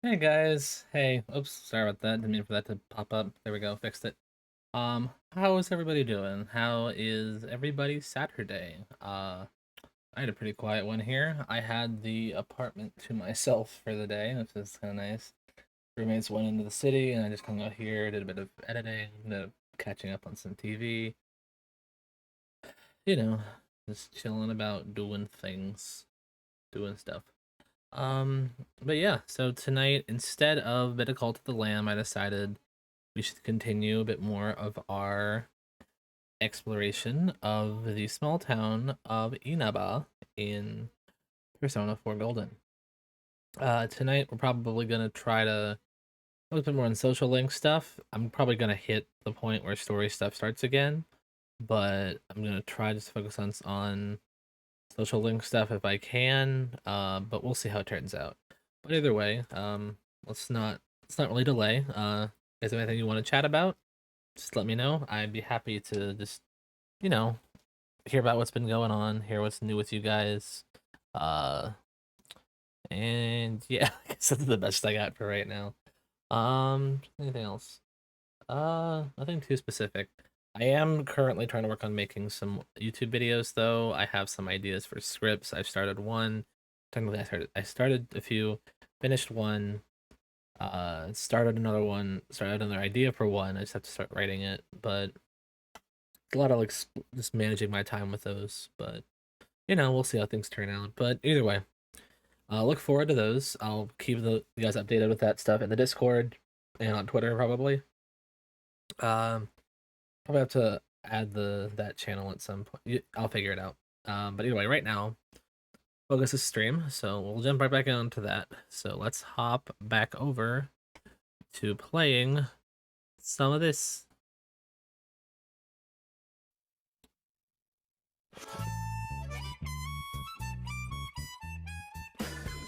Hey guys, hey, oops, sorry about that. Didn't mean for that to pop up. There we go, fixed it. How is everybody doing? How is everybody's Saturday? I had a pretty quiet one here. I had the apartment to myself for the day, which is kind of nice. Roommates went into the city, and I just hung out here, did a bit of editing, catching up on some TV. You know, just chilling about doing things, doing stuff. But yeah, so tonight, instead of Better Call to the Lamb, I decided we should continue a bit more of our exploration of the small town of Inaba in Persona 4 Golden. Tonight we're probably gonna try to look a bit more on social link stuff. I'm probably gonna hit the point where story stuff starts again, but I'm gonna try just to focus on social link stuff if I can. But we'll see how it turns out. But either way, let's not really delay. Is there anything you want to chat about? Just let me know. I'd be happy to just, you know, hear about what's been going on, hear what's new with you guys. Uh and yeah, I guess that's the best I got for right now. Anything else? Nothing too specific. I am currently trying to work on making some YouTube videos though. I have some ideas for scripts. I've started one. Technically I started a few, finished one, started another one, started another idea for one. I just have to start writing it, but a lot of like just managing my time with those. But we'll see how things turn out. But either way, look forward to those. I'll keep you guys updated with that stuff in the Discord and on Twitter probably. Um, Probably have to add that channel at some point. I'll figure it out. But anyway, right now, focus is stream, so we'll jump right back onto that. So let's hop back over to playing some of this.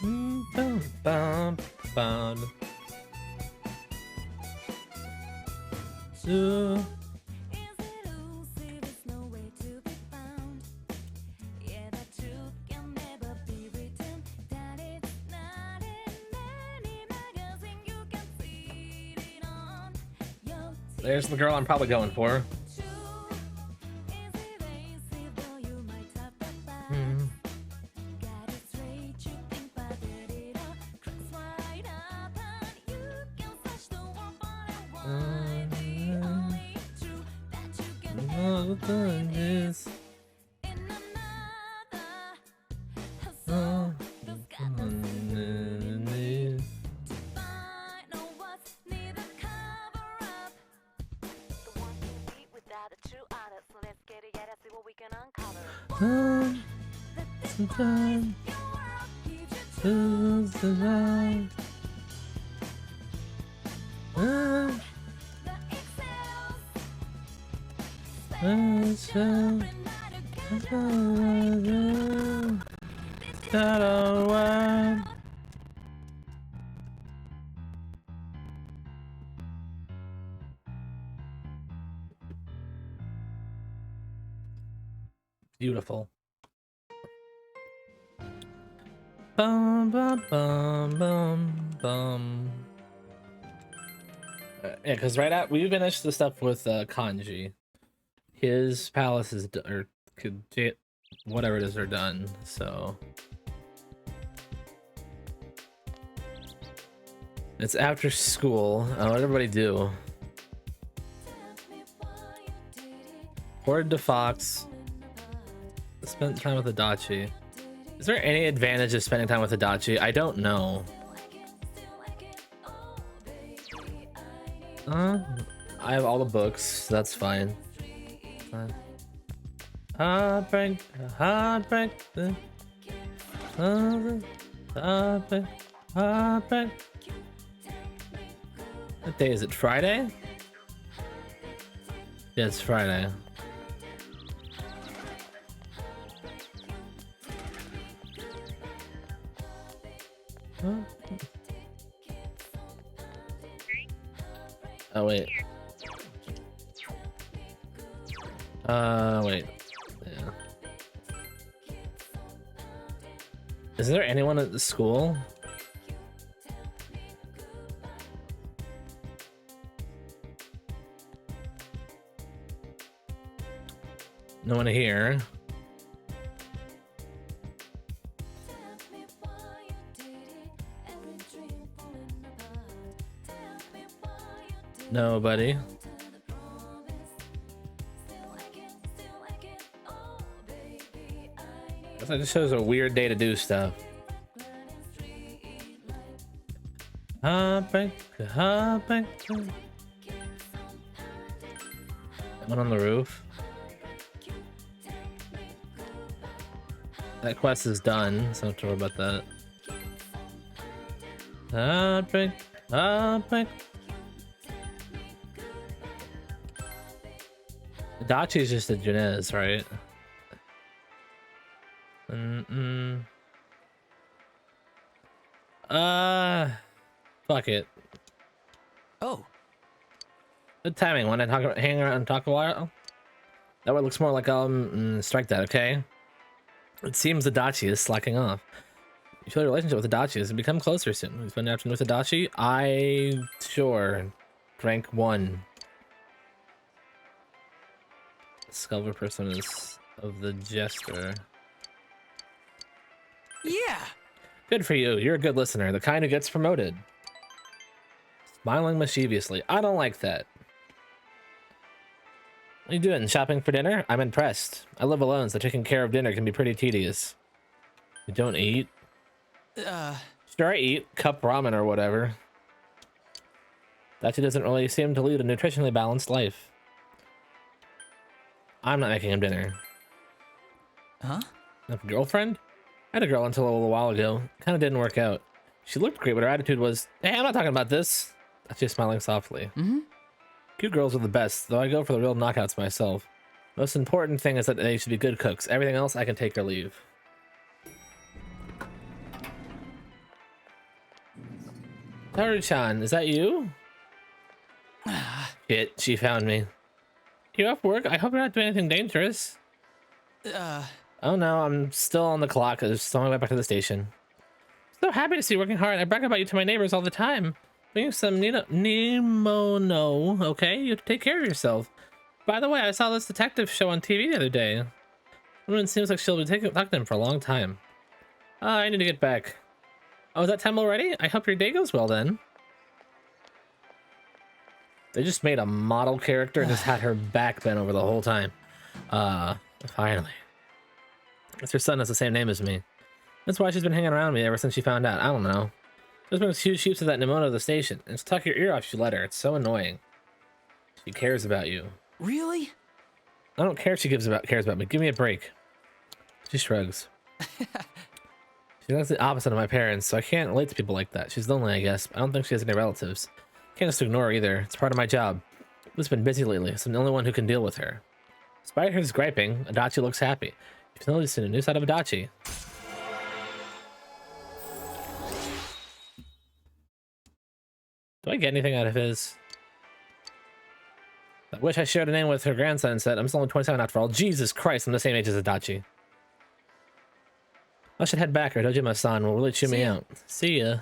Bum, bum, bum. So there's the girl I'm probably going for. Sometimes feels alive. Beautiful. Bum bum bum bum bum. Yeah, because we finished the stuff with Kanji. His palace is or whatever it is are done. So it's after school. What did everybody do? Boarded to Fox. Spent time with Adachi. Is there any advantage of spending time with Adachi? I don't know. I have all the books. So that's fine. Heartbreak. Heartbreak. What day is it? Friday? Yeah, it's Friday. Oh wait. Wait. Yeah. Is there anyone at the school? No one here. Nobody. That just shows a weird day to do stuff. Hopping. One on the roof. That quest is done, so I don't have to worry about that. Hopping. Dachi is just a Janez, right? Fuck it. Oh. Good timing. Want to hang around and talk a while? That one looks more like strike that, okay? It seems Adachi is slacking off. You feel your relationship with Adachi has become closer soon. You spend an afternoon with Adachi? Sure. Rank 1. Discover personas of the Jester. Yeah. Good for you. You're a good listener, the kind who gets promoted. Smiling mischievously. I don't like that. What are you doing? Shopping for dinner? I'm impressed. I live alone, so taking care of dinner can be pretty tedious. You don't eat? Sure, I eat. Cup ramen or whatever. Dachi doesn't really seem to lead a nutritionally balanced life. I'm not making him dinner. Huh? A girlfriend? I had a girl until a little while ago. Kind of didn't work out. She looked great, but her attitude was, hey, I'm not talking about this. She's smiling softly. Cute girls are the best, though I go for the real knockouts myself. Most important thing is that they should be good cooks. Everything else I can take or leave. Haru-chan, is that you? Shit, she found me. You off work? I hope you're not doing anything dangerous. Oh no, I'm still on the clock. I'm just on my way back to the station. So happy to see you working hard. I brag about you to my neighbors all the time. Bring some Nemo, no, okay? You have to take care of yourself. By the way, I saw this detective show on TV the other day. Woman seems like she'll be talking to him for a long time. I need to get back. Oh, is that time already? I hope your day goes well then. They just made a model character and just had her back bent over the whole time. Finally. Guess her son has the same name as me. That's why she's been hanging around me ever since she found out. I don't know. Just brings huge sheets of that pneumonia to the station. And just tuck your ear off if you let her. It's so annoying. She cares about you. Really? I don't care if she cares about me. Give me a break. She shrugs. She's the opposite of my parents, so I can't relate to people like that. She's lonely, I guess. I don't think she has any relatives. Can't just ignore her either. It's part of my job. I've been busy lately, so I'm the only one who can deal with her. Despite her griping, Adachi looks happy. You've noticed a new side of Adachi. Do I get anything out of his? I wish I shared a name with her grandson and said, I'm still only 27 after all. Jesus Christ, I'm the same age as Adachi. I should head back or Dojima-san will really chew me out. See ya.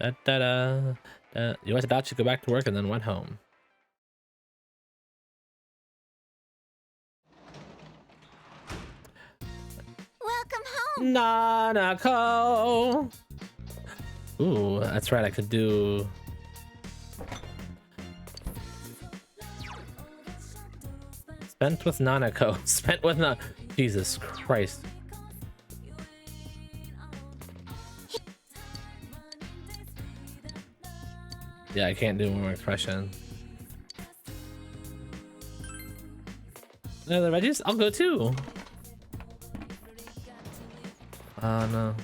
You went to Adachi, go back to work, and then went home. Welcome home, Nanako. Ooh, that's right. I could do. Spent with Nanako. Spent with Jesus Christ. Yeah, I can't do one more expression. No, the veggies? I'll go too. Oh no.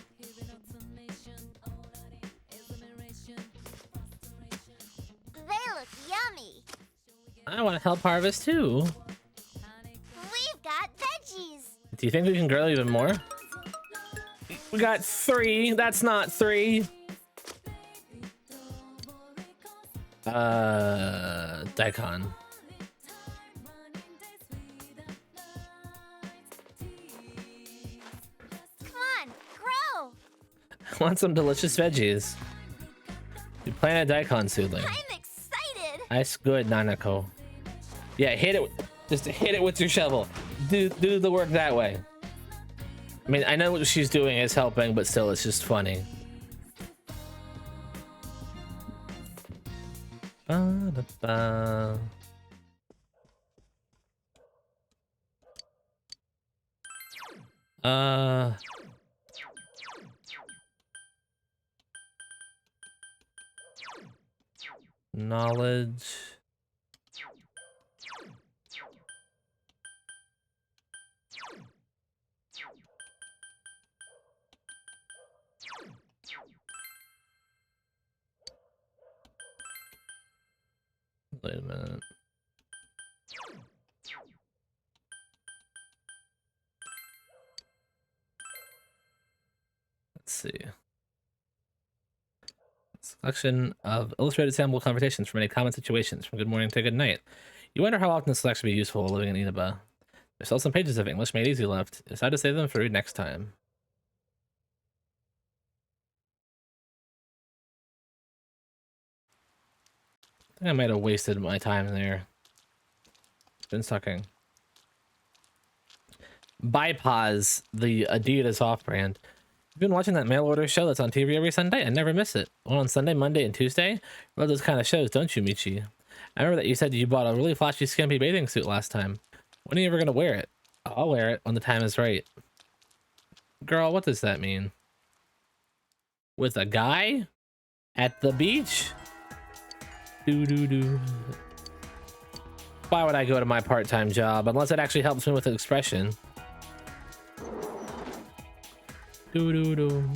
they look yummy. I want to help harvest too. We've got veggies. Do you think we can grow even more? We got 3. That's not 3. Daikon. Come on, grow. I want some delicious veggies. You planted daikon, Sudley. I'm excited. That's good, Nanako. Yeah, hit it. Just hit it with your shovel. Do the work that way. I mean, I know what she's doing is helping, but still, it's just funny. Ba-da-ba. Knowledge. Wait a minute. Let's see. Selection of illustrated sample conversations from any common situations, from good morning to good night. You wonder how often this selection will be useful while living in Inaba. There's still some pages of English made easy left. Decide to save them for read next time. I think I might have wasted my time there. Been sucking. Bypause, the Adidas off-brand. You've been watching that mail order show that's on TV every Sunday? I never miss it. One on Sunday, Monday, and Tuesday? Love those kind of shows, don't you, Michi? I remember that you said you bought a really flashy, skimpy bathing suit last time. When are you ever gonna wear it? I'll wear it when the time is right. Girl, what does that mean? With a guy? At the beach? Doo-doo-doo. Why would I go to my part-time job unless it actually helps me with an expression? Doo-doo-doo.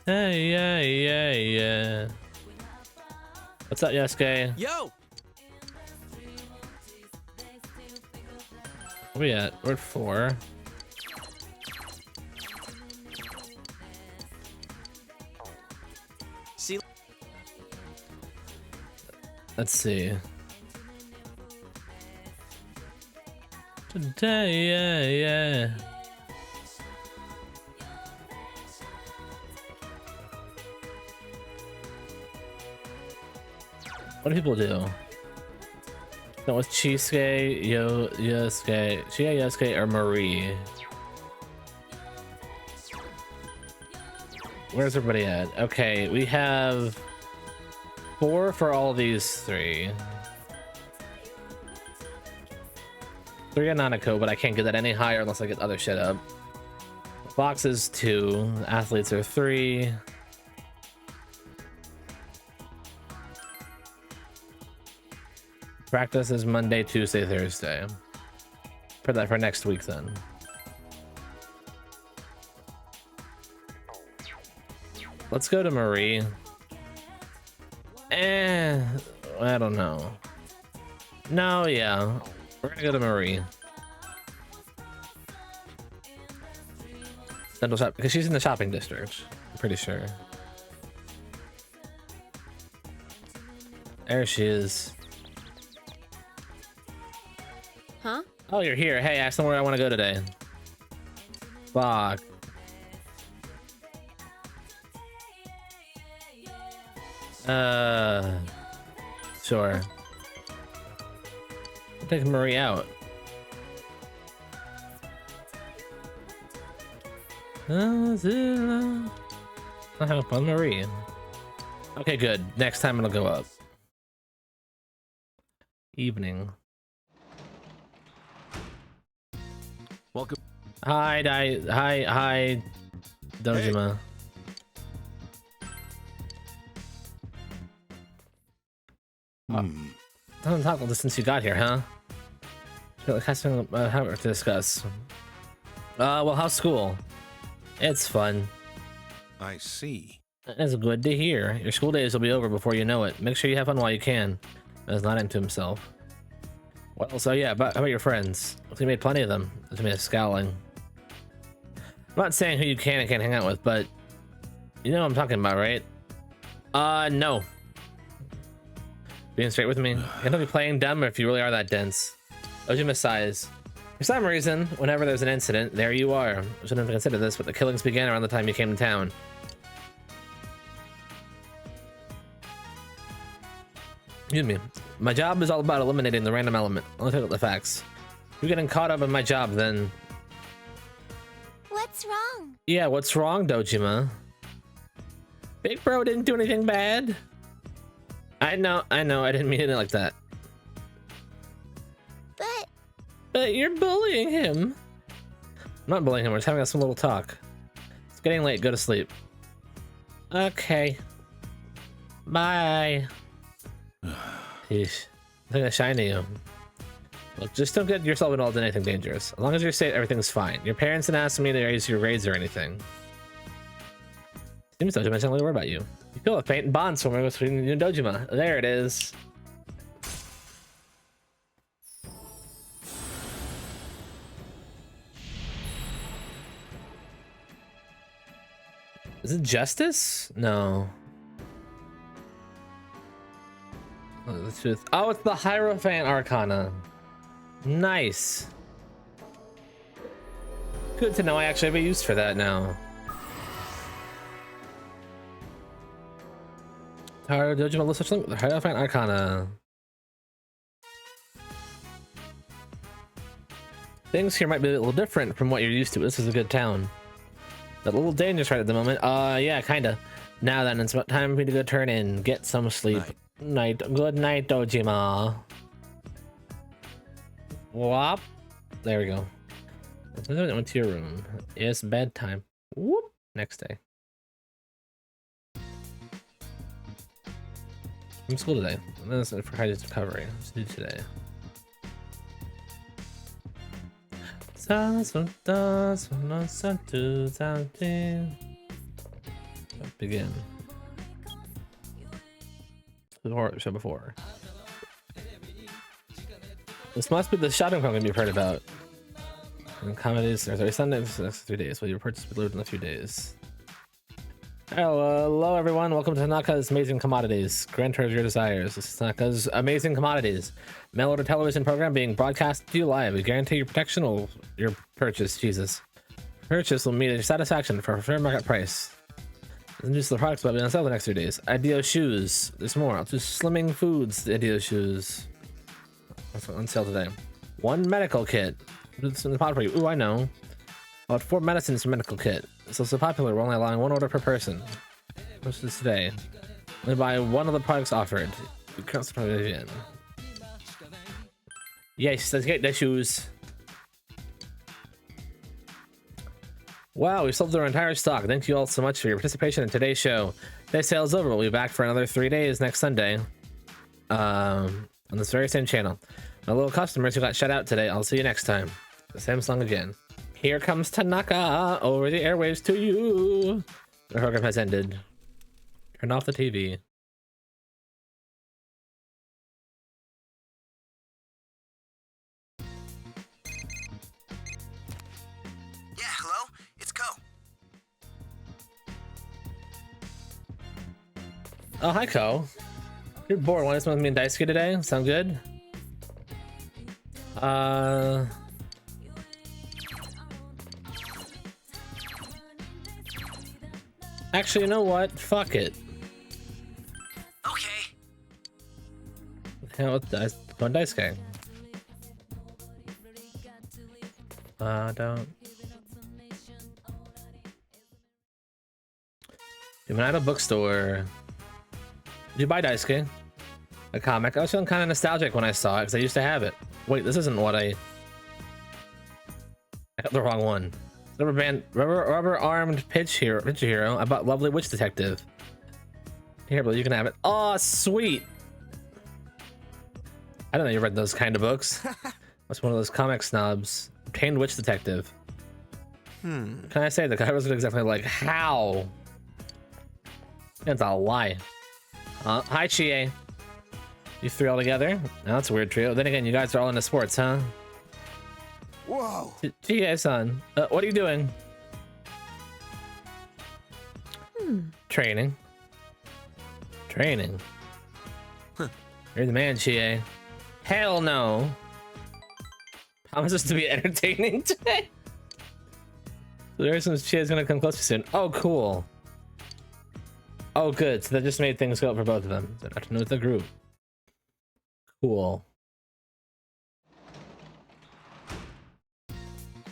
Hey, yeah. What's up, Yosuke? Yo! Where we at? We're at 4. See? Let's see. Today, yeah. What do people do? No, with Chisuke, Yosuke, Chie, Yosuke, or Marie? Where's everybody at? Okay, we have 4 for all these 3. 3 on Nanako, but I can't get that any higher unless I get other shit up. Boxes 2, athletes are 3. Practice is Monday, Tuesday, Thursday. Put that for next week then. Let's go to Marie. I don't know. No, yeah. We're gonna go to Marie. Central shop, because she's in the shopping district. I'm pretty sure. There she is. Huh? Oh, you're here. Hey, ask them where I want to go today. Fuck. Sure. I'll take Marie out. I'll have fun, Marie. Okay, good. Next time it'll go up. Evening. Welcome. Hi, Dojima. Haven't talked about this since you got here, huh? Has to discuss. Well, how's school? It's fun. I see. It's good to hear. Your school days will be over before you know it. Make sure you have fun while you can. That's not into himself. Well, so yeah, how about your friends? We made plenty of them. There's me scowling. I'm not saying who you can and can't hang out with, but you know what I'm talking about, right? No. Being straight with me. You don't be playing dumb if you really are that dense. Ojima sighs. For some reason, whenever there's an incident, there you are. I shouldn't have considered this, but the killings began around the time you came to town. Excuse me. My job is all about eliminating the random element. Let's look at the facts. You're getting caught up in my job, then. What's wrong? Yeah, what's wrong, Dojima? Big bro didn't do anything bad. I know, I didn't mean it like that. But you're bullying him. I'm not bullying him, we're just having some little talk. It's getting late, go to sleep. Okay. Bye. Yeesh. I'm gonna shine at you. Look, just don't get yourself involved in anything dangerous. As long as you're safe, everything's fine. Your parents didn't ask me to raise your grades or anything. Seems Dojima doesn't really worry about you. You feel a faint bond somewhere between you and Dojima. There it is. Is it justice? No. Oh, the truth. Oh, it's the Hierophant Arcana. Nice. Good to know. I actually have a use for that now. Dojima list such thing. The Hierophant Arcana. Things here might be a little different from what you're used to. This is a good town. A little dangerous right at the moment. Yeah, kinda. Now then, it's about time for me to go turn in. Get some sleep. Night. Good night, Dojima. Whop. There we go. Went to your room. It's bedtime. Whoop. Next day. From school today. That's for Heidi's recovery. Let's do today. Begin. The horror show before. This must be the shopping program you've heard about. And comedies, sorry, Sunday for the next 3 days. Well, your purchase will be delivered in a few days. Hello, everyone. Welcome to Tanaka's Amazing Commodities. Grant her your desires. This is Tanaka's Amazing Commodities. Mail order television program being broadcast to you live. We guarantee your protection will your purchase. Jesus. Purchase will meet your satisfaction for a fair market price. And just the products will be on sale the next 3 days. Ideo shoes. There's more. Just slimming foods. The Ideo shoes. That's on sale today. One medical kit. It's in the pot for you. Ooh, I know. About 4 medicines for medical kit. It's also popular. We're only allowing 1 order per person. What's this today? Only buy 1 of the products offered. Yes, let's get the shoes. Wow, we sold our entire stock. Thank you all so much for your participation in today's show. Today's sale is over. We'll be back for another 3 days next Sunday. On this very same channel. My little customers who got shut out today, I'll see you next time. The same song again. Here comes Tanaka over the airwaves to you. The program has ended. Turn off the TV. Yeah, hello? It's Ko. Oh, hi, Ko. You're bored. Want to spend with me and Daisuke today? Sound good? Actually, you know what? Fuck it. Okay. Hell with Daisuke. Don't. You went out of bookstore. Did you buy Daisuke? A comic? I was feeling kind of nostalgic when I saw it because I used to have it. Wait, this isn't what I got the wrong one. Rubber armed pitch hero. I bought Lovely Witch Detective. Here, but you can have it. Oh, sweet. I don't know you read those kind of books. That's one of those comic snobs. Obtained Witch Detective. Can I say the guy wasn't exactly like how? That's a lie. Hi, Chie. You 3 all together? No, that's a weird trio. Then again, you guys are all into sports, huh? Whoa. Chie-san, what are you doing? Training. Training. You're the man, Chie. Hell no. Promises to be entertaining today. There's some shit's gonna come closer soon. Oh, cool. Oh, good. So that just made things go up for both of them. So I have to know the group. Cool.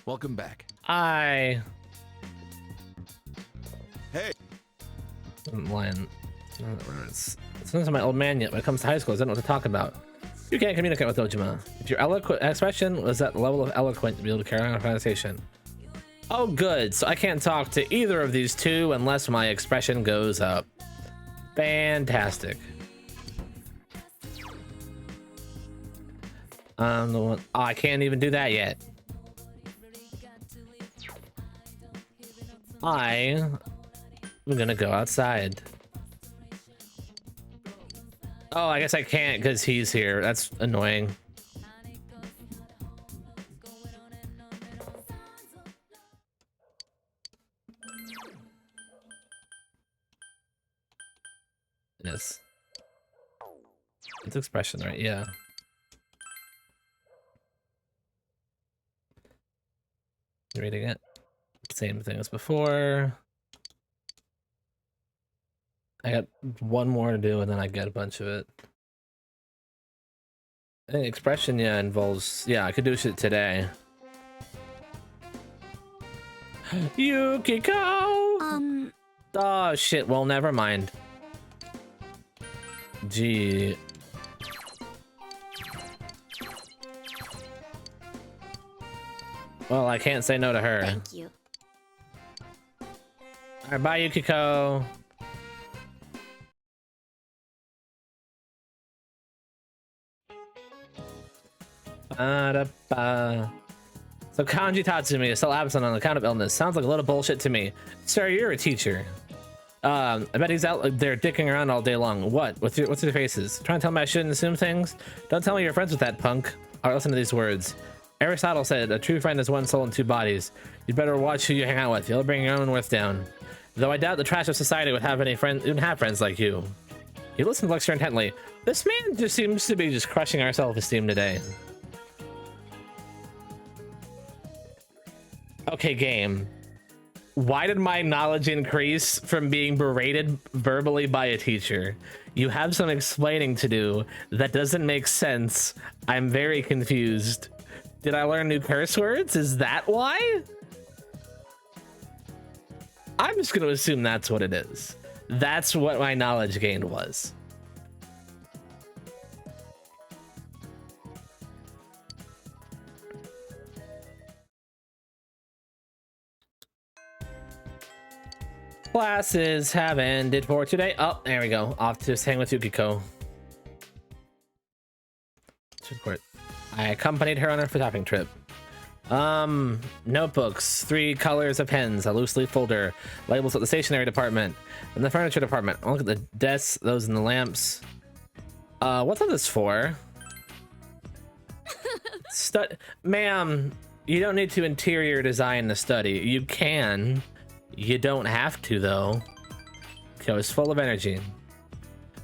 Welcome back. Hey. I'm lying. Since I'm my old man yet, when it comes to high school, I don't know what to talk about. You can't communicate with Ojima. If your eloquent expression was at the level of eloquent to be able to carry on a conversation. Oh, good. So I can't talk to either of these two unless my expression goes up. Fantastic. I'm the one. Oh, I can't even do that yet. I'm gonna go outside. Oh, I guess I can't because he's here. That's annoying. Yes. It's expression, right? Yeah. Reading it. Same thing as before. I got one more to do and then I get a bunch of it. I think expression, yeah, involves... Yeah, I could do shit today. Yukiko! Oh, shit. Well, never mind. Gee. Well, I can't say no to her. Thank you. Alright, bye, Yukiko. Ba-da-ba. So Kanji Tatsumi is still absent on account of illness. Sounds like a lot of bullshit to me. Sir, you're a teacher. I bet he's out there dicking around all day long. What? What's your faces? Trying to tell me I shouldn't assume things? Don't tell me you're friends with that punk. Alright, listen to these words. Aristotle said, a true friend is one soul in two bodies. You'd better watch who you hang out with. You'll bring your own worth down. Though I doubt the trash of society would have any friends, even have friends like you. You listen to the lecture intently. This man just seems to be just crushing our self-esteem today. Okay, game. Why did my knowledge increase from being berated verbally by a teacher? You have some explaining to do. That doesn't make sense. I'm very confused. Did I learn new curse words? Is that why? I'm just going to assume that's what it is. That's what my knowledge gained was. Classes have ended for today. Oh, there we go. Off to hang with Yukiko. Report. I accompanied her on her shopping trip. Notebooks, 3 colors of pens, a loose leaf folder, labels at the stationery department, and the furniture department. I'll look at the desks, those in the lamps. What's all this for? Ma'am, you don't need to interior design the study. You can. You don't have to, though. Okay, I was full of energy.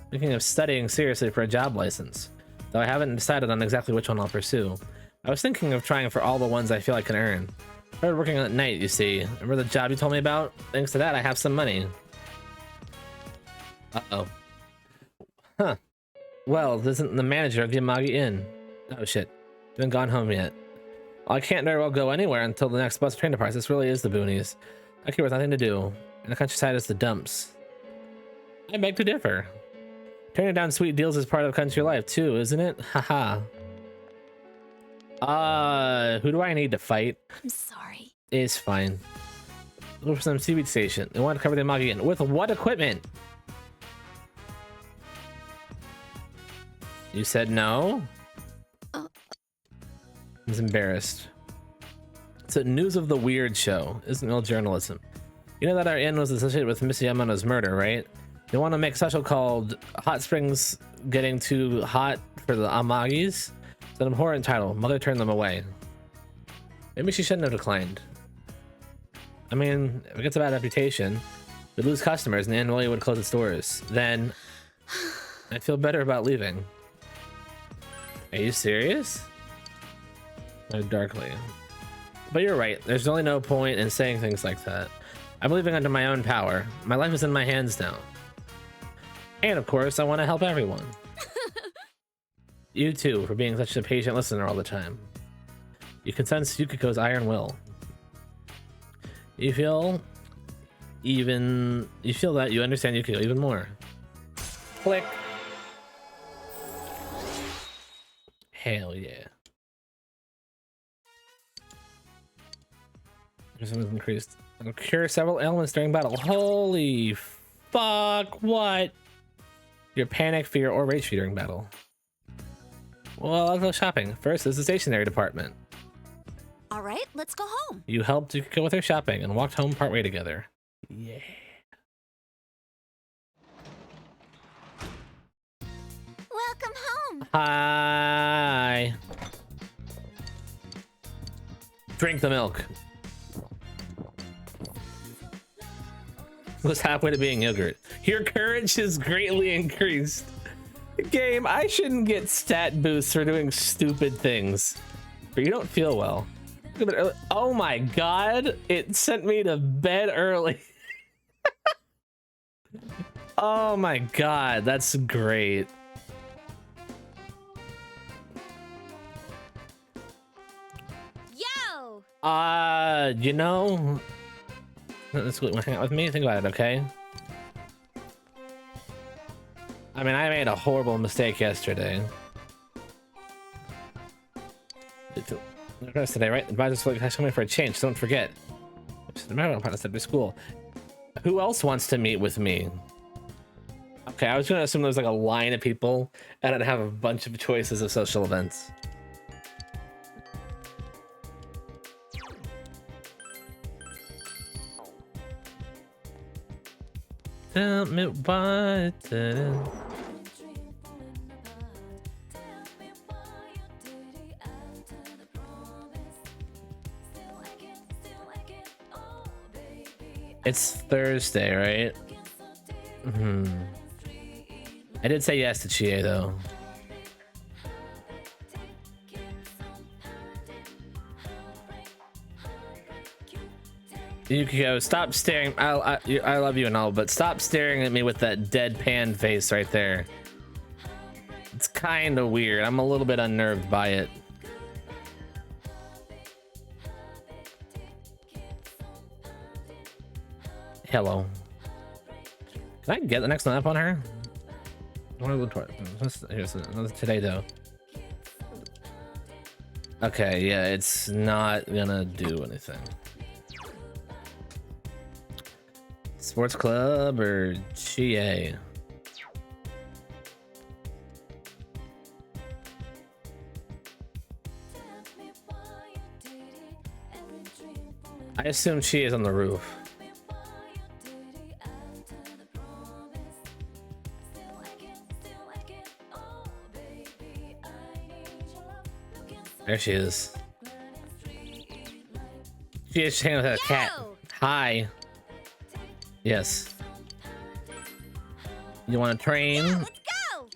Thinking of studying seriously for a job license, though I haven't decided on exactly which one I'll pursue. I was thinking of trying for all the ones I feel I can earn. I started working at night, you see. Remember the job you told me about? Thanks to that, I have some money. Uh-oh. Huh. Well, this isn't the manager of the Amagi Inn. Oh, shit. Haven't gone home yet. Well, I can't very well go anywhere until the next bus train departs. This really is the boonies. Back here with nothing to do. And the countryside is the dumps. I beg to differ. Turning down sweet deals is part of country life, too, isn't it? Haha. Who do I need to fight? I'm sorry. It's fine. Look for some seaweed station. They want to cover the Amagi Inn. With what equipment? You said no? I was embarrassed. It's a news of the weird show. Isn't real journalism. You know that our inn was associated with Miss Yamano's murder, right? They want to make a special called Hot Springs Getting Too Hot for the Amagis. It's an abhorrent title. Mother turned them away. Maybe she shouldn't have declined. I mean, if it gets a bad reputation, we'd lose customers and the inn really would close its doors. Then I'd feel better about leaving. Are you serious? darkly. But you're right. There's really no point in saying things like that. I'm living under my own power. My life is in my hands now. And of course, I want to help everyone. You too, for being such a patient listener all the time. You can sense Yukiko's iron will. You feel that you understand Yukiko even more. Click. Hell yeah. Resistance increased. It'll cure several ailments during battle. Holy fuck, what? Your panic, fear, or rage fear during battle. Well, I'll go shopping. First is the stationery department. All right, let's go home. You helped Yukiko with her shopping and walked home partway together. Yeah. Welcome home. Hi. Drink the milk. Was halfway to being yogurt. Your courage is greatly increased. Game, I shouldn't get stat boosts for doing stupid things. But you don't feel well. Oh my god, it sent me to bed early. Oh my god, that's great. Yo! You know, let's go hang out with me. Think about it, okay? I mean, I made a horrible mistake yesterday. Today, right? Advisors feel like coming for a change. Don't forget. At school. Who else wants to meet with me? Okay, I was gonna assume there was like a line of people, and I'd have a bunch of choices of social events. Tell me why it didn't. It's Thursday, right? I did say yes to Chie though. Yukiko, stop staring. I love you and all, but stop staring at me with that deadpan face right there. It's kind of weird. I'm a little bit unnerved by it. Hello. Can I get the next one up on her? Here's another today though. Okay, yeah, it's not gonna do anything. Sports club or GA? I assume she is on the roof. There she is. She is hanging with a cat. Hi. Yes. You want to train? Yeah, let's go.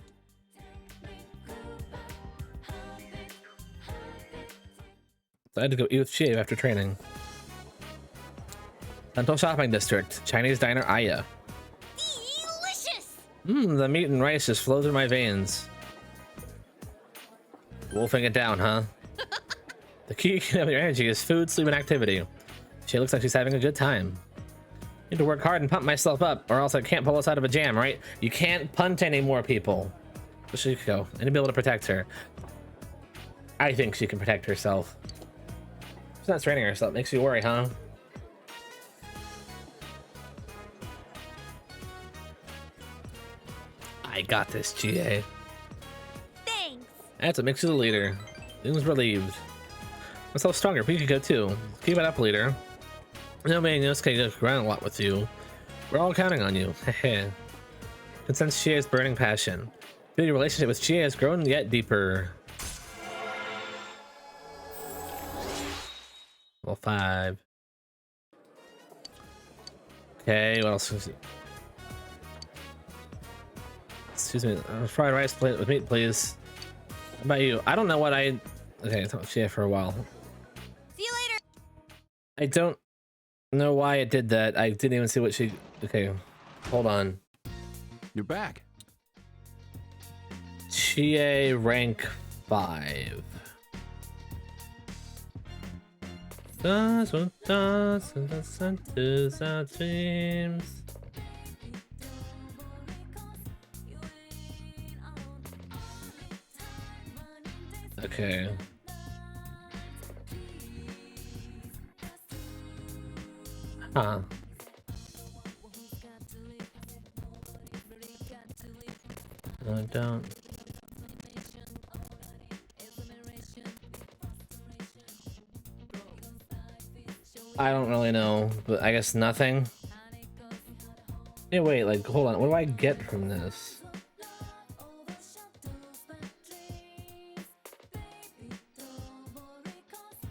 So I had to go eat with Chief after training. Central Shopping District. Chinese diner Aya. Delicious. The meat and rice just flow through my veins. Wolfing it down, huh? The key of your energy is food, sleep, and activity. She looks like she's having a good time. Need to work hard and pump myself up, or else I can't pull us out of a jam, right? You can't punt any more people. So she could go. And be able to protect her. I think she can protect herself. She's not straining herself. Makes you worry, huh? I got this, GA. Thanks. That's what makes you the leader. Feelings relieved. Myself stronger, but you could go too. Keep it up, leader. Nobody knows can go around a lot with you. We're all counting on you. Heh. Can sense Chie's burning passion. Feel your relationship with Chie has grown yet deeper. Level 5. Okay, what else is it? Excuse me, fried rice plate with meat, please. How about you? I don't know what I Okay, I talked to Chia for a while. See you later. I don't know why it did that. I didn't even see what she. Okay, hold on. You're back. Chia rank 5. That's what does and the centers our dreams. Okay. Huh. No, I don't. I don't really know, but I guess nothing. Hey, wait, like, hold on. What do I get from this?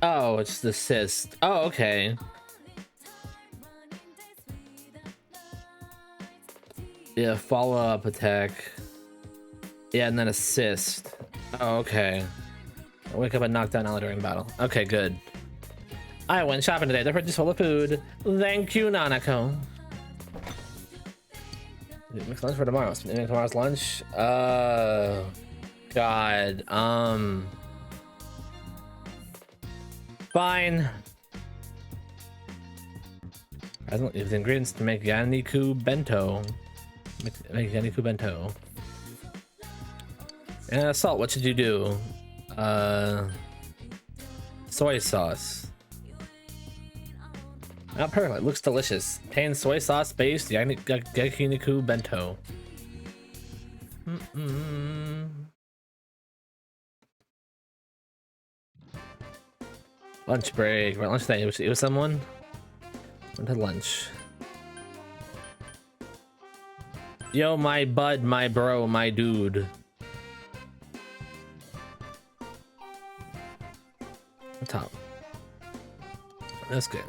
Oh, it's the cyst. Oh, okay. Yeah, follow-up attack. Yeah, and then assist. Oh, okay. I wake up and knock down Ella during battle. Okay, good. I went shopping today. The fridge is full of food. Thank you, Nanako. Mix lunch for tomorrow. Make tomorrow's lunch. God. Fine. I don't have the ingredients to make Yaniku bento. Make Yaniku bento. And salt. What should you do? Soy sauce. Oh, perfect. Looks delicious. Contains soy sauce based yakiniku bento. Lunch break. Right, lunch today. It was someone. Went to lunch. Yo, my bud, my bro, my dude. Top. That's good.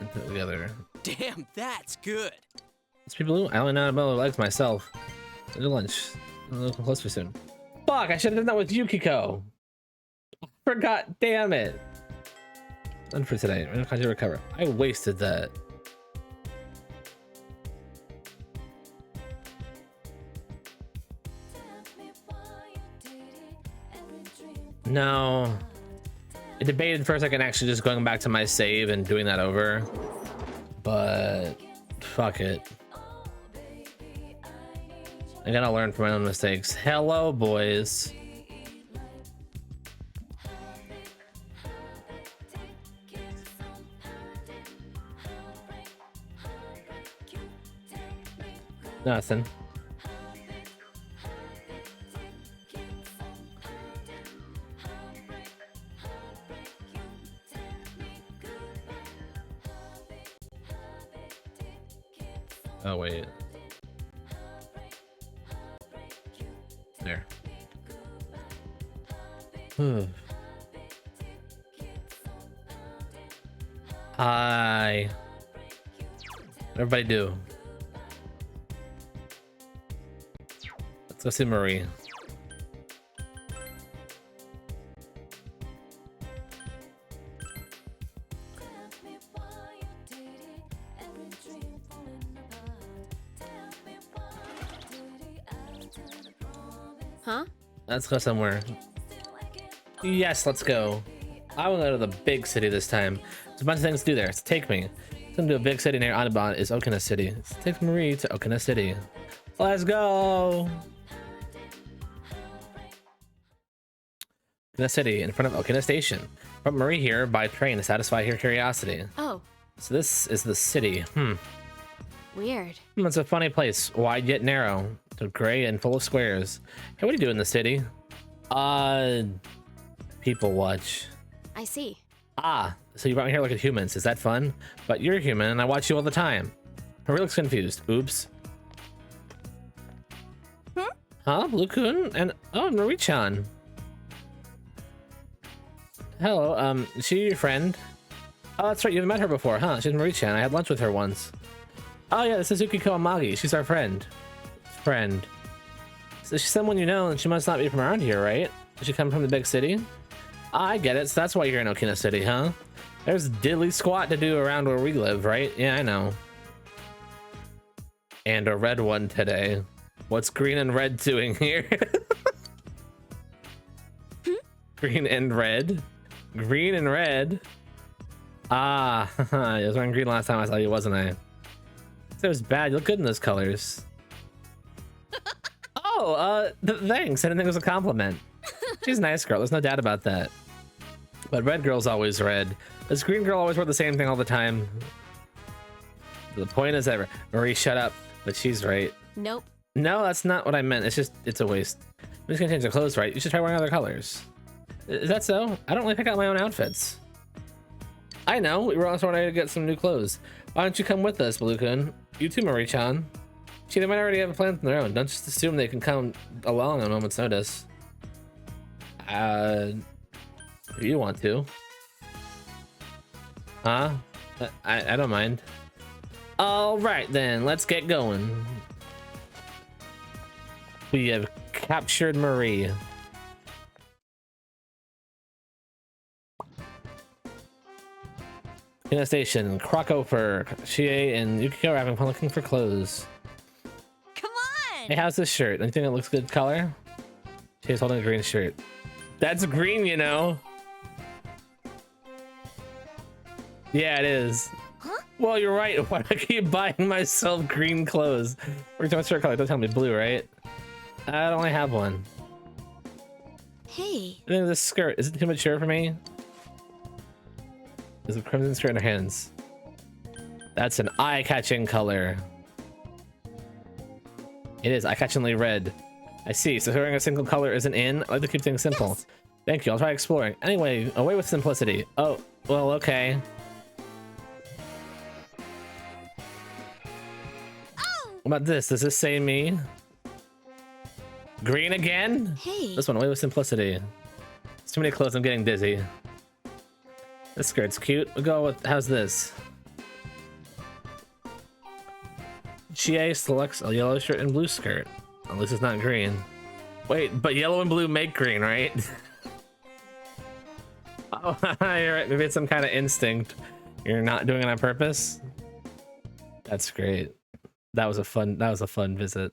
And put it together. Damn, that's good. It's people. I only know about their legs myself. Do lunch. I'm looking closer soon. Fuck! I should have done that with Yukiko. Forgot. Damn it. Done for today. I'm gonna to recover. I wasted that. No. I debated for a second actually just going back to my save and doing that over, but fuck it. I gotta learn from my own mistakes. Hello, boys. Nothing. Oh, wait. There. Hi. Everybody do. Let's go see Marie. Huh? Let's go somewhere. Yes, let's go. I want to go to the big city this time. There's a bunch of things to do there. So take me. Come to a big city near Audubon is Okina City. So take Marie to Okina City. Let's go. Okina City in front of Okina Station. Brought Marie here by train to satisfy her curiosity. Oh, So this is the city. weird. It's a funny place. Wide yet narrow. So gray and full of squares. Hey, what do you do in the city? People watch. I see. Ah, so you brought me here like a humans. Is that fun? But you're human and I watch you all the time. Marie looks confused. Oops. Huh? Blue-kun? And oh, Marie-chan. Hello, is she your friend? Oh, that's right, you haven't met her before, huh? She's Marie-chan. I had lunch with her once. Oh yeah, this is Yukiko Amagi. She's our friend. So she's someone you know, and she must not be from around here, right? Does she come from the big city? I get it. So that's why you're in Okina City, huh? There's diddly squat to do around where we live, right? Yeah, I know. And a red one today. What's green and red doing here? Green and red. Green and red. Ah, I was wearing green last time I saw you, wasn't I? It was bad. You look good in those colors. Oh, thanks. I didn't think it was a compliment. She's a nice girl. There's no doubt about that. But red girl's always red. This green girl always wore the same thing all the time. The point is ever. Marie, shut up. But she's right. Nope. No, that's not what I meant. It's just, it's a waste. I'm just gonna change the clothes, right? You should try wearing other colors. Is that so? I don't really pick out my own outfits. I know. We were also ready to get some new clothes. Why don't you come with us, Baloo-kun? You too, Marie-chan. They might already have a plan on their own. Don't just assume they can come along on a moment's notice. If you want to. Huh? I don't mind. All right, then. Let's get going. We have captured Marie. In a station, Crockofer, Chie, and Yukiko are having fun looking for clothes. Come on! Hey, how's this shirt? Anything that looks good color? Chie's holding a green shirt. That's green, you know. Yeah, it is. Huh? Well, you're right. Why do I keep buying myself green clothes? Where's my shirt color? Don't tell me blue, right? I only have one. Hey. I think this skirt, is it too mature for me? There's a crimson skirt in her hands. That's an eye-catching color. It is eye-catchingly red. I see. So wearing a single color isn't in. I like to keep things simple. Yes. Thank you. I'll try exploring. Anyway, away with simplicity. Oh, well, okay. Oh! What about this? Does this say me? Green again? Hey. This one, away with simplicity. It's too many clothes. I'm getting dizzy. This skirt's cute. We'll go with, how's this? Chie selects a yellow shirt and blue skirt. At least it's not green. Wait, but yellow and blue make green, right? Oh, you're right. Maybe it's some kind of instinct. You're not doing it on purpose. That's great. That was a fun visit.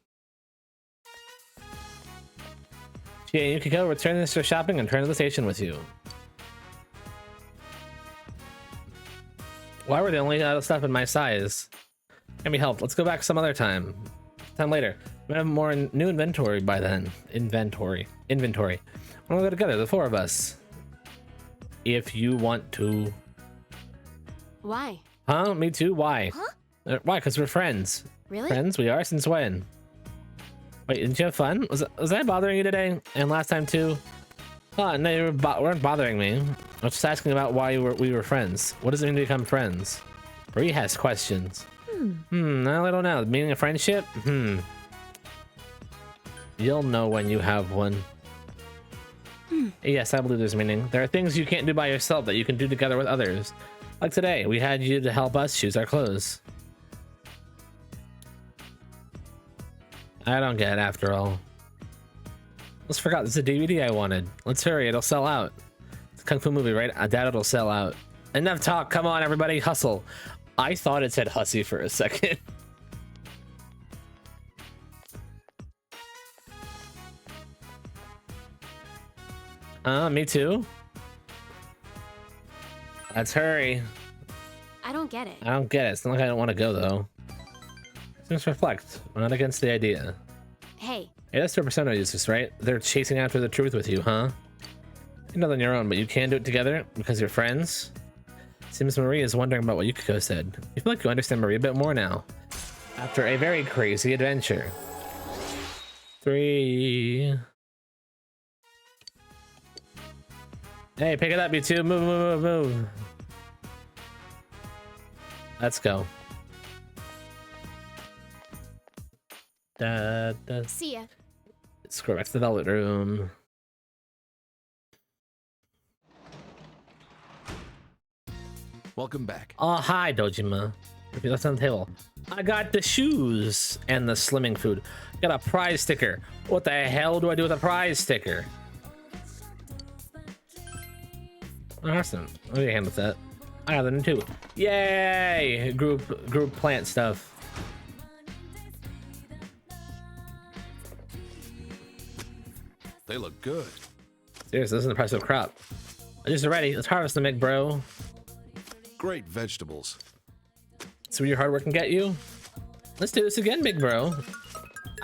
Chie and Yukiko return this to shopping and return to the station with you. Why were they only out of stuff in my size? Can be helped. Let's go back some other time. Time later. We have more new inventory by then. Inventory. Why don't we go together, the four of us? If you want to. Why? Huh? Me too? Why? Huh? Why? Because we're friends. Really? Friends? We are? Since when? Wait, didn't you have fun? Was I bothering you today? And last time too? Oh, no, you weren't bothering me. I was just asking about why we were friends. What does it mean to become friends? Bree has questions. No, I don't know. The meaning of friendship? You'll know when you have one. Yes, I believe there's meaning. There are things you can't do by yourself that you can do together with others. Like today, we had you to help us choose our clothes. I don't get it after all. Almost forgot, this is a DVD I wanted. Let's hurry, it'll sell out. It's a kung fu movie, right? I doubt it'll sell out. Enough talk, come on everybody, hustle. I thought it said hussy for a second. Me too. Let's hurry. I don't get it. I don't get it. It's not like I don't want to go though. Let's reflect. We're not against the idea. Hey. Hey, that's their persona uses, right? They're chasing after the truth with you, huh? You're not on your own, but you can do it together because you're friends. Seems Marie is wondering about what Yukiko said. You feel like you understand Marie a bit more now. After a very crazy adventure. 3. Hey, pick it up, you two. Move, move, move, move. Let's go. See ya. Let's go back to the velvet room. Welcome back. Oh, hi, Dojima. If you left on the table. I got the shoes and the slimming food. Got a prize sticker. What the hell do I do with a prize sticker? Awesome. Let me handle that. I got them too. Yay! Group plant stuff. They look good. Seriously, this is an impressive crop. I'm just ready. Let's harvest them, big bro. Great vegetables. See what your hard work can get you. Let's do this again, big bro.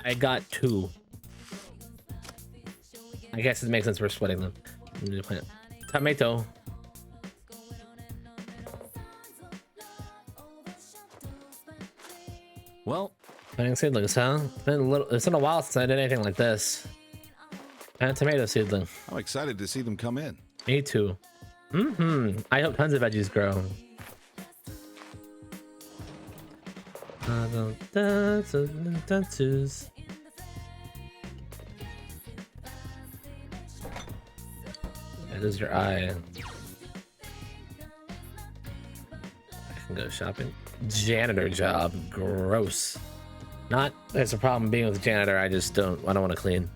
I got 2. I guess it makes sense we're splitting them. Plant. Tomato. Well, Planting seedlings, huh? It's been a while since I did anything like this. And tomato seedling. I'm excited to see them come in. Me too. I hope tons of veggies grow. That is your eye. I can go shopping. Janitor job. Gross. Not there's a problem being with janitor. I don't want to clean.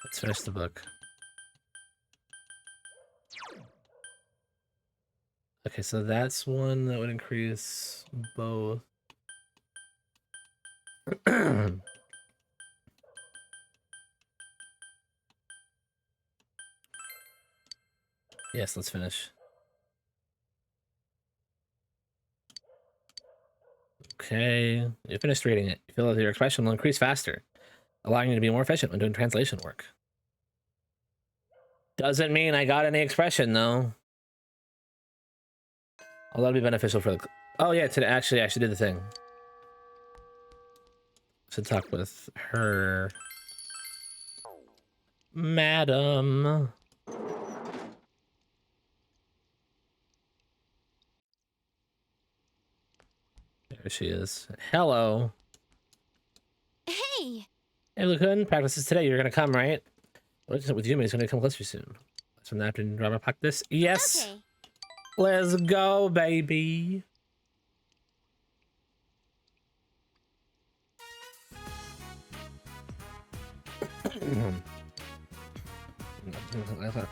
Let's finish the book. Okay, so that's one that would increase both. Yes, let's finish. Okay, you finished reading it. You feel that your expression will increase faster, allowing you to be more efficient when doing translation work. Doesn't mean I got any expression though. Although that'd be beneficial for the... Oh yeah, today actually I should do the thing. Should talk with her. Madam. There she is. Hello. Hey! Hey, Lukun, practices today. You're gonna come, right? What's up with you? He's gonna come closer soon. That's from the afternoon drama practice. Yes. Okay. Let's go, baby.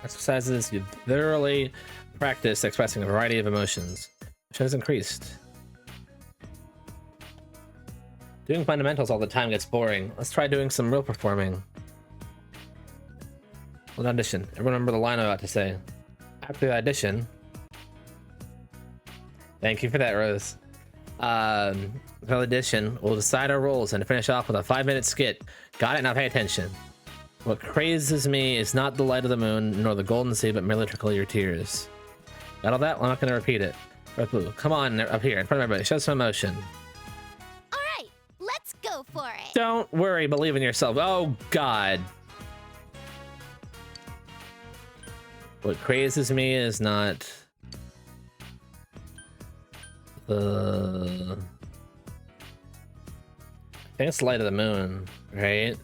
Exercises you thoroughly practice expressing a variety of emotions, which has increased. Doing fundamentals all the time gets boring. Let's try doing some real performing. We'll audition. Everyone remember the line I'm about to say. After the audition. Thank you for that, Rose. For the audition, we'll decide our roles and finish off with a 5-minute skit. Got it? Now pay attention. What crazes me is not the light of the moon, nor the golden sea, but merely trickle your tears. Got all that? Well, I'm not going to repeat it. Red Blue, come on up here in front of everybody. Show some emotion. All right, let's go for it. Don't worry, believe in yourself. Oh, God. What crazes me is not the... I think it's the light of the moon, right?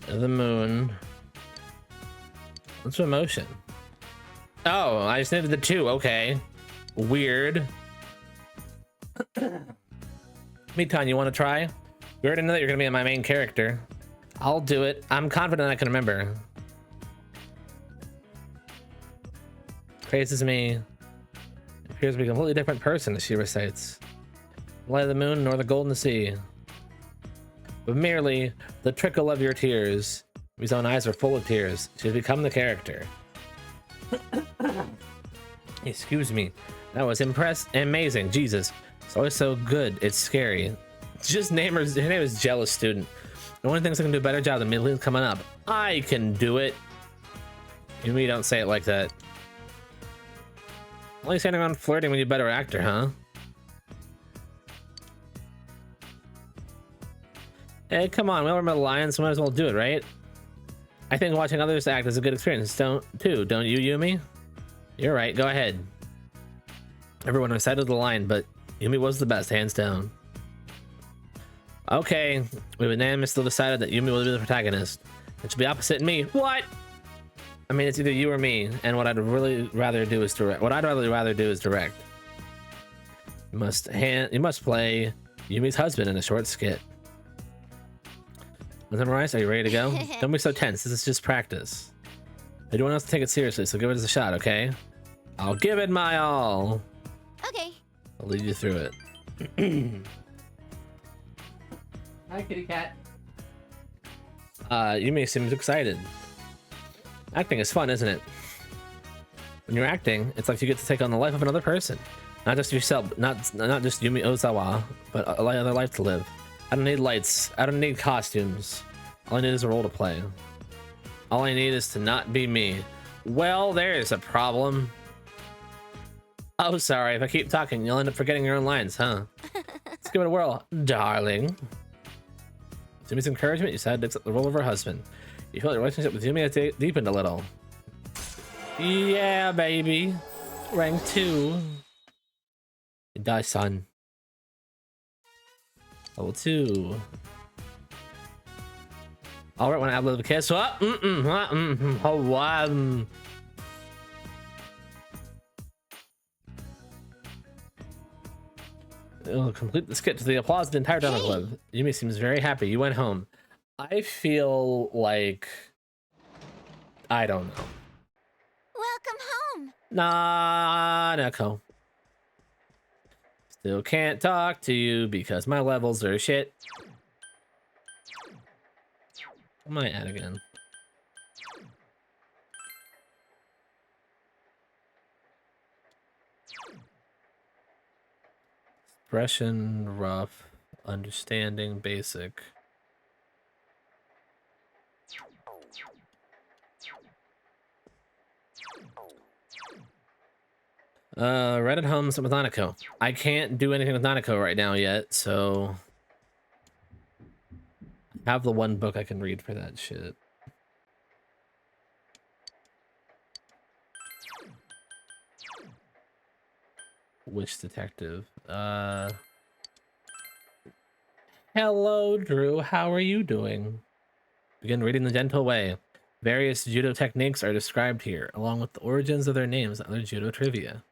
The moon. What's emotion? Oh, I just needed the 2. Okay. Weird. Mitan, you want to try? We already know that you're going to be my main character. I'll do it. I'm confident I can remember. Praises me. It appears to be a completely different person as she recites. The light of the moon nor the golden sea, but merely the trickle of your tears. His own eyes are full of tears. She has become the character. Excuse me. That was amazing. Jesus. It's always so good. It's scary. Just name her name is Jealous Student. The only things that can do a better job than Midley's coming up. I can do it. You don't say it like that. Only standing around flirting when you're a better actor, huh? Hey, come on. We all remember the lines, so might as well do it, right? I think watching others act is a good experience, don't you, Yumi? You're right. Go ahead. Everyone recited the line, but Yumi was the best, hands down. Okay, we unanimously decided that Yumi will be the protagonist. It should be opposite me. What? I mean, it's either you or me, and what I'd really rather do is direct. What I'd really rather do is direct. You must play Yumi's husband in a short skit. Memorize? Are you ready to go? Don't be so tense. This is just practice. Everyone else take it seriously, so give it a shot, okay? I'll give it my all. Okay. I'll lead you through it. Hi, kitty cat. Yumi seems excited. Acting is fun, isn't it? When you're acting, it's like you get to take on the life of another person. Not just yourself, not just Yumi Ozawa, but another life to live. I don't need lights. I don't need costumes. All I need is a role to play. All I need is to not be me. Well, there's a problem. Oh, sorry. If I keep talking, you'll end up forgetting your own lines, huh? Let's give it a whirl, darling. With Yumi's encouragement, you decided to accept the role of her husband. You felt your relationship with Yumi has deepened a little. Yeah, baby. Rank 2. You die, son. Level 2. Alright, when I have a kiss. It'll complete the skit to the applause of the entire drama club. Yumi seems very happy. You went home. I feel like I don't know. Welcome home. Nah, Neko. Still can't talk to you because my levels are shit. I might add again. Expression, rough, understanding, basic. Right at home with Nanako. I can't do anything with Nanako right now yet, so I have the one book I can read for that shit. Witch detective. Hello, Drew. How are you doing? Begin reading the gentle way. Various judo techniques are described here, along with the origins of their names and other judo trivia.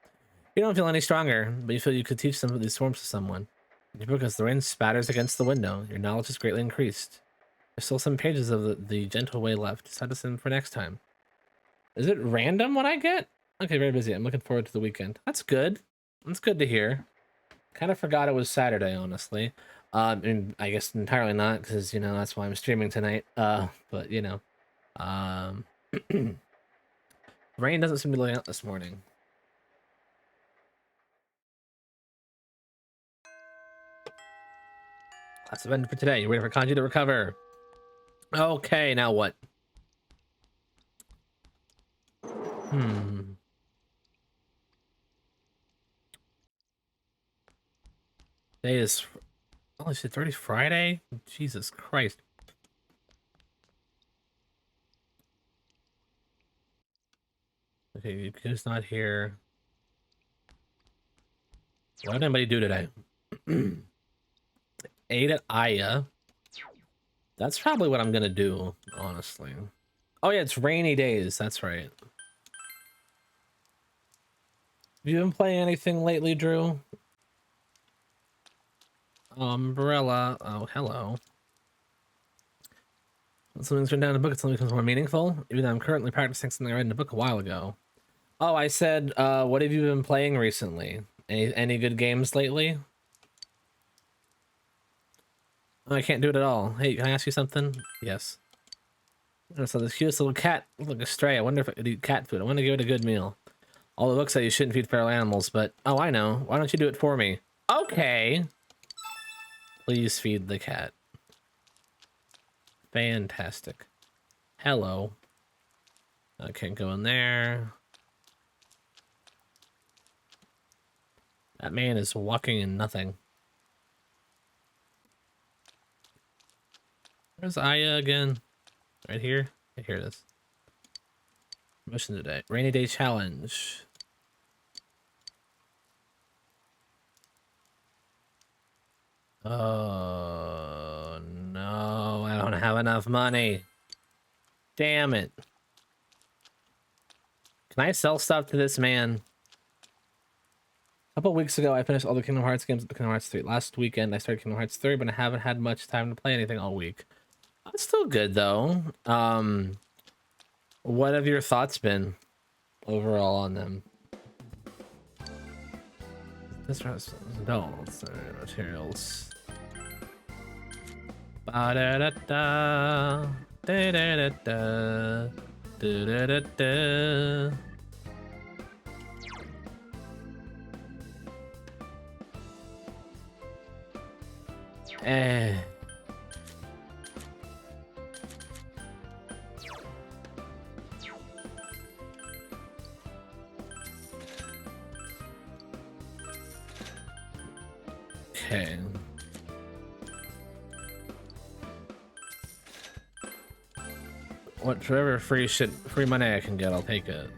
You don't feel any stronger, but you feel you could teach some of these forms to someone. Your book, as the rain spatters against the window, your knowledge is greatly increased. There's still some pages of the gentle way left. Decide to send for next time. Is it random what I get? Okay, very busy. I'm looking forward to the weekend. That's good. That's good to hear. Kind of forgot it was Saturday, honestly. And I guess entirely not, because, you know, that's why I'm streaming tonight. But, you know. Rain doesn't seem to be letting out this morning. Last event for today. You're waiting for Kanji to recover. Okay, now what? Today is... Oh, it's already Friday? Jesus Christ. Okay, Yuki's not here. What did anybody do today? Ate at Aya. That's probably what I'm gonna do, honestly. Oh yeah, it's rainy days. That's right. Have you been playing anything lately, Drew? Umbrella. Oh, hello. When something's written down in a book, it suddenly becomes more meaningful. Even though I'm currently practicing something I read in a book a while ago. Oh, I said, what have you been playing recently? Any good games lately? Oh, I can't do it at all. Hey, can I ask you something? Yes. So this cutest little cat looked like a stray. I wonder if I could eat cat food. I want to give it a good meal. All the books say you shouldn't feed feral animals, but... Oh, I know. Why don't you do it for me? Okay. Please feed the cat. Fantastic. Hello. I can't go in there. That man is walking in nothing. Where's Aya again? Right here? Okay, here it is. Mission today. Rainy day challenge. Oh no, I don't have enough money. Damn it. Can I sell stuff to this man? A couple weeks ago, I finished all the Kingdom Hearts games at the Kingdom Hearts 3. Last weekend, I started Kingdom Hearts 3, but I haven't had much time to play anything all week. It's still good, though. What have your thoughts been overall on them? This has no materials. Ba-da-da-da. Da-da-da-da. Da-da-da-da. Eh. Okay. Whatever free money I can get, I'll take it.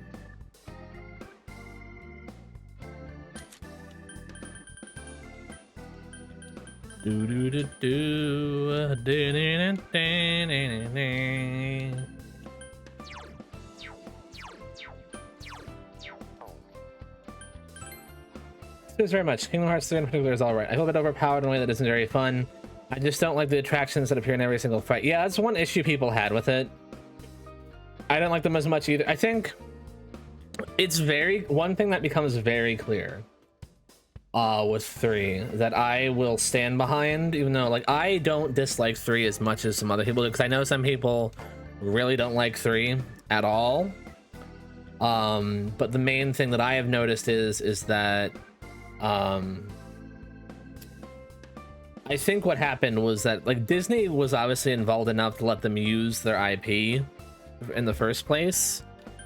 Do do do do do do do do. Thanks very much. Kingdom Hearts 3 in particular is alright. I feel a bit overpowered in a way that isn't very fun. I just don't like the attractions that appear in every single fight. Yeah, that's one issue people had with it. I don't like them as much either. I think it's one thing that becomes very clear with 3 that I will stand behind, even though like I don't dislike 3 as much as some other people do, because I know some people really don't like 3 at all. But the main thing that I have noticed is that I think what happened was that like Disney was obviously involved enough to let them use their IP in the first place,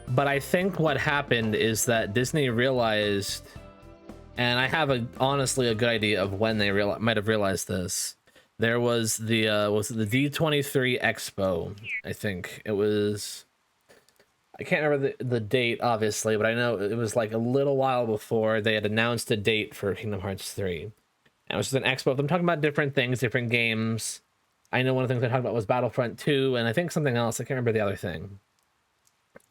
but I think what happened is that Disney realized, and I have honestly a good idea of when they might have realized this. There was the D23 Expo, I think it was. I can't remember the date, obviously, but I know it was like a little while before they had announced a date for Kingdom Hearts 3. And it was just an expo. I'm talking about different things, different games. I know one of the things I talked about was Battlefront 2, and I think something else. I can't remember the other thing.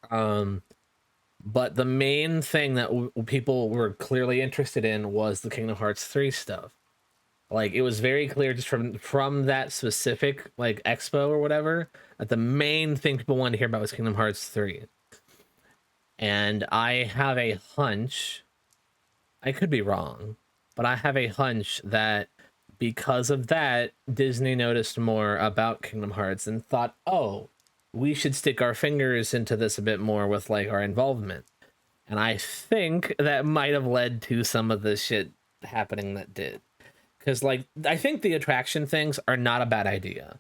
But the main thing that people were clearly interested in was the Kingdom Hearts 3 stuff. Like, it was very clear just from that specific, like, expo or whatever, that the main thing people wanted to hear about was Kingdom Hearts 3. And I have a hunch, I could be wrong, but I have a hunch that because of that, Disney noticed more about Kingdom Hearts and thought, oh, we should stick our fingers into this a bit more with like our involvement. And I think that might have led to some of the shit happening that did. Because like, I think the attraction things are not a bad idea,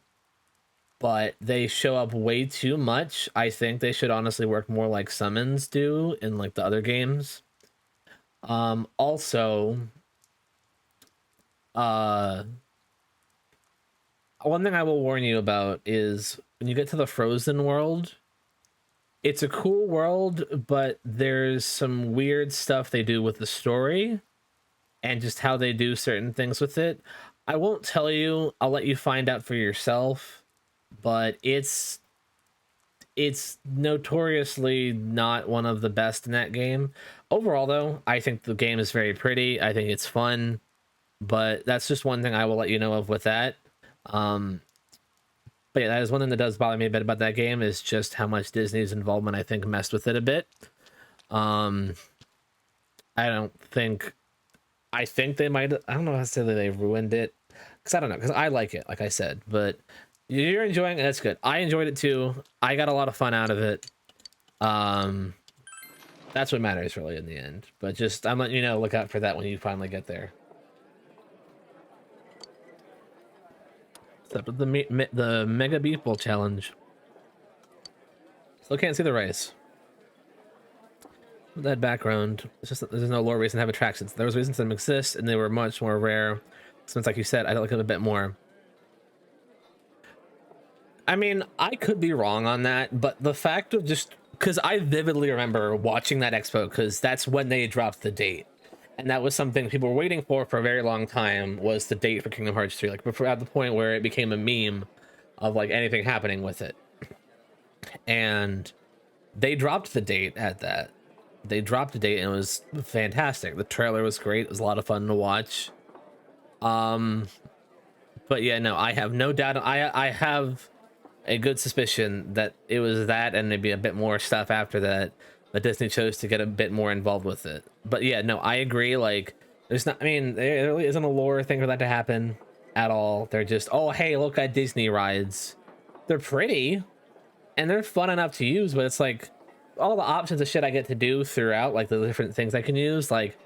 but they show up way too much. I think they should honestly work more like summons do in like the other games. Also, one thing I will warn you about is when you get to the Frozen world, it's a cool world, but there's some weird stuff they do with the story and just how they do certain things with it. I won't tell you, I'll let you find out for yourself, but it's notoriously not one of the best in that game. Overall, though, I think the game is very pretty. I think it's fun, but that's just one thing I will let you know of with that. But yeah, that is one thing that does bother me a bit about that game, is just how much Disney's involvement, I think, messed with it a bit. I think they might, I don't know how to say that they ruined it, because I don't know, because I like it, like I said, but you're enjoying it, that's good. I enjoyed it too. I got a lot of fun out of it. That's what matters really in the end, but just, I'm letting you know, look out for that when you finally get there. Except the Mega Beef Bowl challenge. Still can't see the race. With that background, it's just that there's no lore reason to have attractions. There was reasons that exist, and they were much more rare. Since, like you said, I like it a bit more. I mean, I could be wrong on that, but the fact of just, because I vividly remember watching that expo, because that's when they dropped the date. And that was something people were waiting for a very long time, was the date for Kingdom Hearts 3. Like, before, at the point where it became a meme of, like, anything happening with it. And they dropped the date at that. they dropped a date and it was fantastic. The trailer was great. It was a lot of fun to watch. But yeah, no, I have no doubt. I have a good suspicion that it was that and maybe a bit more stuff after that Disney chose to get a bit more involved with it. But yeah, no, I agree. Like, there's not, I mean, there really isn't a lore thing for that to happen at all. They're just, oh, hey, look at Disney rides. They're pretty and they're fun enough to use, but it's like all the options of shit I get to do throughout, like the different things I can use. Like,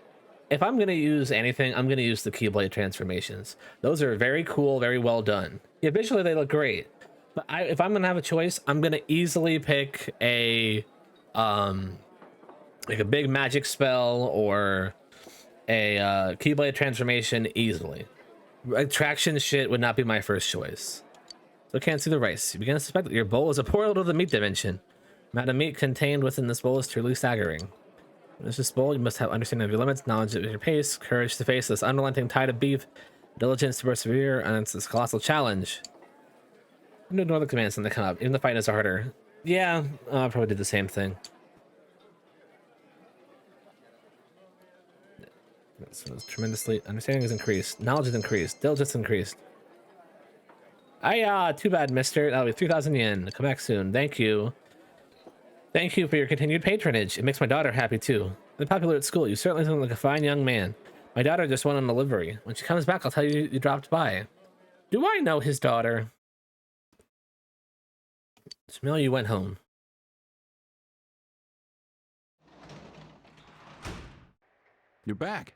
if I'm going to use anything, I'm going to use the Keyblade transformations. Those are very cool, very well done. Yeah, visually they look great. But if I'm going to have a choice, I'm going to easily pick a like a big magic spell or a Keyblade transformation easily. Attraction shit would not be my first choice. So can't see the rice. You begin to suspect that your bowl is a portal to the meat dimension. The amount of meat contained within this bowl is truly staggering. In this bowl, you must have understanding of your limits, knowledge of your pace, courage to face this unrelenting tide of beef, diligence to persevere against this colossal challenge. I'm gonna ignore the commands when they come up. Even the fight is harder. Yeah, I'll probably do the same thing. So tremendously, understanding is increased, knowledge is increased, diligence increased. Too bad, mister. That'll be 3,000 yen. Come back soon. Thank you. Thank you for your continued patronage. It makes my daughter happy too. They're popular at school. You certainly sound like a fine young man. My daughter just went on a livery. When she comes back, I'll tell you you dropped by. Do I know his daughter? Smell you went home. You're back.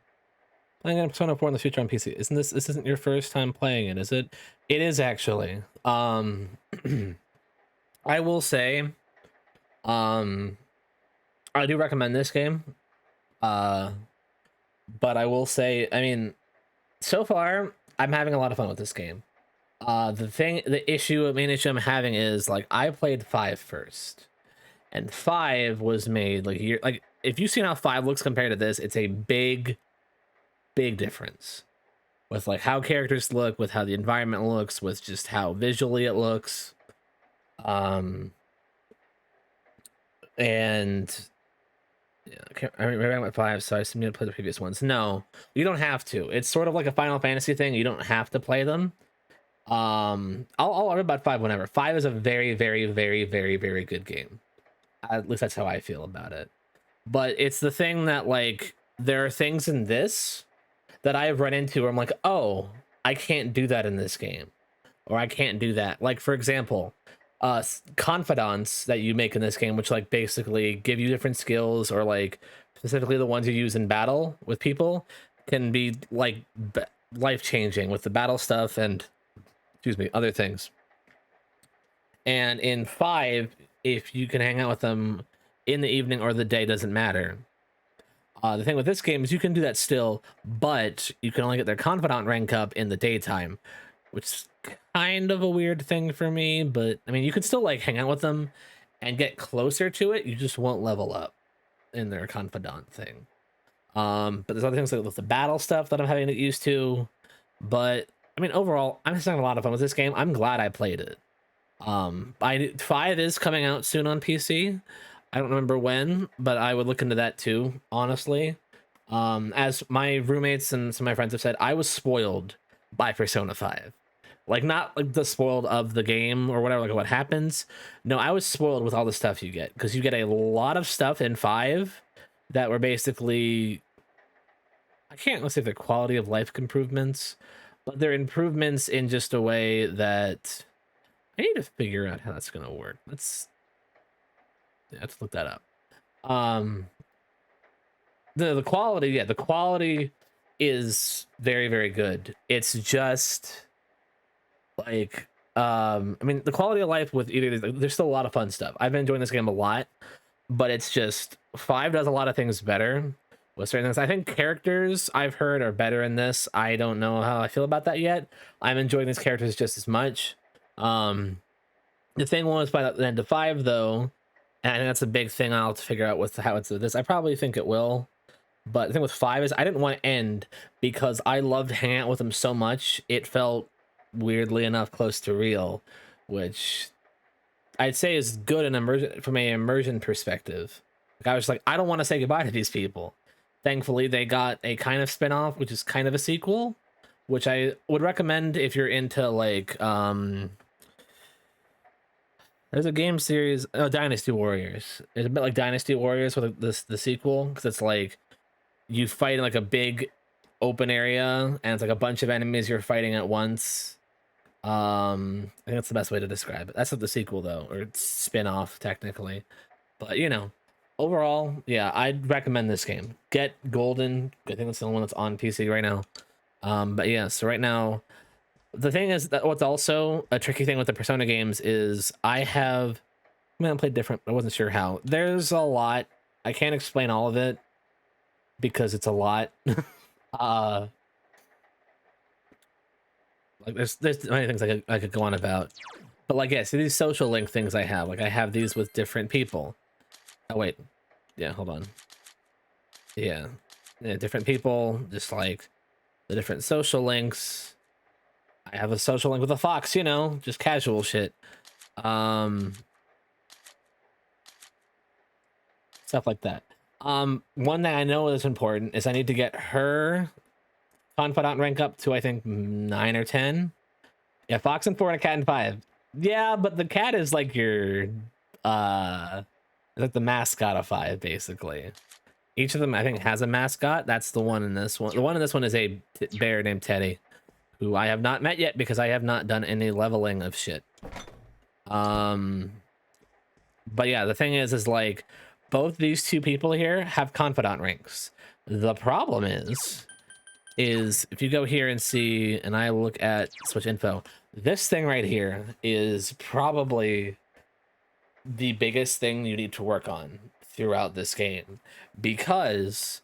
Playing Persona 4 in the future on PC. This isn't your first time playing it, is it? It is actually. I will say, I do recommend this game. But I will say, I mean, so far I'm having a lot of fun with this game. The main issue I'm having is, like, I played 5 first, and 5 was made like if you've seen how 5 looks compared to this, it's a big difference with like how characters look, with how the environment looks, with just how visually it looks. And yeah, I remember I went 5, so I assume you to play the previous ones. No, you don't have to. It's sort of like a Final Fantasy thing. You don't have to play them. I'll read about 5 whenever. 5 is a very good game. At least that's how I feel about it. But it's the thing that, like, there are things in this that I've run into where I'm like, oh, I can't do that in this game, or I can't do that. Like, for example, confidants that you make in this game, which like basically give you different skills, or like specifically the ones you use in battle with people, can be like life-changing with the battle stuff and, excuse me, other things. And in 5, if you can hang out with them in the evening or the day, doesn't matter. The thing with this game is you can do that still, but you can only get their confidant rank up in the daytime, which is kind of a weird thing for me. But I mean, you can still like hang out with them and get closer to it. You just won't level up in their confidant thing. But there's other things like with the battle stuff that I'm having to get used to. But I mean, overall, I'm just having a lot of fun with this game. I'm glad I played it. 5 is coming out soon on PC. I don't remember when, but I would look into that too, honestly. As my roommates and some of my friends have said, I was spoiled by Persona 5. Like, not like the spoiled of the game or whatever, like what happens. No, I was spoiled with all the stuff you get, because you get a lot of stuff in 5 that were basically, I can't say they're quality of life improvements, but they're improvements in just a way that I need to figure out how that's gonna work. Let's look that up. The quality, yeah, the quality is very good. It's just like, I mean, the quality of life with either, there's still a lot of fun stuff. I've been enjoying this game a lot, but it's just 5 does a lot of things better with certain things. I think characters I've heard are better in this. I don't know how I feel about that yet. I'm enjoying these characters just as much. The thing was, by the end of 5 though, and I think that's a big thing I'll have to figure out with how it's this. I probably think it will. But the thing with 5 is I didn't want to end because I loved hanging out with them so much. It felt weirdly enough close to real, which I'd say is good in from a immersion perspective. Like, I was like, I don't want to say goodbye to these people. Thankfully, they got a kind of spin-off, which is kind of a sequel, which I would recommend if you're into like there's a game series, Dynasty Warriors. It's a bit like Dynasty Warriors with the sequel, because it's like you fight in like a big open area and it's like a bunch of enemies you're fighting at once. I think that's the best way to describe it. That's not the sequel though, or spin-off technically. But you know, overall, yeah, I'd recommend this game. Get Golden. I think that's the only one that's on PC right now. But yeah, so right now, the thing is that what's also a tricky thing with the Persona games is I played different. I wasn't sure how. There's a lot. I can't explain all of it because it's a lot. Like there's many things I could go on about. But like, yeah, see these social link things I have. Like I have these with different people. Oh wait, yeah, hold on. Yeah, different people, just like the different social links. I have a social link with a fox, you know, just casual shit. Stuff like that. One thing I know is important is I need to get her confidant rank up to I think 9 or 10. Yeah, fox and 4 and a cat and 5. Yeah, but the cat is like your like the mascot of 5 basically. Each of them I think has a mascot. That's the one in this one. The one in this one is a bear named Teddy, who I have not met yet because I have not done any leveling of shit. But yeah, the thing is like both these two people here have confidant ranks. The problem is if you go here and see, and I look at Switch info, this thing right here is probably the biggest thing you need to work on throughout this game, because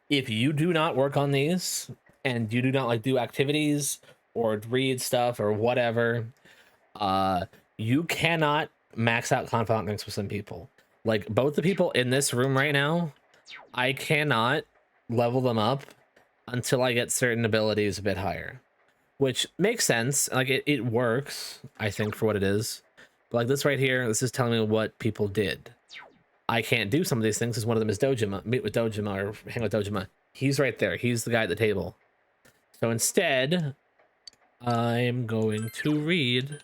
if you do not work on these and you do not like do activities or read stuff or whatever, you cannot max out confidant ranks with some people. Like both the people in this room right now, I cannot level them up until I get certain abilities a bit higher, which makes sense. Like it works, I think, for what it is. But like this right here, this is telling me what people did. I can't do some of these things because one of them is Dojima. Meet with Dojima or hang with Dojima. He's right there. He's the guy at the table. So instead, I'm going to read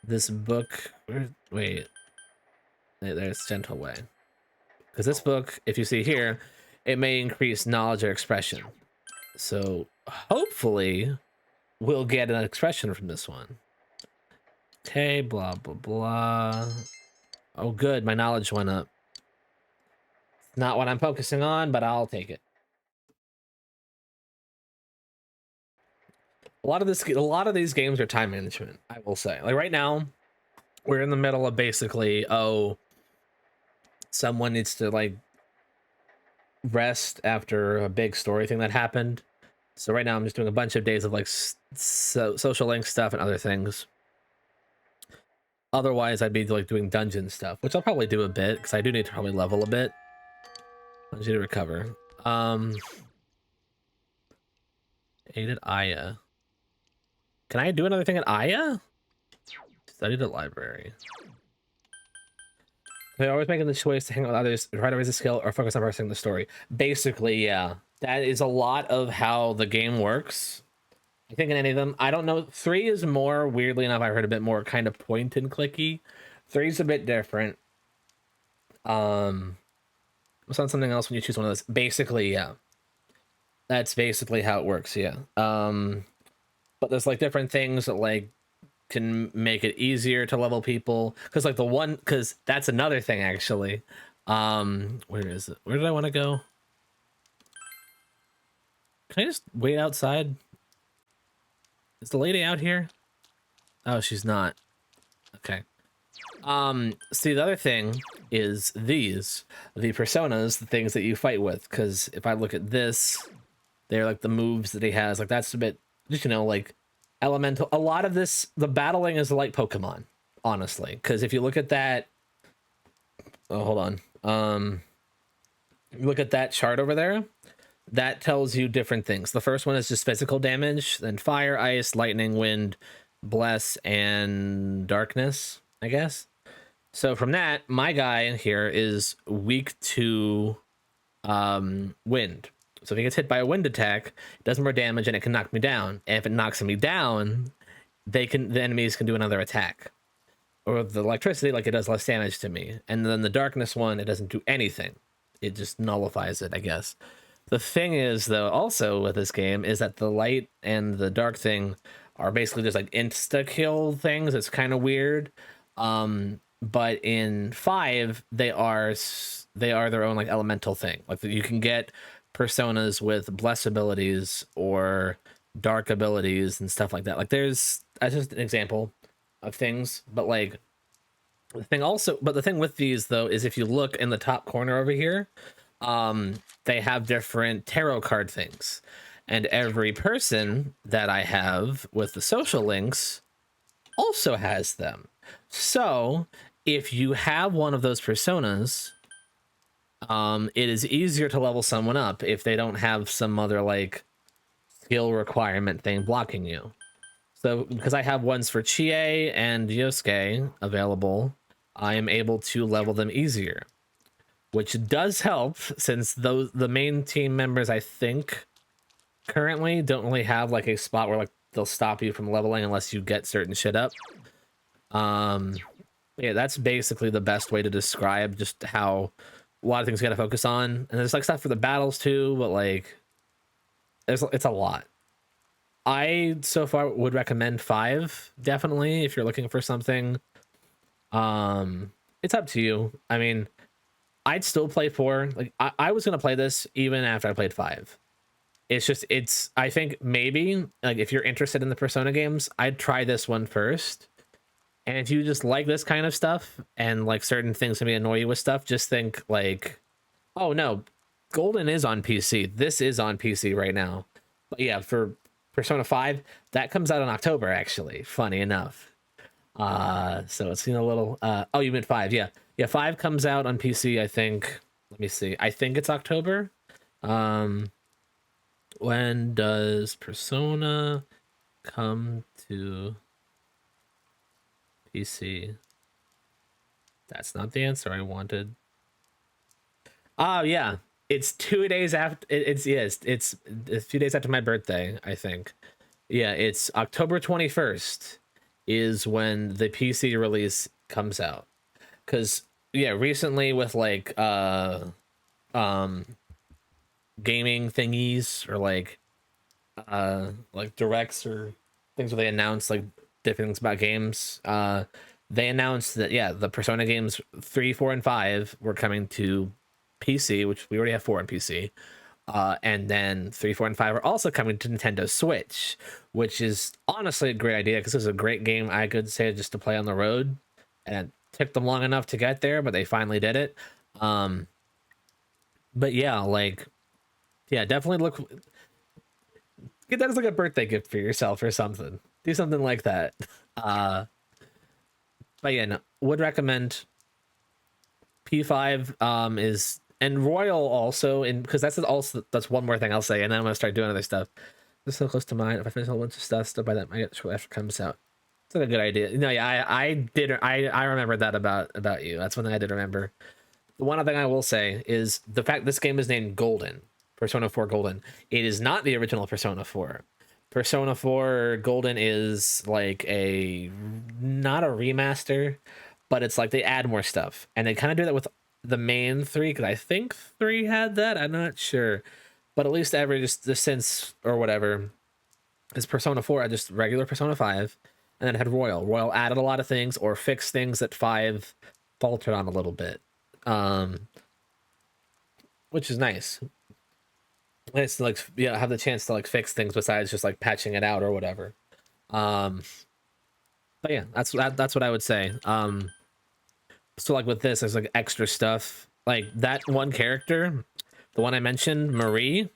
this book. Wait, there's Gentle Way. Because this book, if you see here, it may increase knowledge or expression. So hopefully we'll get an expression from this one. Okay, blah, blah, blah. Oh, good. My knowledge went up. Not what I'm focusing on, but I'll take it. A lot of these games are time management, I will say. Like right now, we're in the middle of basically, someone needs to like rest after a big story thing that happened. So right now I'm just doing a bunch of days of like social link stuff and other things. Otherwise I'd be like doing dungeon stuff, which I'll probably do a bit because I do need to probably level a bit. I need to recover. Aided Aya. Can I do another thing at Aya? Studied at library. They're always making the choice to hang out with others, try to raise a skill, or focus on progressing the story. Basically, yeah. That is a lot of how the game works. I think in any of them, I don't know. 3 is more, weirdly enough, I heard a bit more kind of point and clicky. 3 is a bit different. It's on something else when you choose one of those. Basically, yeah. That's basically how it works, yeah. But there's like different things that like can make it easier to level people. Because like because that's another thing actually. Where is it? Where did I want to go? Can I just wait outside? Is the lady out here? Oh, she's not. Okay. See, the other thing is the personas, the things that you fight with. Because if I look at this, they're like the moves that he has. Like that's a bit, just, you know, like elemental. A lot of this, the battling is like Pokemon, honestly. Because if you look at that, oh, hold on. Look at that chart over there. That tells you different things. The first one is just physical damage, then fire, ice, lightning, wind, bless, and darkness, I guess. So from that, my guy here is weak to wind. So if he gets hit by a wind attack, it does more damage and it can knock me down. And if it knocks me down, the enemies can do another attack. Or the electricity, like, it does less damage to me. And then the darkness one, it doesn't do anything. It just nullifies it, I guess. The thing is, though, also with this game, is that the light and the dark thing are basically just like insta kill things. It's kind of weird. But in 5, they are their own like elemental thing. Like, you can get personas with bless abilities or dark abilities and stuff like that. Like, that's just an example of things. But like, the thing with these, though, is if you look in the top corner over here, they have different tarot card things, and every person that I have with the social links also has them. So if you have one of those personas, it is easier to level someone up if they don't have some other like skill requirement thing blocking you. So because I have ones for Chie and Yosuke available, I am able to level them easier, which does help since the main team members, I think, currently don't really have like a spot where like they'll stop you from leveling unless you get certain shit up. Yeah, that's basically the best way to describe just how a lot of things you gotta focus on. And there's like stuff for the battles too, but like it's a lot. I so far would recommend 5 definitely if you're looking for something. It's up to you. I mean, I'd still play 4. Like, I was gonna play this even after I played 5. I think maybe like if you're interested in the Persona games, I'd try this one first. And if you just like this kind of stuff and like certain things maybe annoy you with stuff, just think like, oh no, Golden is on PC. This is on PC right now. But yeah, for Persona 5, that comes out in October, actually, funny enough. So it's, a little, oh, you meant 5. Yeah. 5 comes out on PC, I think. Let me see. I think it's October. When does Persona come to PC? That's not the answer I wanted. Oh, yeah. It's 2 days after. It's 2 days after my birthday, I think. Yeah, it's October 21st is when the PC release comes out. Because recently with like gaming thingies or like directs or things where they announce like different things about games, they announced that the Persona games 3, 4, and 5 were coming to PC, which we already have 4 on PC. And then 3, 4, and 5 are also coming to Nintendo Switch, which is honestly a great idea because it's a great game, I could say, just to play on the road. And it took them long enough to get there, but they finally did it. But definitely get that as like a birthday gift for yourself or something. Do something like that. But no, would recommend. P5 is, and Royal also, because that's one more thing I'll say, and then I'm gonna start doing other stuff. This is so close to mine. If I finish a whole bunch of stuff by that, I get after it comes out. It's like a good idea. I remembered that about you. That's one thing I did remember. The one other thing I will say is the fact this game is named Golden, Persona 4 Golden. It is not the original Persona 4. Persona 4 Golden is like not a remaster, but it's like they add more stuff, and they kind of do that with the main 3, because I think 3 had that. I'm not sure, but at least just since or whatever, is Persona 4 had just regular Persona 5, and then it had Royal. Royal added a lot of things or fixed things that 5 faltered on a little bit, which is nice. Nice to have the chance to fix things besides just patching it out or whatever. But yeah, that's what I would say. So with this, there's extra stuff. Like that one character, the one I mentioned, Marie.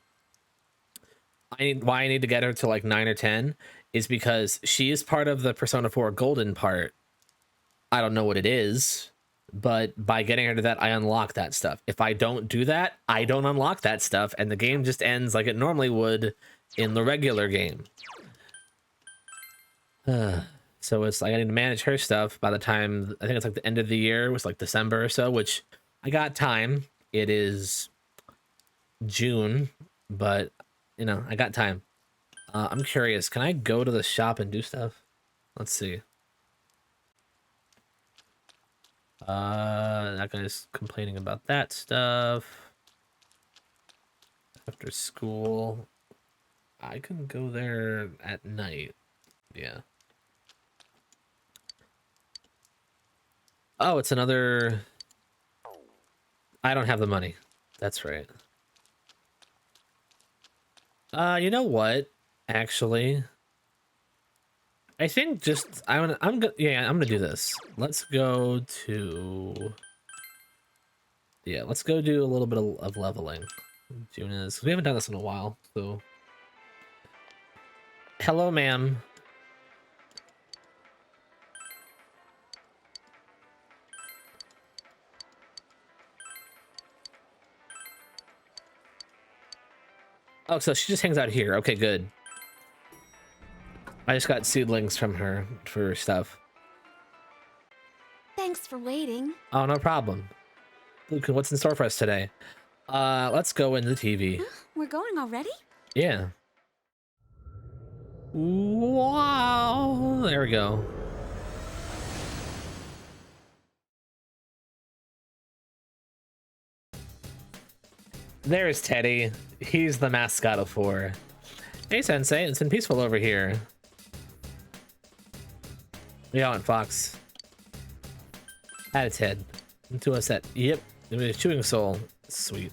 Why I need to get her to 9 or 10 is because she is part of the Persona 4 Golden part. I don't know what it is, but by getting her to that, I unlock that stuff. If I don't do that, I don't unlock that stuff, and the game just ends like it normally would in the regular game. So it's like I need to manage her stuff by the time I think it's like the end of the year. It was like December or so, which I got time. It is June, but you know, I got time. I'm curious, can I go to the shop and do stuff? Let's see. That guy's complaining about that stuff. After school. I can go there at night. Yeah. Oh, it's another... I don't have the money. That's right. You know what? Actually, I think just I'm gonna do this. Let's go to let's go do a little bit of leveling. June is we haven't done this in a while, so hello, ma'am. Oh, so she just hangs out here. Okay, good. I just got seedlings from her for stuff. Thanks for waiting. Oh, no problem. Luke, what's in store for us today? Let's go into the TV. We're going already? Yeah. Wow. There we go. There's Teddy. He's the mascot of 4. Hey, Sensei. It's been peaceful over here. Yeah, and Fox. At its head. Into a set. Yep. A chewing soul. Sweet.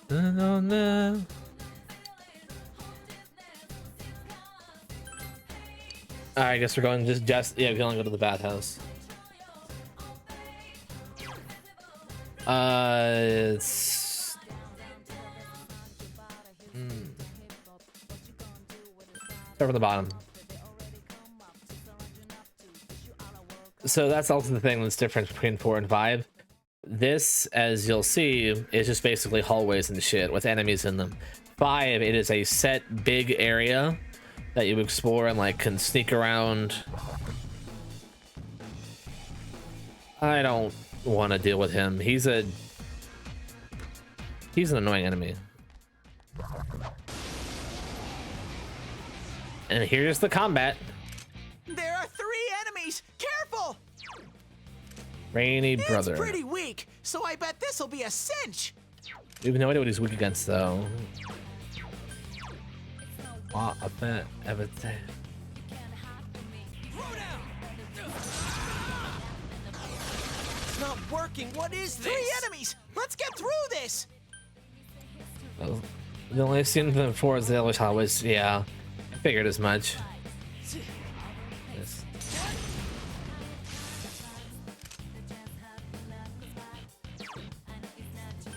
No, no. I guess we're going yeah, we can only go to the bathhouse. It's start from the bottom. So that's also the thing that's different between 4 and 5. This, as you'll see, is just basically hallways and shit with enemies in them. 5, it is a set big area that you explore and like can sneak around. I don't want to deal with him. He's an annoying enemy. And here's the combat. There are 3 enemies! Careful! Rainy brother. It's pretty weak, so I bet this'll be a cinch! We have no idea what he's weak against, though. Wow, I bet everything. It's not working. What is this? 3 enemies! Let's get through this! Oh, the only seen them before is the other hallways. Yeah, I figured as much. Yes.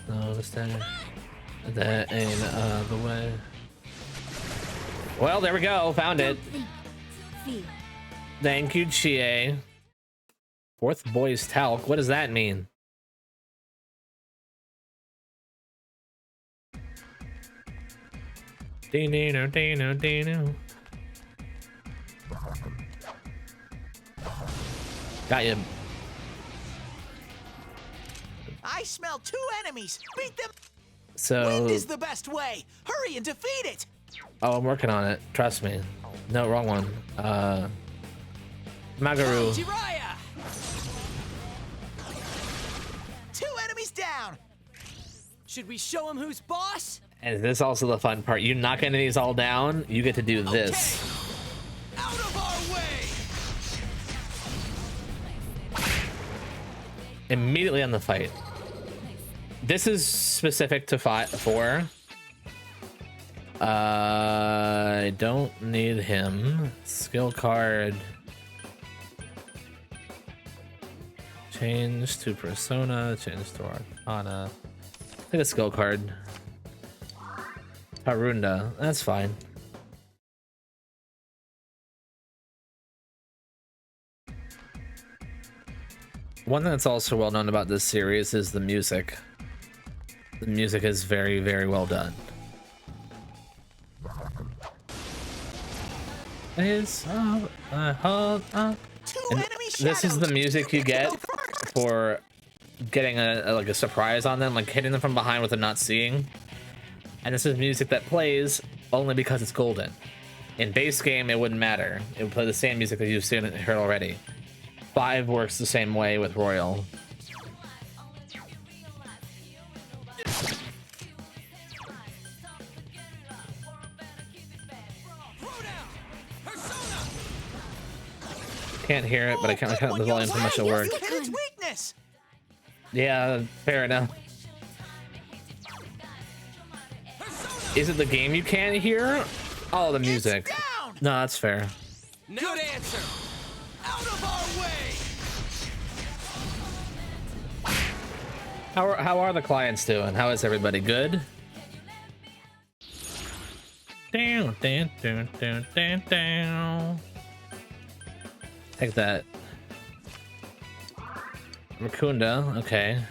No, that ain't the way. Well, there we go. Found it. Thank you, Chie. 4th boy's talc. What does that mean? Dino, Dino, Dino. Got you. I smell 2 enemies! Beat them! So. Wind is the best way! Hurry and defeat it! Oh, I'm working on it. Trust me. No, wrong one. Magaru. Jiraiya! 2 enemies down! Should we show him who's boss? And this is also the fun part. You knock enemies all down, you get to do this. Okay. Out of our way! Immediately on the fight. This is specific to 4. I don't need him. Skill card. Change to persona. Change to arcana. I think a skill card. Harunda. That's fine. One thing that's also well known about this series is the music. The music is very, very well done. Is hold up. Two And enemy this is the shadows. music you get get to go first. for getting like a surprise on them, like hitting them from behind with them not seeing. And this is music that plays only because it's golden. In base game, it wouldn't matter. It would play the same music that you've seen and heard already. 5 works the same way with Royal. Can't hear it, but I can't the volume too much at work. You hit its weakness. Yeah, fair enough. Is it the game you can't hear? Oh, the music. Down. No, that's fair. Good answer. Out of our way. How are the clients doing? How is everybody? Good? Down, down, down, down, down, down. Take that. Rakunda, okay.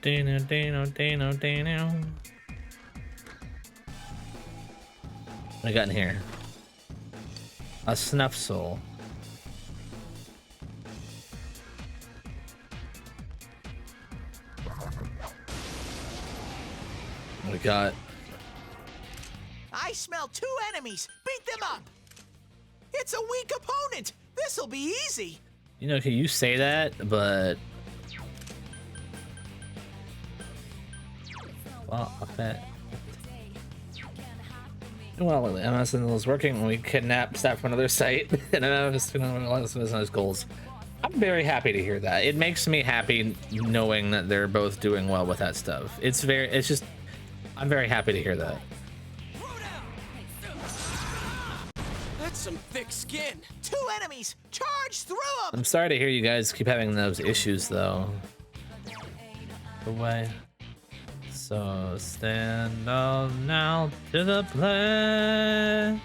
Dano, Dano, Dano, Dano. What I got in here? A snuff soul. What we got? I smell 2 enemies. Beat them up. It's a weak opponent. This'll be easy. You know, okay, you say that, but well, okay. Well, MSN was working when we kidnapped staff from another site, and I was doing a lot of his goals. I'm very happy to hear that. It makes me happy knowing that they're both doing well with that stuff. It's just, I'm very happy to hear that. That's some thick skin. 2 enemies. Charge through them. I'm sorry to hear you guys keep having those issues, though. Away. So stand up now to the play.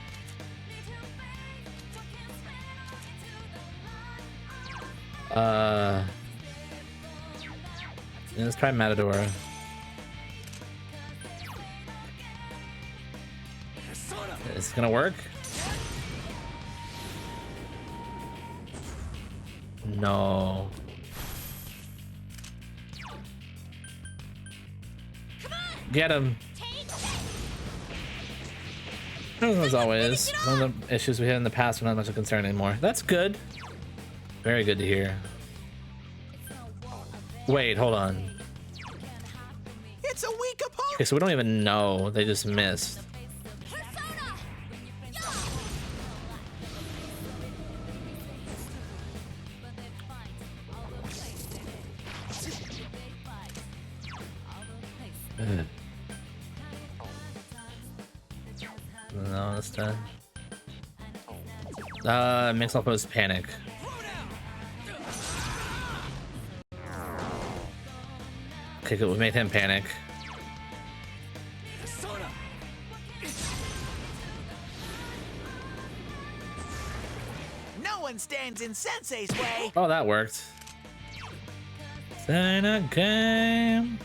Yeah, let's try Matador. Is it gonna work? No. Get him. As always, one of the issues we had in the past are not much of a concern anymore. That's good. Very good to hear. Wait, hold on. It's a weak opponent. Okay, so we don't even know. They just missed. No, that's done. Mix up with panic. Okay, good. We made him panic. No one stands in Sensei's way. Oh, that worked. In a game.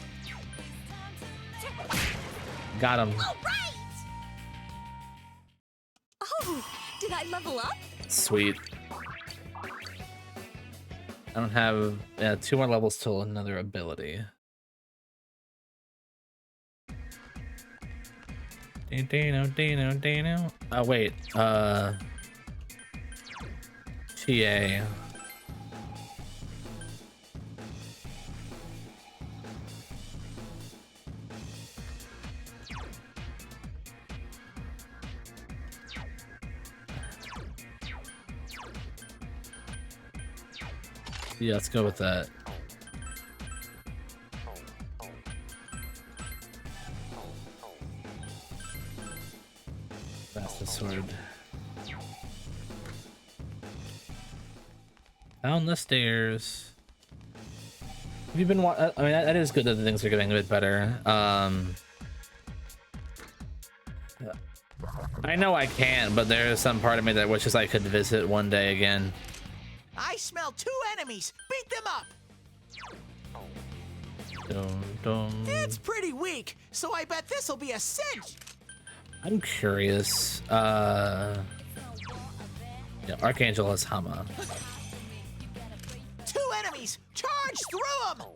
Got him. All right. Oh, did I level up? Sweet. I don't have 2 more levels till another ability. Dino. Oh wait, TA. Yeah, let's go with that. That's the sword. Down the stairs. Have you been I mean, that is good that the things are getting a bit better. I know I can't, but there is some part of me that wishes I could visit one day again. I smell 2 enemies. Beat them up. Dun, dun. It's pretty weak, so I bet this'll be a cinch. I'm curious. Yeah, Archangel has Hama. 2 enemies! Charge through them!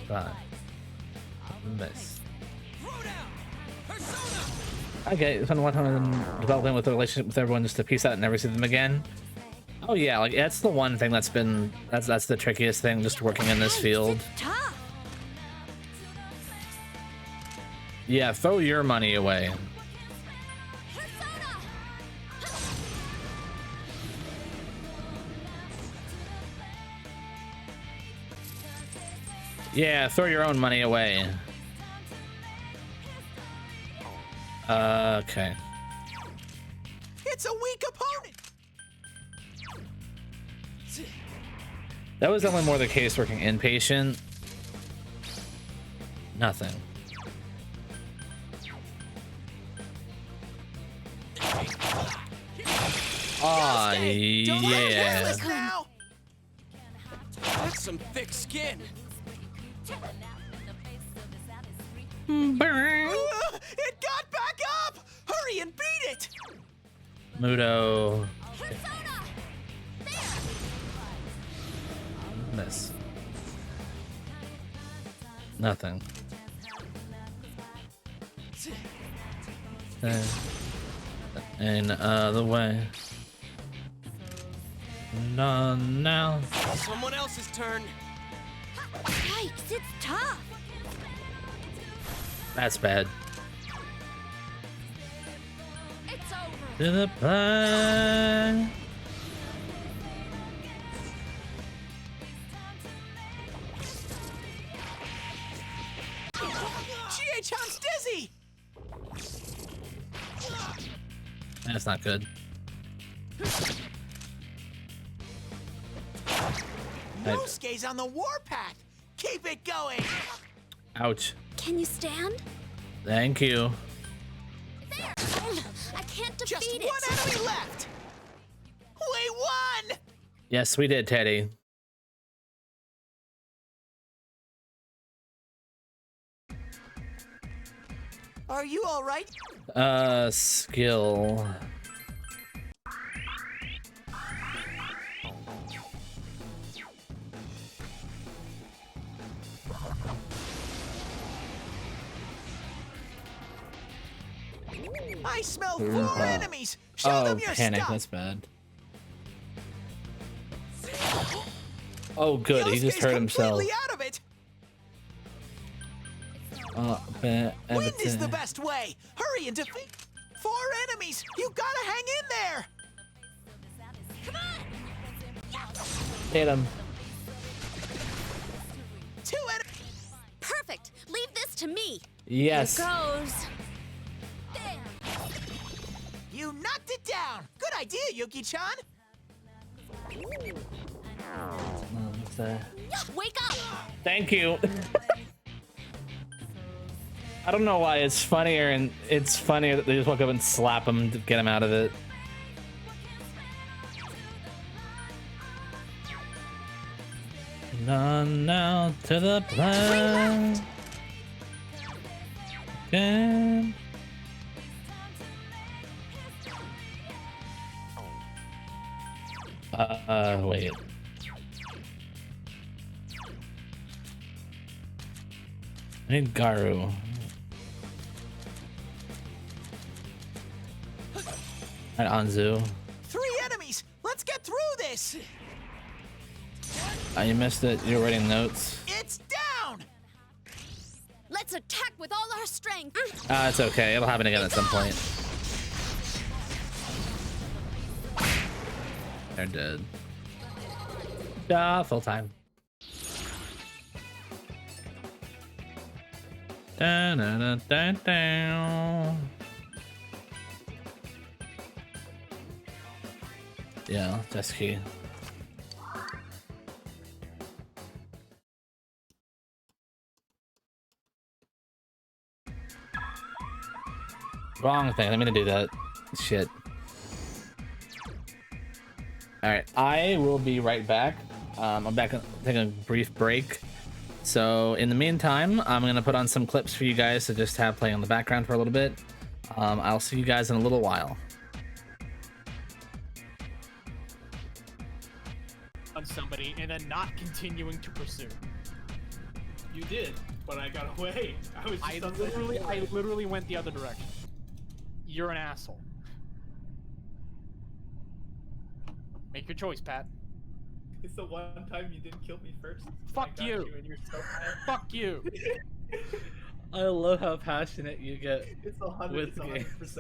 Right. Miss. Okay, spend one time developing with a relationship with everyone just to piece out and never see them again. Oh yeah, like that's the one thing that's been that's the trickiest thing, just working in this field. Tough. Yeah, throw your money away. Yeah, throw your own money away. Okay. It's a weak opponent! That was definitely more the case working inpatient. Nothing. Oh, yeah. Now. That's some thick skin. It got back up! Hurry and beat it! Mudo. Miss. Nothing. And the way. No, now. Someone else's turn. Yikes, it's tough. That's bad. It's over. To the plan. GH-Hunt's dizzy! That's not good. Nosuke's on the warpath! Keep it going! Ouch. Can you stand? Thank you. There. I can't defeat Just it. one enemy left! We won! Yes, we did, Teddy. Are you alright? Skill. I smell 4 enemies! Show Oh, them your panic. stuff! That's bad. Oh, good. He just Yosuke's hurt himself. completely out of it! Wind is the best way! Hurry and defeat 4 enemies! You gotta hang in there! Hit him. 2 enemies! Perfect. Leave this to me. Yes. Here goes. You knocked it down! Good idea, Yuki-chan! Wake up. Thank you. I don't know why it's funnier, and it's funnier that they just walk up and slap him to get him out of it. On now to the plan. Okay. Wait. I need Garu. And Anzu. 3 enemies! Let's get through this! You missed it. You're writing notes. It's down! Let's attack with all our strength. It's okay. It'll happen again at some point. They're dead. Full time. Da, da, da, da, da. Yeah, that's key. Wrong thing. I'm gonna do that. Shit. Alright, I will be right back. I'm back taking a brief break. So in the meantime, I'm gonna put on some clips for you guys to just have playing in the background for a little bit. I'll see you guys in a little while. On somebody and then not continuing to pursue. You did, but I got away. I literally went the other direction. You're an asshole. Make your choice, Pat. It's the one time you didn't kill me first. Fuck I got you. And you're so mad. Fuck you. I love how passionate you get. It's 100%. It's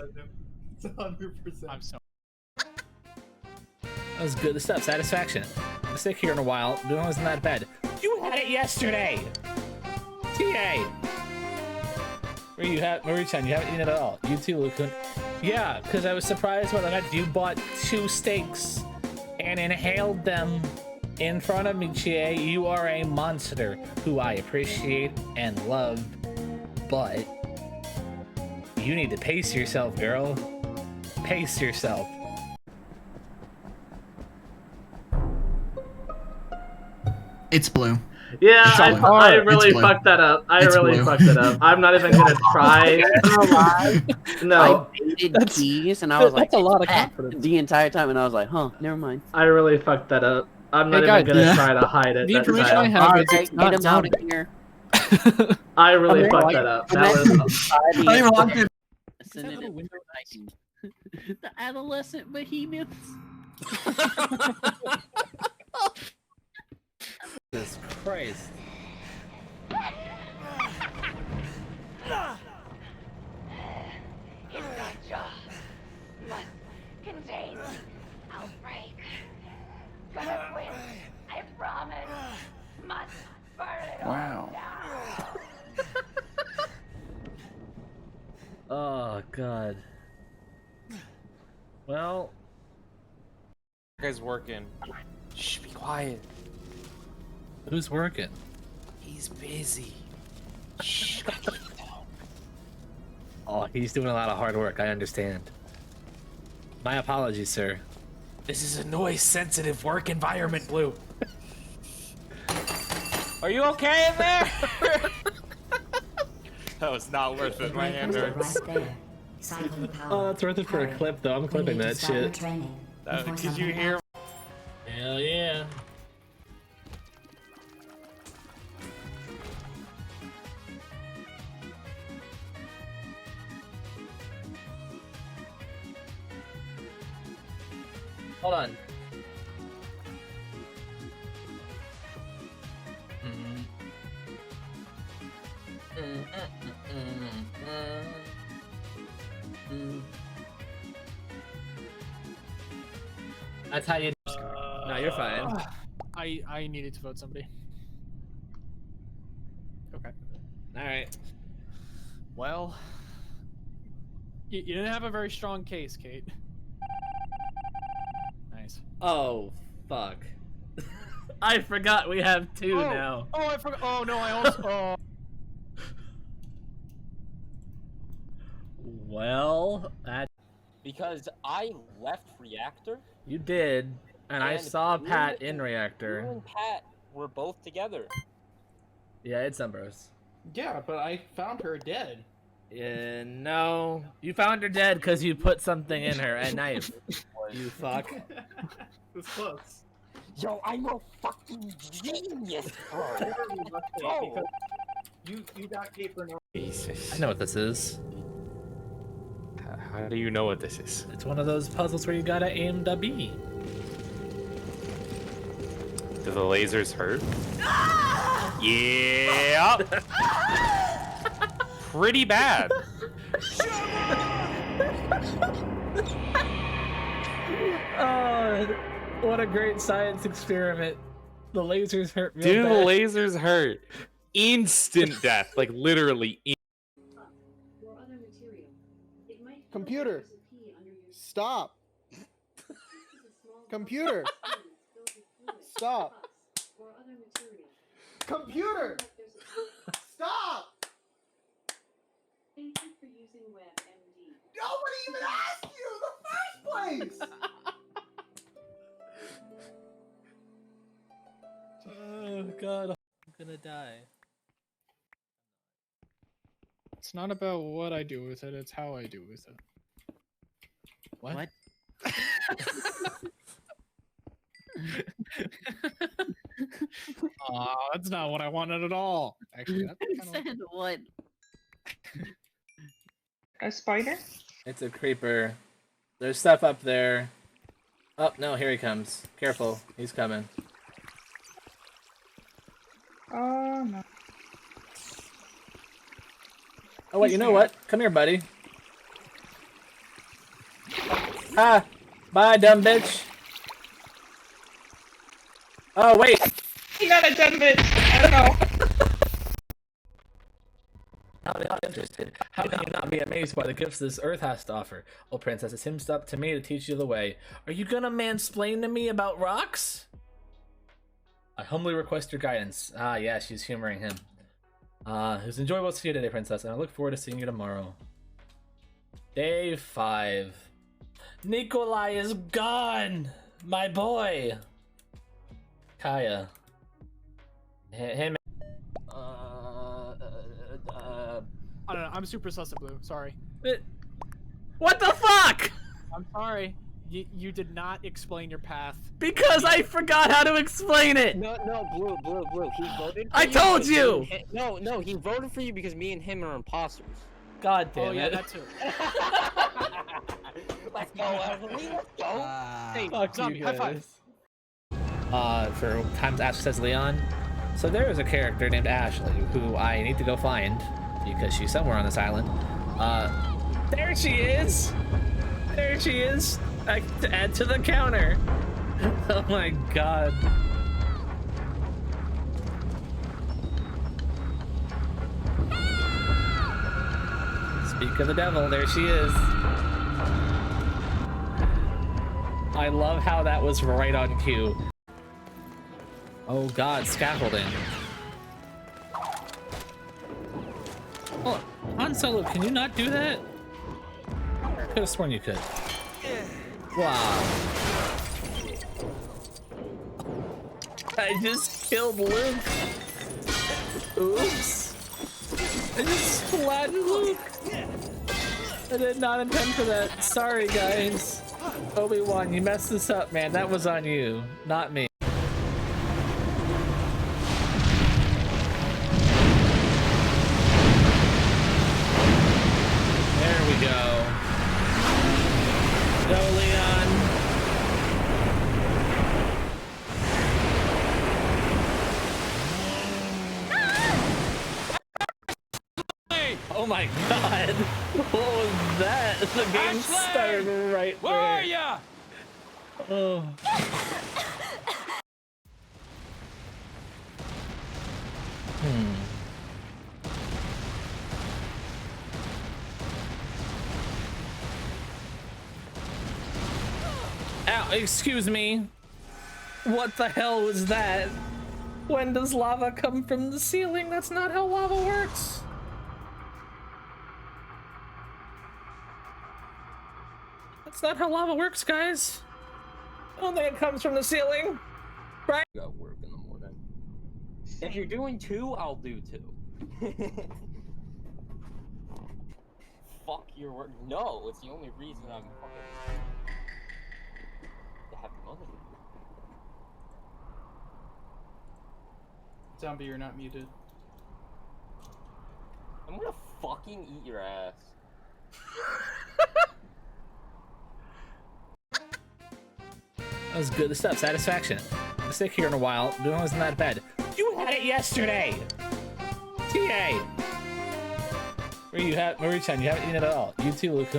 100%. I'm so. That was good stuff. Satisfaction. I'm gonna stick here in a while. It wasn't that bad. You had it yesterday. TA. Where you have Marie-chan, you haven't eaten it at all. You too, Lukun. Yeah, because I was surprised when I got you bought 2 steaks and inhaled them in front of me, Chie. You are a monster who I appreciate and love, but you need to pace yourself, girl. Pace yourself. It's blue. Yeah, I really blue. fucked that up. I It's really blue. fucked it up. I'm not even gonna try. No, I baited keys and I was like, that's a lot of "Eh," confidence. the entire time, and I was like, huh, never mind. I really fucked that up. I'm not Hey, even guys, gonna yeah. try to hide it. The that information time. I have is Alright, it's get not him out of zombie. here. I really I'm fucked like- that up. I'm That like- was. I even locked it. Send it in. The adolescent behemoths. Jesus Christ. Contain outbreak. Gonna win. I promise. Must burn it all Wow. down. Oh, God. Well, Guy's working. Shh, be quiet. who's working? He's busy. Shh. Oh, he's doing a lot of hard work. I understand. My apologies, sir. This is a noise-sensitive work environment, Blue. Are you okay in there? That was not worth it. My hand hurts. Oh, that's worth it for a clip, though. I'm clipping that shit. Could you hear? Hell yeah. Hold on. That's how you. No, you're fine. I needed to vote somebody. Okay. All right. Well, you didn't have a very strong case, Kate. Nice. Oh, fuck. I forgot we have 2 now. Oh, I forgot. Oh no, I also. Oh. Well, that Because I left reactor. you did, and I And saw you Pat and- in You reactor. and Pat were both together. Yeah, it's Umbros. Yeah, but I found her dead. Yeah, no. You found her dead because you put something in her, a knife. You fuck. It was close. Yo, I'm a fucking genius, bro. Because you got Kate for no. Jesus. I know what this is. How do you know what this is? It's one of those puzzles where you gotta aim the B. Do the lasers hurt? Yeah. Pretty bad. Oh, what a great science experiment. The lasers hurt real Do the bad. lasers hurt? Instant death, like literally. Computer, stop. Computer, stop. Computer, stop. Nobody even asked you in the first place! Oh god, I'm gonna die. It's not about what I do with it, it's how I do with it. What? Aw, that's not what I wanted at all. Actually, that's Who kind of said what? A spider? It's a creeper. There's stuff up there. Oh, no, here he comes. Careful, he's coming. Oh no. Oh, wait, you know what? Come here, buddy. Ha! Bye, dumb bitch. Oh, wait. You got a dumb bitch. I don't know. Not interested. How can you not be amazed by the gifts this earth has to offer? Oh, princess, it seems up to me to teach you the way. Are you gonna mansplain to me about rocks? I humbly request your guidance. Ah, yeah, she's humoring him. It was enjoyable to see you today, princess, and I look forward to seeing you tomorrow. Day 5. Nikolai is gone! My boy! Kaya. Hey, man. I don't know. I'm super sus of Blue. Sorry. What the fuck? I'm sorry. You did not explain your path. Because I forgot how to explain it! No, Blue. He voted for I told because you! No, he voted for you because me and him are imposters. God damn Oh, yeah, it. that too. Let's go, Emily. Let's go. Hey, Fuck zombie, you high five. guys. For Times Ask Says Leon. So there is a character named Ashley who I need to go find because she's somewhere on this island. There she is! There she is! I can add to the counter. Oh my god. Speak of the devil, there she is. I love how that was right on cue. Oh god, scaffolding. Oh, Han Solo, can you not do that? I could have sworn you could. Wow. I just killed Luke. Oops. I just splatted Luke. I did not intend for that. Sorry, guys. Obi-Wan, you messed this up, man. That was on you, not me. There we go. Go, Leon. Oh my god. What was that? The game started right Where are ya? Oh. Ow, excuse me. What the hell was that? When does lava come from the ceiling? That's not how lava works. That's not how lava works, guys. I don't think it comes from the ceiling. Right? Got work in the morning. If you're doing 2, I'll do 2. Fuck your work. No, it's the only reason I'm fucking to have money. Zombie, you're not muted. I'm gonna fucking eat your ass. That was good stuff. Satisfaction. I'm gonna stick here in a while. Doing wasn't that bad. You had it yesterday. TA. Marie-chan, you haven't eaten it at all. You too, Luke.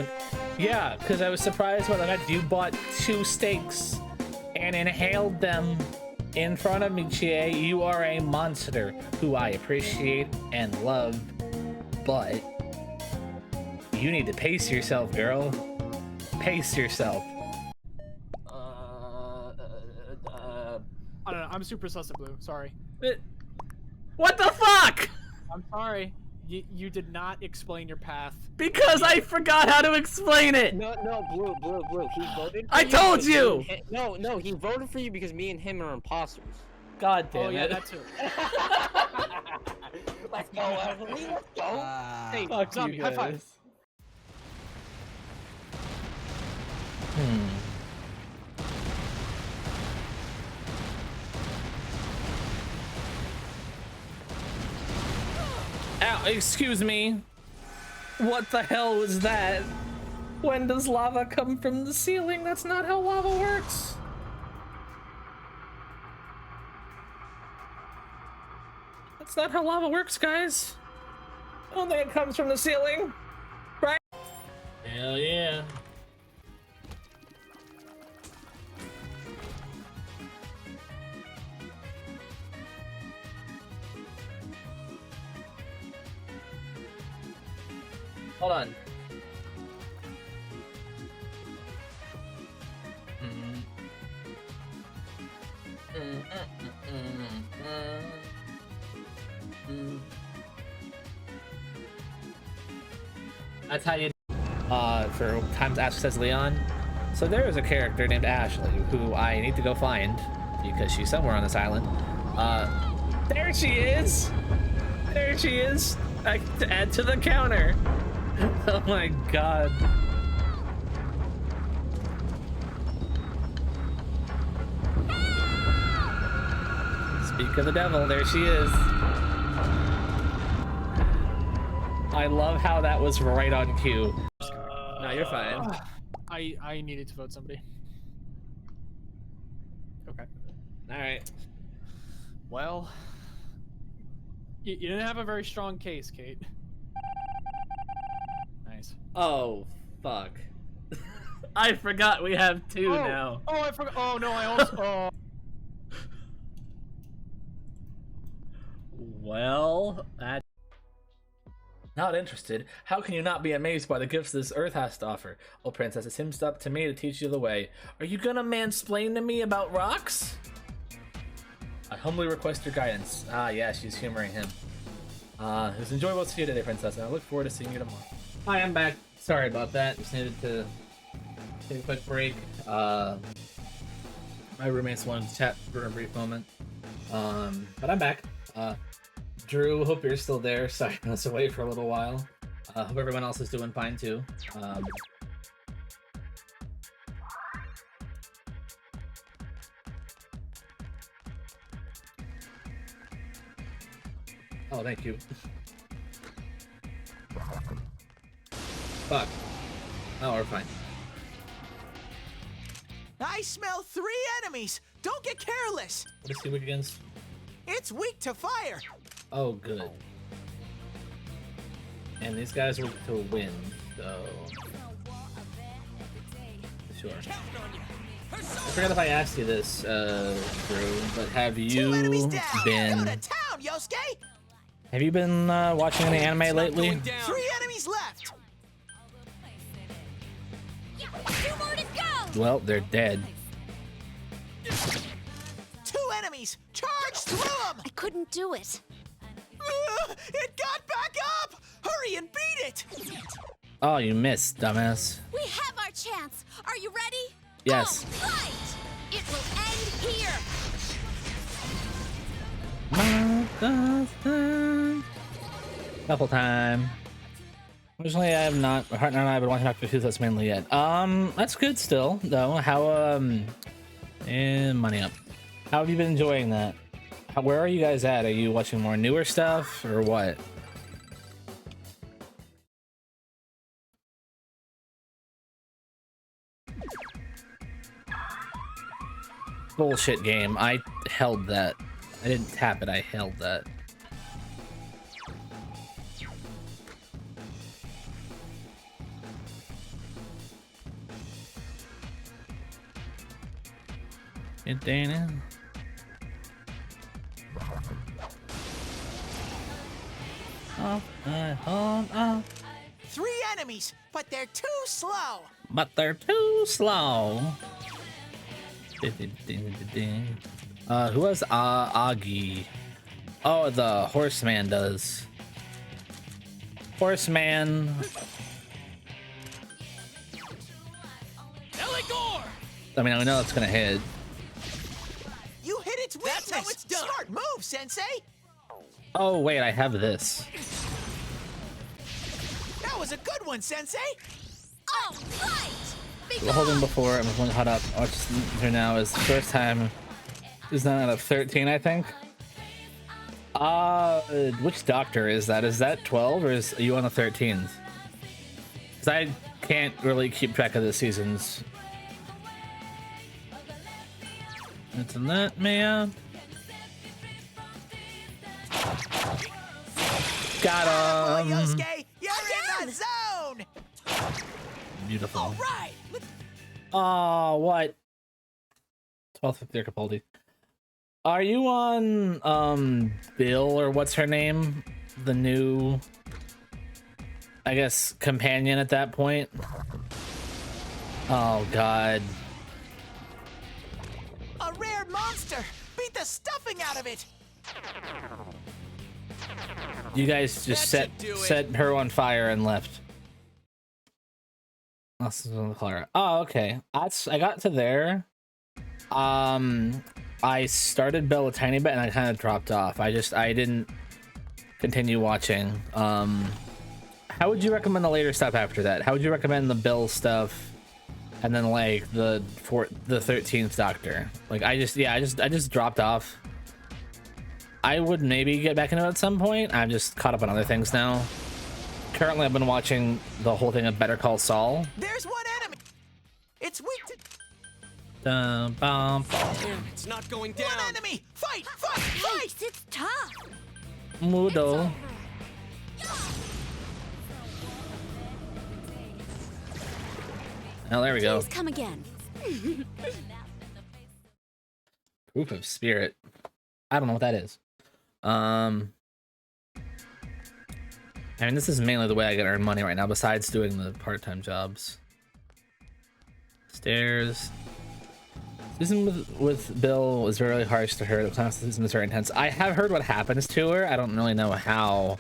Yeah, because I was surprised by the fact you bought 2 steaks and inhaled them in front of me, Chie. You are a monster who I appreciate and love, but you need to pace yourself, girl. Pace yourself. I don't know. I'm super sus of Blue. Sorry. What the fuck? I'm sorry. You did not explain your path. Because I forgot how to explain it. No, Blue. He voted for I you told because you! No, he voted for you because me and him are imposters. God damn Oh yeah, it. that too. Let's go, Emily. Let's go. Hey, Fuck zombie, you high five. guys. Ow, excuse me. What the hell was that? When does lava come from the ceiling? That's not how lava works. That's not how lava works, guys. I don't think it comes from the ceiling, right? Hell yeah. Hold on. That's how you for times Ash says Leon. So there is a character named Ashley who I need to go find because she's somewhere on this island. There she is! There she is! I to add to the counter. Oh my god. Speak of the devil, there she is. I love how that was right on cue. No, you're fine. I needed to vote somebody. Okay. Alright. Well, you didn't have a very strong case, Kate. Nice. Oh, fuck. I forgot we have two now. Oh, I forgot. Oh no, I also. Oh. Well, that. Not interested? How can you not be amazed by the gifts this earth has to offer? Oh, princess, it seems up to me to teach you the way. Are you gonna mansplain to me about rocks? I humbly request your guidance. Ah, yeah, she's humoring him. It was enjoyable to see you today, princess, and I look forward to seeing you tomorrow. Hi, I'm back. Sorry about that. Just needed to take a quick break. My roommates wanted to chat for a brief moment. But I'm back. Drew, hope you're still there. Sorry I was away for a little while. Hope everyone else is doing fine too. Oh, thank you. Fuck. Oh, we're fine. I smell 3 enemies. Don't get careless. What is he weak against? It's weak to fire. Oh, good. And these guys are to win, so... Sure. I forgot if I asked you this, Drew, but have you been... Go to town, Yosuke. Have you been watching any anime lately? 3 enemies left. 2 more to go! Well, they're dead. 2 enemies. Charge through them. I couldn't do it. It got back up. Hurry and beat it. Oh, you missed, dumbass. We have our chance. Are you ready? Yes. All right. It will end here. Couple time. Originally, I have not. My partner and I have been watching Doctor Who. That's mainly it. That's good still, though. How and money up. How have you been enjoying that? Where are you guys at? Are you watching more newer stuff or what? Bullshit game. I held that. I didn't tap it. I held that. It Dana. Oh. 3 enemies, but they're too slow. But they're too slow. Who has Agi? Oh, the horseman does. Horseman. I mean, I know it's gonna hit. You hit its weakness. That's how it's done. Smart move, Sensei. Oh wait, I have this. That was a good one, Sensei. All right. We'll hold him before. I'm going to hot up. What's here now is the first time. Is 9 out of 13, I think. Which doctor is that? Is that 12 or are you on the 13th? Because I can't really keep track of the seasons. It's a that, man. Got him. Yosuke, you're in the zone. Beautiful. All right. Oh, what? 12th of Capaldi. Are you on Bill or what's her name? The new, I guess, companion at that point? Oh god. A rare monster. Beat the stuffing out of it. You guys just set her on fire and left. Oh, okay. I got to there. I started Bill a tiny bit and I kind of dropped off. I didn't continue watching. How would you recommend the later stuff after that? How would you recommend the Bill stuff and then like the 13th Doctor? Like I just dropped off. I would maybe get back into it at some point. I'm just caught up on other things now. Currently I've been watching the whole thing of Better Call Saul. There's one enemy. It's weak to It's not going down. one enemy. Fight, fight, fight. Ace, it's tough. Moodle. Oh, there we go. Please come again. Proof of Spirit. I don't know what that is. I mean, this is mainly the way I get earn money right now, besides doing the part-time jobs. Stairs. Season with Bill was really harsh to her. The class season was very intense. I have heard what happens to her. I don't really know how.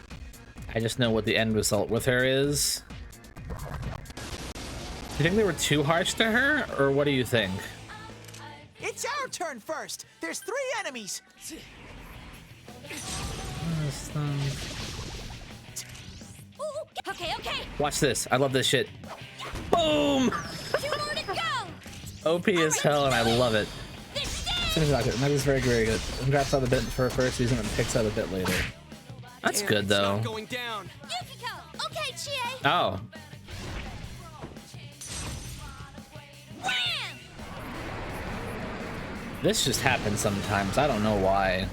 I just know what the end result with her is. Do you think they were too harsh to her, or what do you think? It's our turn first. There's 3 enemies. Okay, okay. Watch this. I love this shit. Boom! 2 more to go. OP as hell, and I love it. That is very, very good. And drops out a bit for first season and picks out a bit later. That's good, though. Going down. Yukiko. Okay, Chie. Oh. Wham! This just happens sometimes. I don't know why.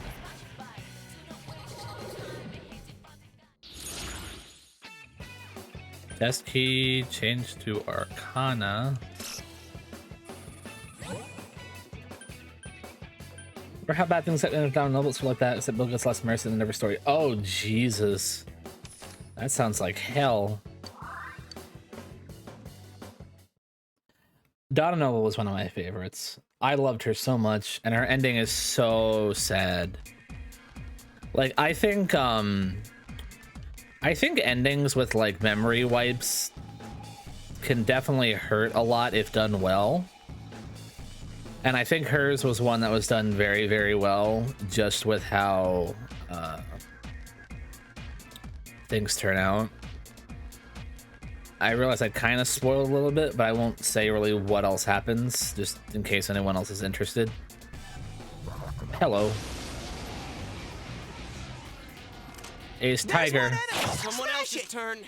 Test key changed to Arcana. Or how bad things get down levels like that, except Bill gets less mercy than every story. Oh, Jesus. That sounds like hell. Donna Noble was one of my favorites. I loved her so much, and her ending is so sad. Like, I think endings with like memory wipes can definitely hurt a lot if done well. And I think hers was one that was done very, very well, just with how things turn out. I realize I kind of spoiled a little bit, but I won't say really what else happens, just in case anyone else is interested. Hello. Ace Tiger. Someone else's turn.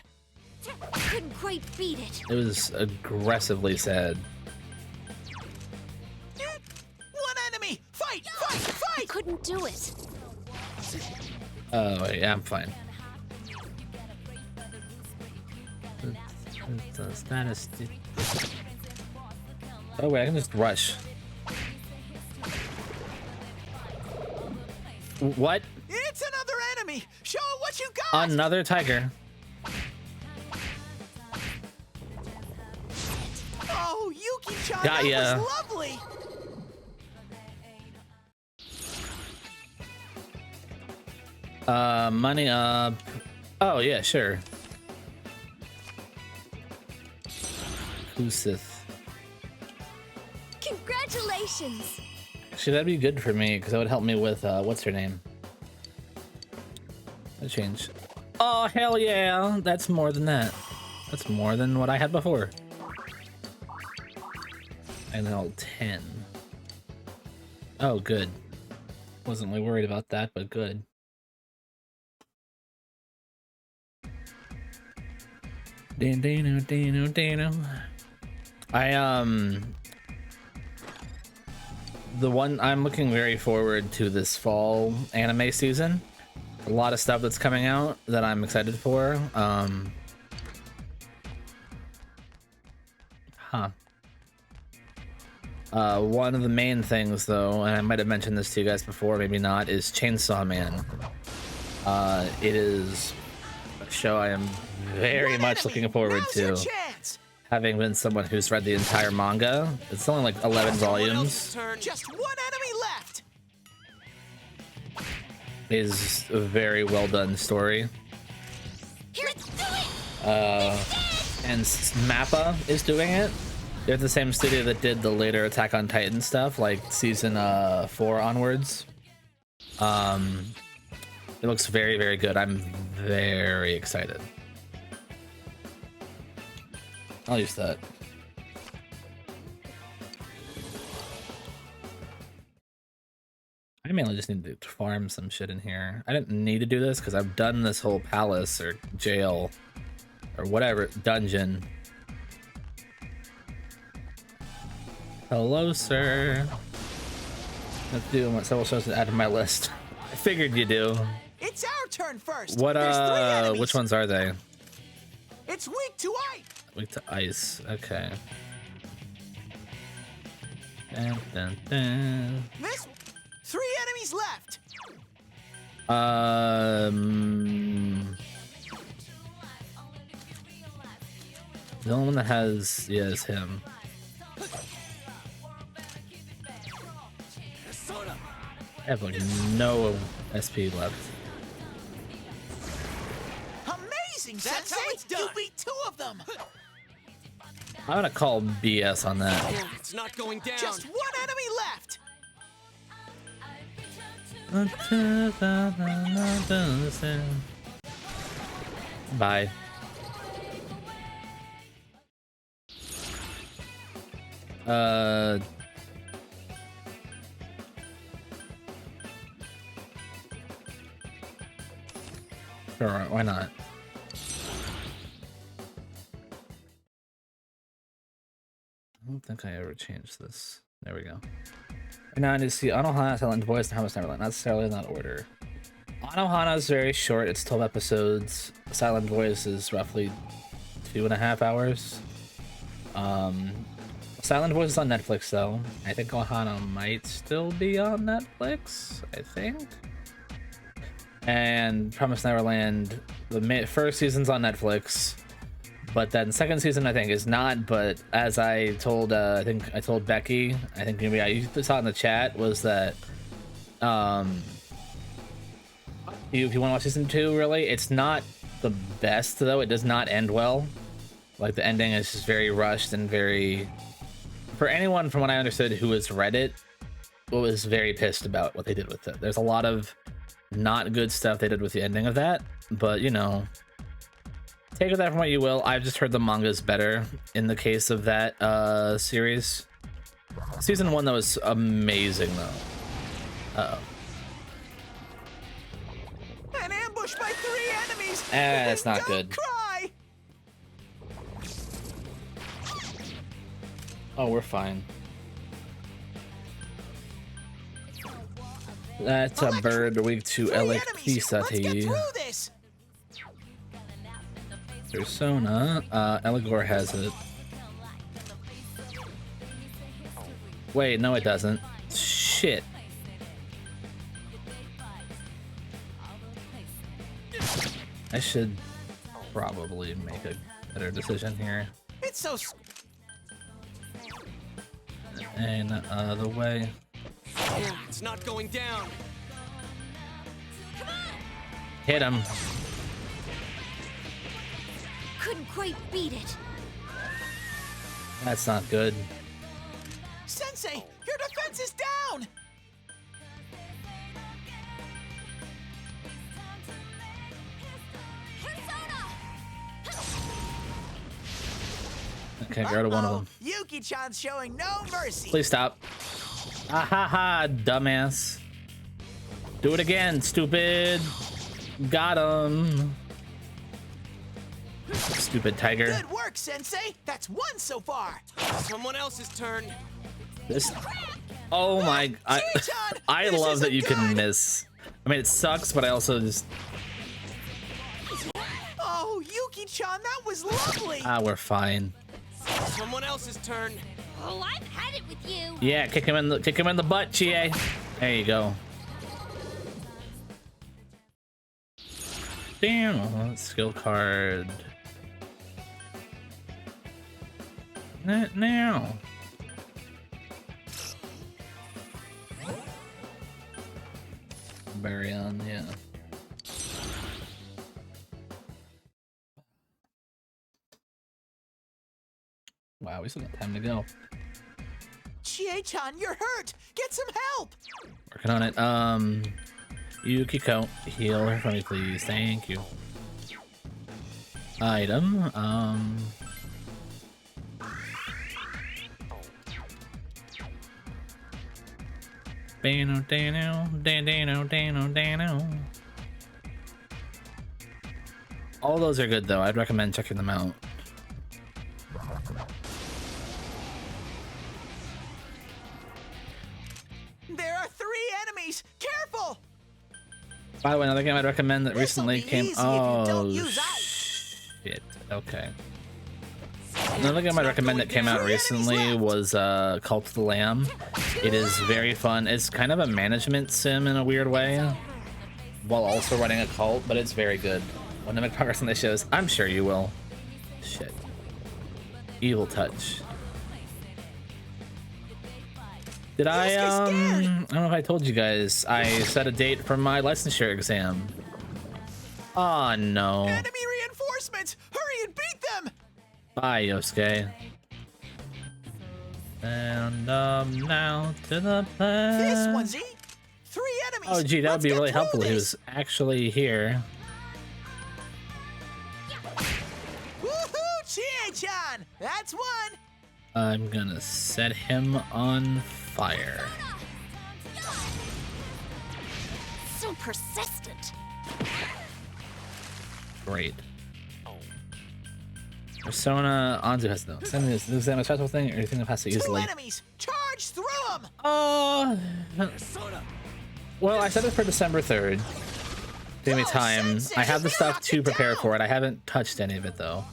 I couldn't quite beat it. It was aggressively sad. One enemy. Fight, fight, I fight. couldn't do it. Oh, yeah, I'm fine. Oh wait, I can just rush. What? It's another enemy. Show it what you got. Another tiger. Oh, Yuki-chan, Got that ya. was lovely. Money up. Oh yeah, sure. Pusith. Congratulations! Actually, that'd be good for me because that would help me with what's her name? That change. Oh hell yeah! That's more than that. That's more than what I had before. And then all 10. Oh, good. Wasn't really worried about that, but good. Dano, Dano, Dano. The one I'm looking very forward to this fall anime season. A lot of stuff that's coming out that I'm excited for. One of the main things, though, and I might have mentioned this to you guys before, maybe not, is Chainsaw Man. It is a show I am very much looking forward to. Having been someone who's read the entire manga, it's only like 11 volumes. Just one enemy left. It is a very well done story. And Mappa is doing it. They're the same studio that did the later Attack on Titan stuff, like season 4 onwards. It looks very, very good. I'm very excited. I'll use that. I mainly just need to farm some shit in here. I didn't need to do this because I've done this whole palace or jail or whatever dungeon. Hello, sir. Let's do what several shows to add to my list. I figured you do. It's our turn first. What There's 3 enemies. which ones are they? It's weak to ice. Weak to ice. Okay. Dun, dun, dun. This 3 enemies left. The only one that has is him. I have like no SP left. Amazing, That's how it's done. You beat 2 of them. I'm gonna call BS on that. It's not going down. Just 1 enemy left. Bye. Sure, why not? I don't think I ever changed this. There we go. Right now I need to see Anohana, Silent Voice, and Promised Neverland. Not necessarily in that order. Anohana is very short. It's 12 episodes. Silent Voice is roughly 2.5 hours. Silent Voice is on Netflix though. I think Anohana might still be on Netflix. I think. And Promised Neverland, the first season's on Netflix, but then second season I think is not. But as I told, I think I told Becky, I think maybe I saw in the chat, was that if you want to watch season 2, really, it's not the best though. It does not end well. Like the ending is just very rushed and very. For anyone, from what I understood, who has read it, was very pissed about what they did with it. There's a lot of not good stuff they did with the ending of that, but you know, take with that from what you will. I've just heard the manga's better in the case of that series. Season 1 though was amazing though. Uh-oh. An ambush by 3 enemies. That's not good. Cry. Oh, we're fine. That's a bird weak to electricity. Persona. Eligor has it. Wait, no it doesn't. Shit. I should probably make a better decision here. It's so. And the way. It's not going down. Hit him. Couldn't quite beat it. That's not good. Sensei, your defense is down! Okay, got rid of one of them. Yuki-chan's showing no mercy. Please stop. Ah ha ha, dumbass. Do it again, stupid. Got him. Stupid tiger. Good work, Sensei. That's one so far. Someone else's turn. This. Oh my. I love that you can miss. I mean, it sucks, but I also just. Oh, Yuki-chan, that was lovely. Ah, we're fine. Someone else's turn. Oh, I've had it with you. Yeah, kick him in the butt, Chie. There you go. Damn, skill card. Now. Bury on, yeah. Wow, we still got time to go. Chie-chan, you're hurt. Get some help. Working on it. Yukiko, heal her for me, please. Thank you. Item. Dano, Dano, Dano, Dano, Dano. All those are good though. I'd recommend checking them out. There are 3 enemies. Careful. By the way, another game I'd recommend that recently came. Oh shit. Okay. Another game I'd recommend that came out recently was Cult of the Lamb. It is very fun. It's kind of a management sim in a weird way, while also running a cult, but it's very good. Want to make progress on the shows? I'm sure you will. Shit. Evil touch. Did I don't know if I told you guys, I set a date for my licensure exam. Oh no. Enemy reinforcements! Hurry and beat them! Bye, Yosuke. And now to the plan. This one's 3 enemies. Oh gee, that would be really helpful if he was actually here. Woohoo, Chie-chan! That's one! I'm gonna set him on fire. So persistent. Great. Persona Anzu has no. Send this exam a special thing, or you think it has to 2 easily? enemies! Charge through them! Well, I set it for December 3rd. Give me time. I have the stuff to prepare for it. I haven't touched any of it though.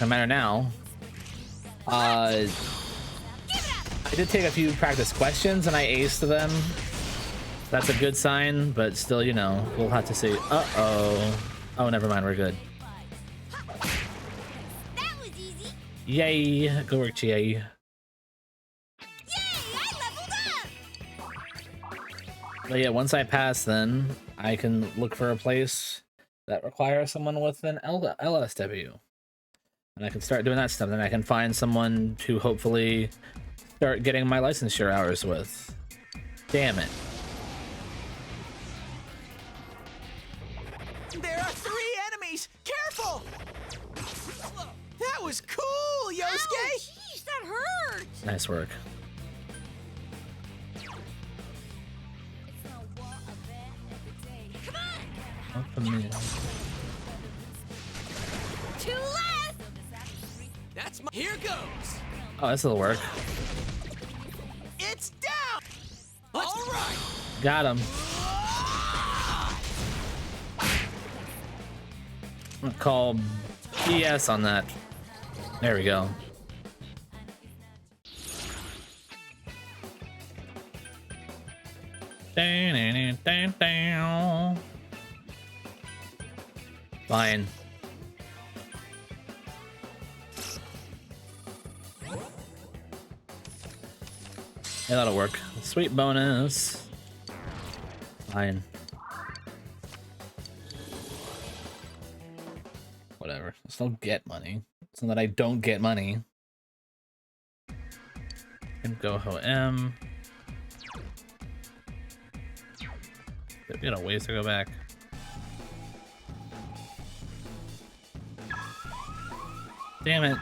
No matter now. I did take a few practice questions and I aced them. That's a good sign, but still, you know, we'll have to see. Uh-oh. Oh, never mind, we're good. That was easy. Yay! Good work, Chie. Yay! I leveled up. But yeah, once I pass, then I can look for a place that requires someone with an LSW. And I can start doing that stuff. Then I can find someone to hopefully start getting my licensure hours with. Damn it. There are 3 enemies! Careful! That was cool, Yosuke! Ow, jeez, that hurt. Nice work. Come on. Two left. That's my. Here goes. Oh, this'll work. It's down! All right. Got him. I'm gonna call BS on that. There we go. Fine. Yeah, that'll work. Sweet bonus. Fine. Whatever. Still get money. It's not that I don't get money. And go ho M. We got a ways to go back. Damn it.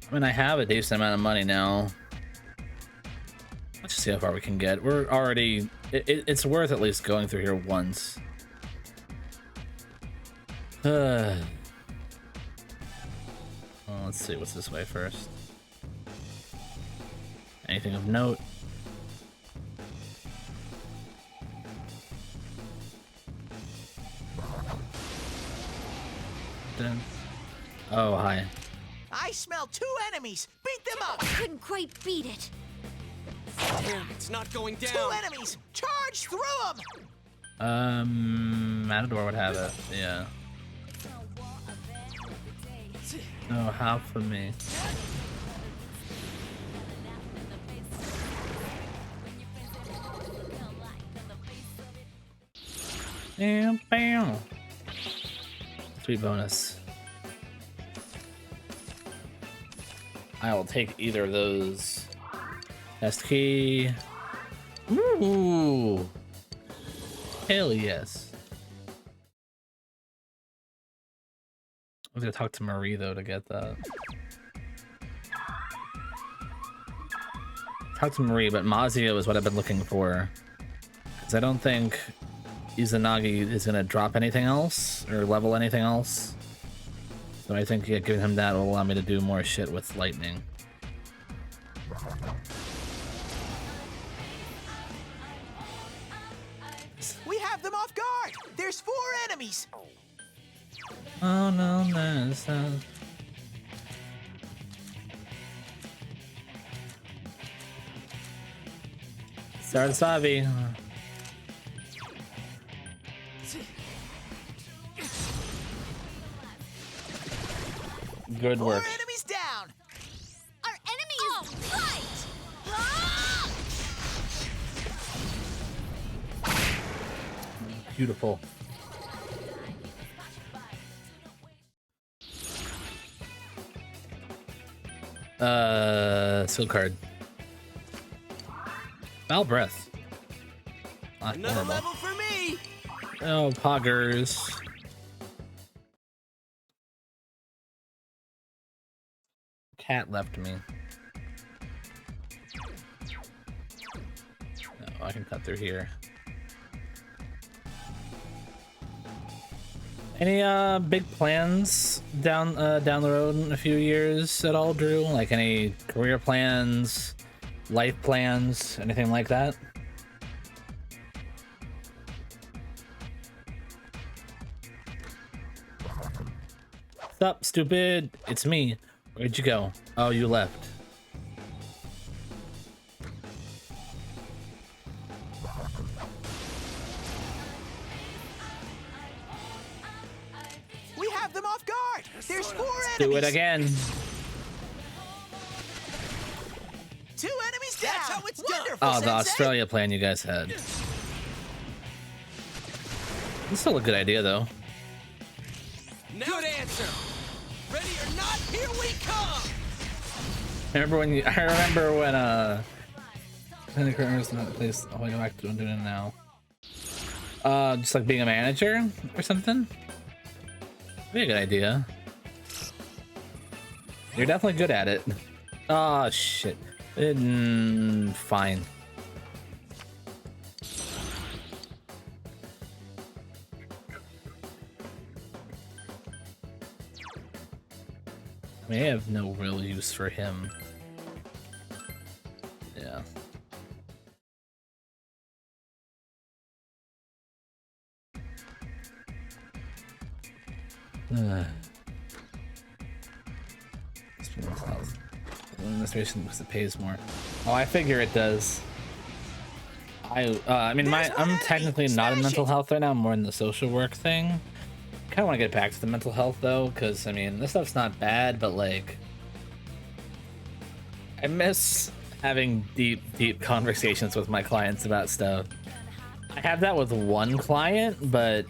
I mean, I have a decent amount of money now. Let's just see how far we can get. We're already... It's worth at least going through here once. Well, let's see what's this way first. Anything of note? Dun. Oh, hi. I smell 2 enemies. Beat them up. Couldn't quite beat it. Damn, it's not going down. 2 enemies. Charge through them. Matador would have it. Yeah. Oh, half for me. Bam, bam. Sweet bonus. I will take either of those. Test key. Ooh. Hell yes. I was gonna talk to Marie though to get that. Talk to Marie, but Mazio is what I've been looking for. Because I don't think Izanagi is gonna drop anything else or level anything else. So I think giving him that will allow me to do more shit with lightning. We have them off guard. There's 4 enemies. Oh no, that's Savi. Good work. 4 enemies down. Our enemy is right. Ah! Beautiful. Skill card. Foul breath. Not Another horrible. level for me. Oh, poggers. Cat left me. No, I can cut through here. Any big plans down the road in a few years at all, Drew? Like any career plans, life plans, anything like that? What's up, stupid? It's me. Where'd you go? Oh, you left. We have them off guard. There's 4 enemies. Do it again. 2 enemies down. That's how it's wonderful. Oh, the Sensei. Australia plan you guys had. It's still a good idea, though. Good answer. Ready or not, here we come. I remember when Penny Curtains not the place. Oh, I go back to doing it now. Just like being a manager or something. Be a good idea. You're definitely good at it. Oh shit. Fine. I may have no real use for him. Yeah. Administration because it pays more. Oh, I figure it does. I mean, I'm technically not in mental health right now. I'm more in the social work thing. Kind of want to get back to the mental health though, because I mean, this stuff's not bad, but like, I miss having deep conversations with my clients about stuff. I have that with one client, but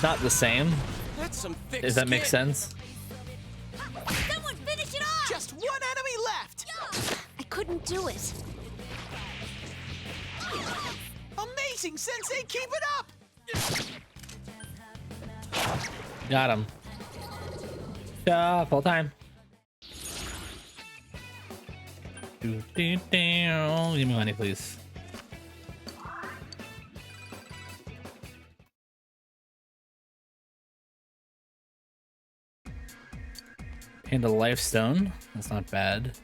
not the same. That's some thick If that makes skin. sense. Someone finish it off! Just one enemy left. I couldn't do it. Amazing, Sensei. Keep it up. Got him. Yeah, full time. Give me money, please. And a life stone. That's not bad.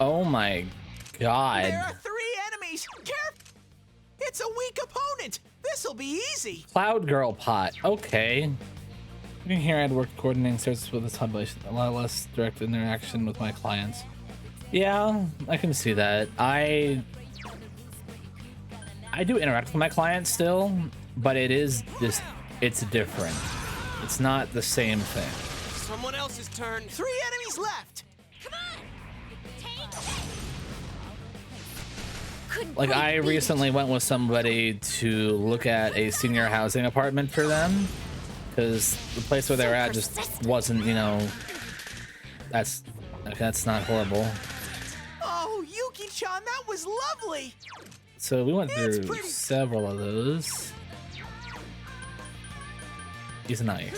Oh my god. There are 3 enemies. Careful. It's a weak opponent. This'll be easy. Cloud Girl pot. Okay. Looking here, I'd worked coordinating services with this population. A lot less direct interaction with my clients. Yeah, I can see that. I do interact with my clients still, but it is just, it's different. It's not the same thing. Someone else's turn. 3 enemies left. Come on! Couldn't Like, quite I beat it. recently went with somebody to look at a senior housing apartment for them, because the place where they were at just wasn't, you know, that's not horrible. Oh, Yuki-chan, that was lovely. So we went It's through pretty- several of those. He's a knight.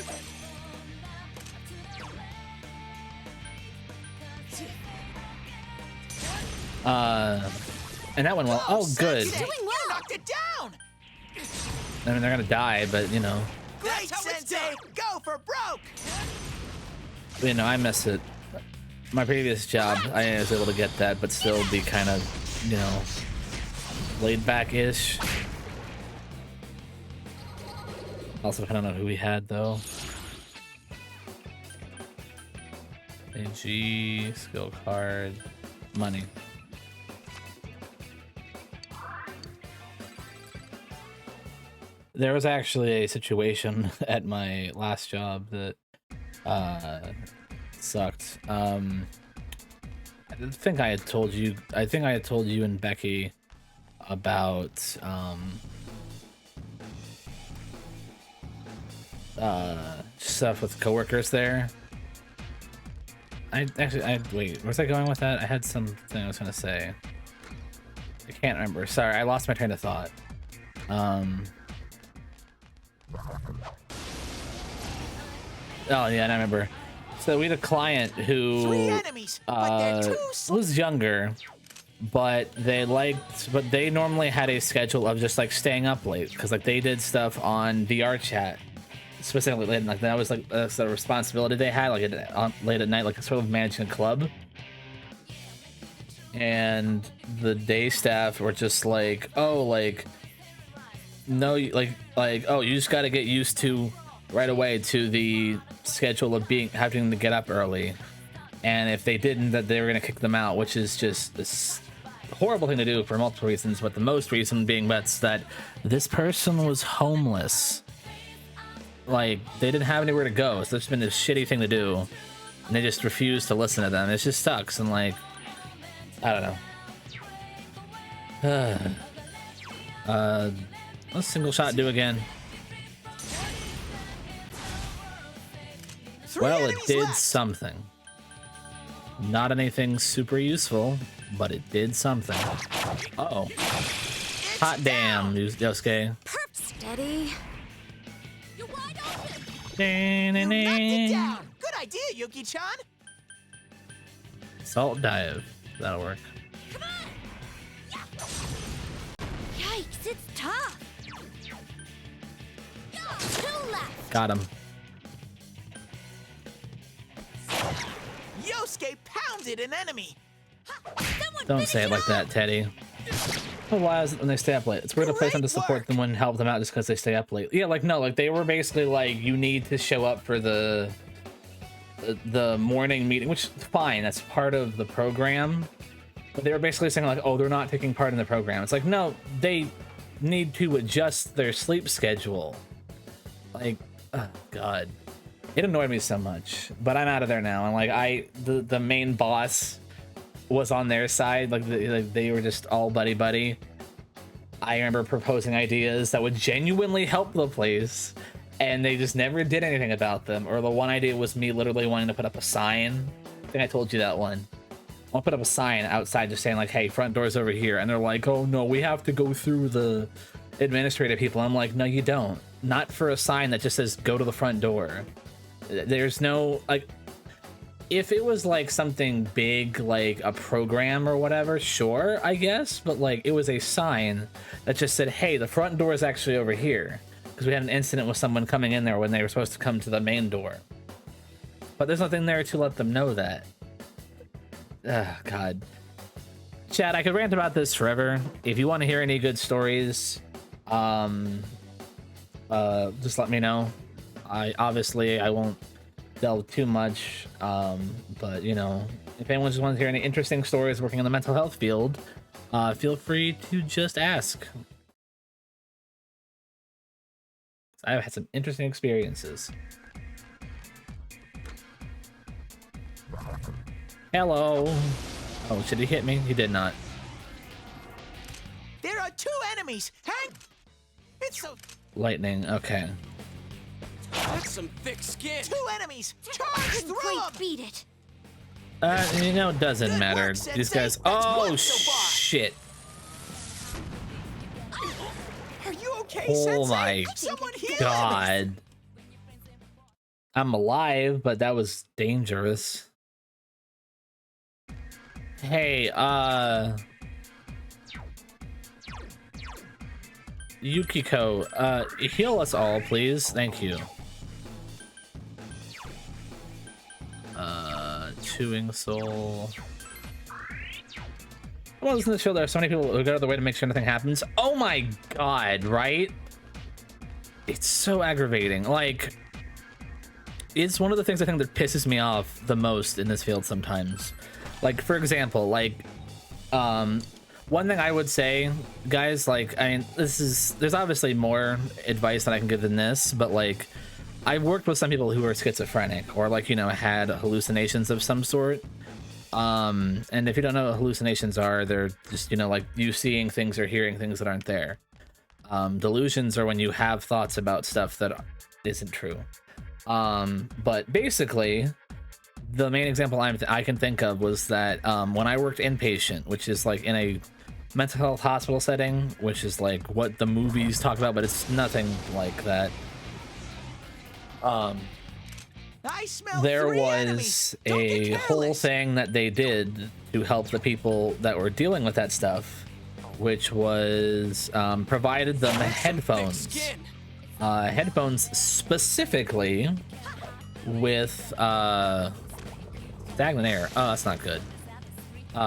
And that went well. Oh, good. Sensei, you knocked it down. I mean, they're gonna die, but you know, Great, Sensei. Go for broke. I miss it. My previous job, I was able to get that, but still be kind of, you know, laid back-ish. Also, I don't know who we had though. AG, skill card, money. There was actually a situation at my last job that sucked. I think I had told you and Becky about stuff with coworkers there. Wait, where's I going with that? I had something I was gonna say. I can't remember. Sorry, I lost my train of thought. Oh yeah, and I remember. So we had a client who 3 enemies, but they're too slow. was younger, but they normally had a schedule of just like staying up late, because like they did stuff on VR chat specifically late, like that was like a sort of responsibility they had, like late at night, like sort of managing a club. And the day staff were just like, oh, like, no, like oh, you just got to get used to right away to the schedule of having to get up early, and if they didn't, that they were gonna kick them out, which is just this horrible thing to do for multiple reasons, but the most reason being that this person was homeless. Like, they didn't have anywhere to go, so it's been a shitty thing to do, and they just refused to listen to them. It just sucks, and like, I don't know. Let's single shot do again. Well, it did something. Not anything super useful, but it did something. Uh-oh. Hot damn, Yosuke. Perp steady. You're wide open. You knocked it down. Good idea, Yuki-chan. Salt dive. That'll work. Come on. Yikes, it's tough. 2 left. Got him. Yosuke pounded an enemy. Don't say it like that, Teddy. Why is it when they stay up late? It's weird to play them to support them and help them out just because they stay up late. Yeah, like, no, like, they were basically like, you need to show up for the morning meeting, which is fine, that's part of the program. But they were basically saying like, oh, they're not taking part in the program. It's like, no, they need to adjust their sleep schedule. Like, oh god, it annoyed me so much. But I'm out of there now, and like, the main boss was on their side, like they were just all buddy. I remember proposing ideas that would genuinely help the place, and they just never did anything about them. Or the one idea was me literally wanting to put up a sign. I think I told you that one. I'll put up a sign outside just saying like, hey, front door's over here. And they're like, oh no, we have to go through the administrative people. I'm like, no, you don't. Not for a sign that just says go to the front door. There's no, like, if it was like something big, like a program or whatever, sure, I guess. But like, it was a sign that just said, hey, the front door is actually over here. Because we had an incident with someone coming in there when they were supposed to come to the main door. But there's nothing there to let them know that. God. Chad, I could rant about this forever. If you want to hear any good stories, just let me know. I won't delve too much, but you know, if anyone just wants to hear any interesting stories working in the mental health field, feel free to just ask. I've had some interesting experiences. Hello. Oh, should he hit me? He did not. There are 2 enemies. Hang. It's so. Lightning. Okay. That's some thick skin. 2 enemies. Charge through them. Beat it. You know, it doesn't matter. These guys. Oh shit. Are you okay, Oh Sensei? my Someone heal him. God. I'm alive, but that was dangerous. Hey, Yukiko, heal us all, please. Thank you. Chewing soul. Well, listen to the show. There are so many people who go out of the way to make sure nothing happens. Oh my God, right? It's so aggravating. Like, it's one of the things I think that pisses me off the most in this field sometimes. Like, for example, like, one thing I would say, guys, like, I mean, there's obviously more advice that I can give than this, but like, I've worked with some people who are schizophrenic or like, you know, had hallucinations of some sort. And if you don't know what hallucinations are, they're just, you know, like you seeing things or hearing things that aren't there. Delusions are when you have thoughts about stuff that isn't true. But basically, the main example I can think of was that when I worked inpatient, which is like in a mental health hospital setting, which is like what the movies talk about, but it's nothing like that. There was a whole thing that they did to help the people that were dealing with that stuff, which was provided them headphones. Headphones specifically with stagnant air. Oh, that's not good. 3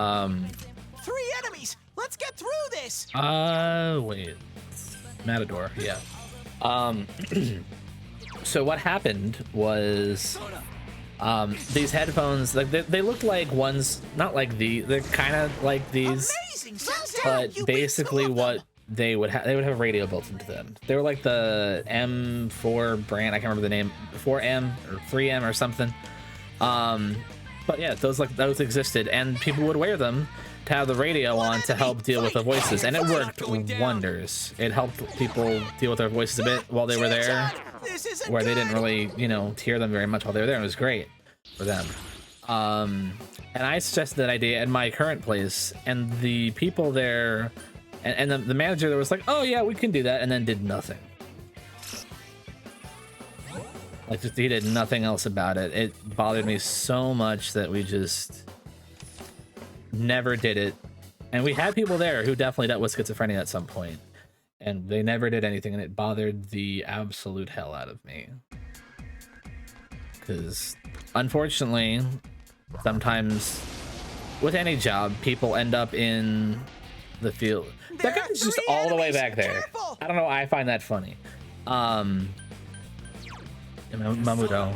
enemies. Let's get through this. Wait. Matador, yeah. So what happened was these headphones, like they looked like ones, not like they're kind of like these, but basically what they would have a radio built into them. They were like the M4 brand, I can't remember the name, 4M or 3M or something. But yeah, those existed, and people would wear them to have the radio on to help deal with the voices, and it worked wonders. It helped people deal with their voices a bit while they were there, where they didn't really, you know, hear them very much while they were there. It was great for them. And I suggested that idea at my current place, and the people there, and the manager there was like, oh yeah, we can do that, and then did nothing. Like, just he did nothing else about it. It bothered me so much that we just never did it. And we had people there who definitely dealt with schizophrenia at some point, and they never did anything, and it bothered the absolute hell out of me. Because unfortunately, sometimes with any job, people end up in the field. That guy's just all the way back there. I don't know. I find that funny. Mamudo.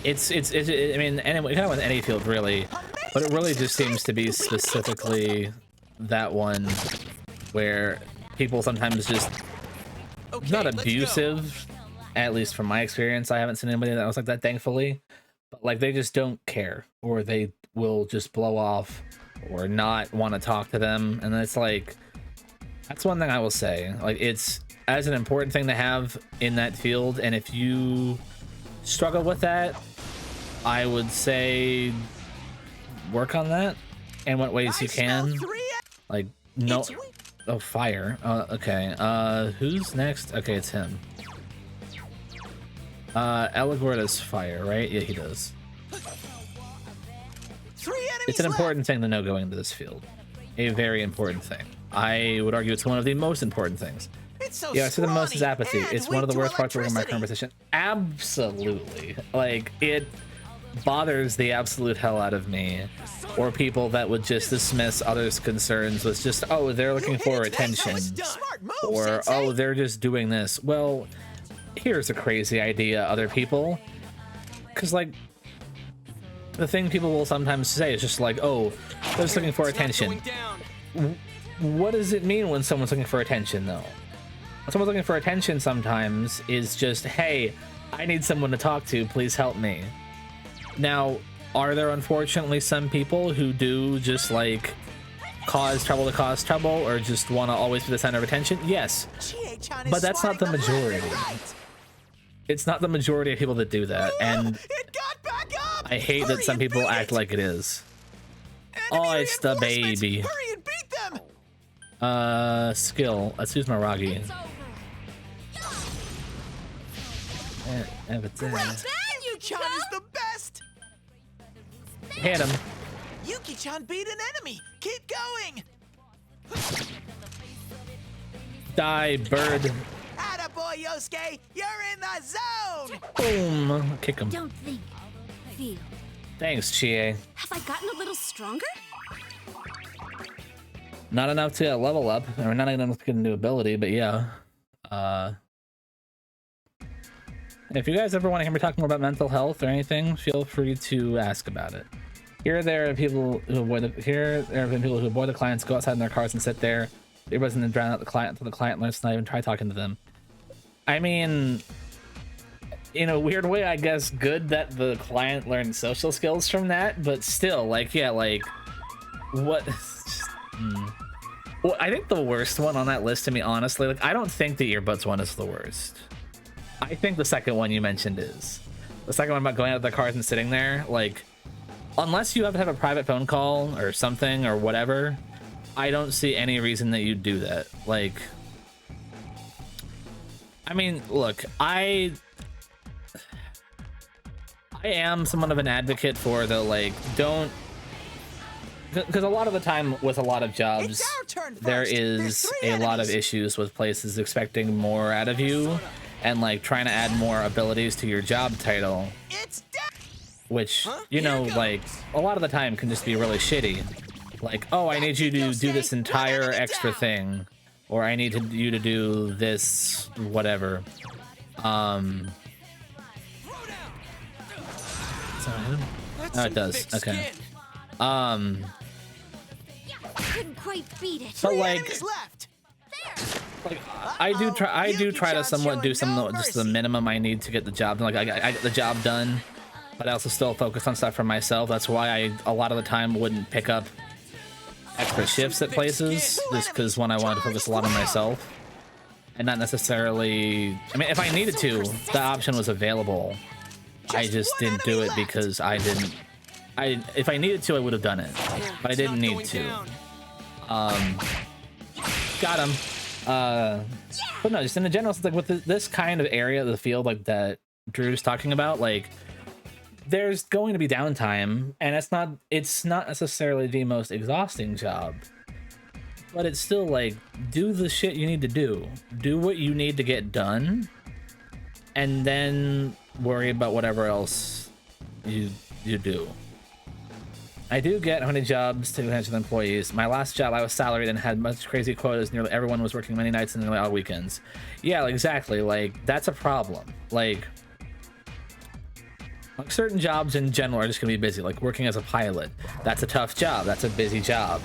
It's I mean, anyway, kind of with any field really, but it really just seems to be specifically that one where people sometimes just not abusive, at least from my experience. I haven't seen anybody that was like that, thankfully, but like they just don't care, or they will just blow off or not want to talk to them. And it's like, that's one thing I will say, like it's as an important thing to have in that field. And if you struggle with that, I would say work on that in what ways you can. Like no, oh, fire. Okay, who's next? Okay, it's him. Eligor does fire, right? Yeah, he does. It's an important thing to know going into this field. A very important thing. I would argue it's one of the most important things. Yeah, I see the most is apathy. It's one of the worst parts of my conversation. Absolutely. Like, it bothers the absolute hell out of me. Or people that would just dismiss others' concerns with just, oh, they're looking for attention. Or, oh, they're just doing this. Well, here's a crazy idea, other people. Because, like, the thing people will sometimes say is just like, oh, they're just looking for attention. What does it mean when someone's looking for attention, though? When someone's looking for attention sometimes is just, hey, I need someone to talk to, please help me. Now, are there unfortunately some people who do just like cause trouble to cause trouble, or just want to always be the center of attention? Yes, but that's not the majority. It's not the majority of people that do that, and I hate that some people act like it is. Oh, it's the baby. Skill. Let's use Maragi. Yuki-chan is the best! Hit him. Yuki-chan beat an enemy! Keep going! Die, bird. Attaboy, Yosuke! You're in the zone! Boom. Kick him. Don't think, feel. Thanks, Chie. Have I gotten a little stronger? Not enough to level up, or not enough to get a new ability, but yeah. If you guys ever want to hear me talk more about mental health or anything, feel free to ask about it. Here there are people who avoid the clients, go outside in their cars and sit there. It wasn't drown out the client until the client learns to not even try talking to them. I mean, in a weird way, I guess good that the client learned social skills from that, but still, like, yeah, like, what? Well, I think the worst one on that list, to me, honestly, like, I don't think the earbuds one is the worst. I think the second one you mentioned is. The second one about going out of the cars and sitting there, like, unless you have to have a private phone call or something or whatever, I don't see any reason that you'd do that. Like, I mean, look, I am somewhat of an advocate for the, like, don't, because a lot of the time with a lot of jobs, there is a lot of issues with places expecting more out of you and like trying to add more abilities to your job title, which, you know, like a lot of the time can just be really shitty. Like, oh, I need you to do this entire extra thing, or I need you to do this whatever. Oh, it does. Okay. Couldn't quite beat it. But like I do try to somewhat do some just the minimum I need to get the job done. Like I get the job done, but I also still focus on stuff for myself. That's why I a lot of the time wouldn't pick up extra shifts at places, just because when I wanted to focus a lot on myself and not necessarily, I mean, if I needed to, the option was available. I just didn't do it because if I needed to, I would have done it, but I didn't need to. Got him. But no, just in a general sense, like with this kind of area of the field, like that Drew's talking about, like there's going to be downtime, and it's not necessarily the most exhausting job, but it's still like, do the shit you need to do what you need to get done, and then worry about whatever else you do. I do get how many jobs to manage with employees. My last job, I was salaried and had much crazy quotas. Nearly everyone was working many nights and nearly all weekends. Yeah, exactly. Like, that's a problem. Like certain jobs in general are just gonna be busy. Like working as a pilot, that's a tough job. That's a busy job.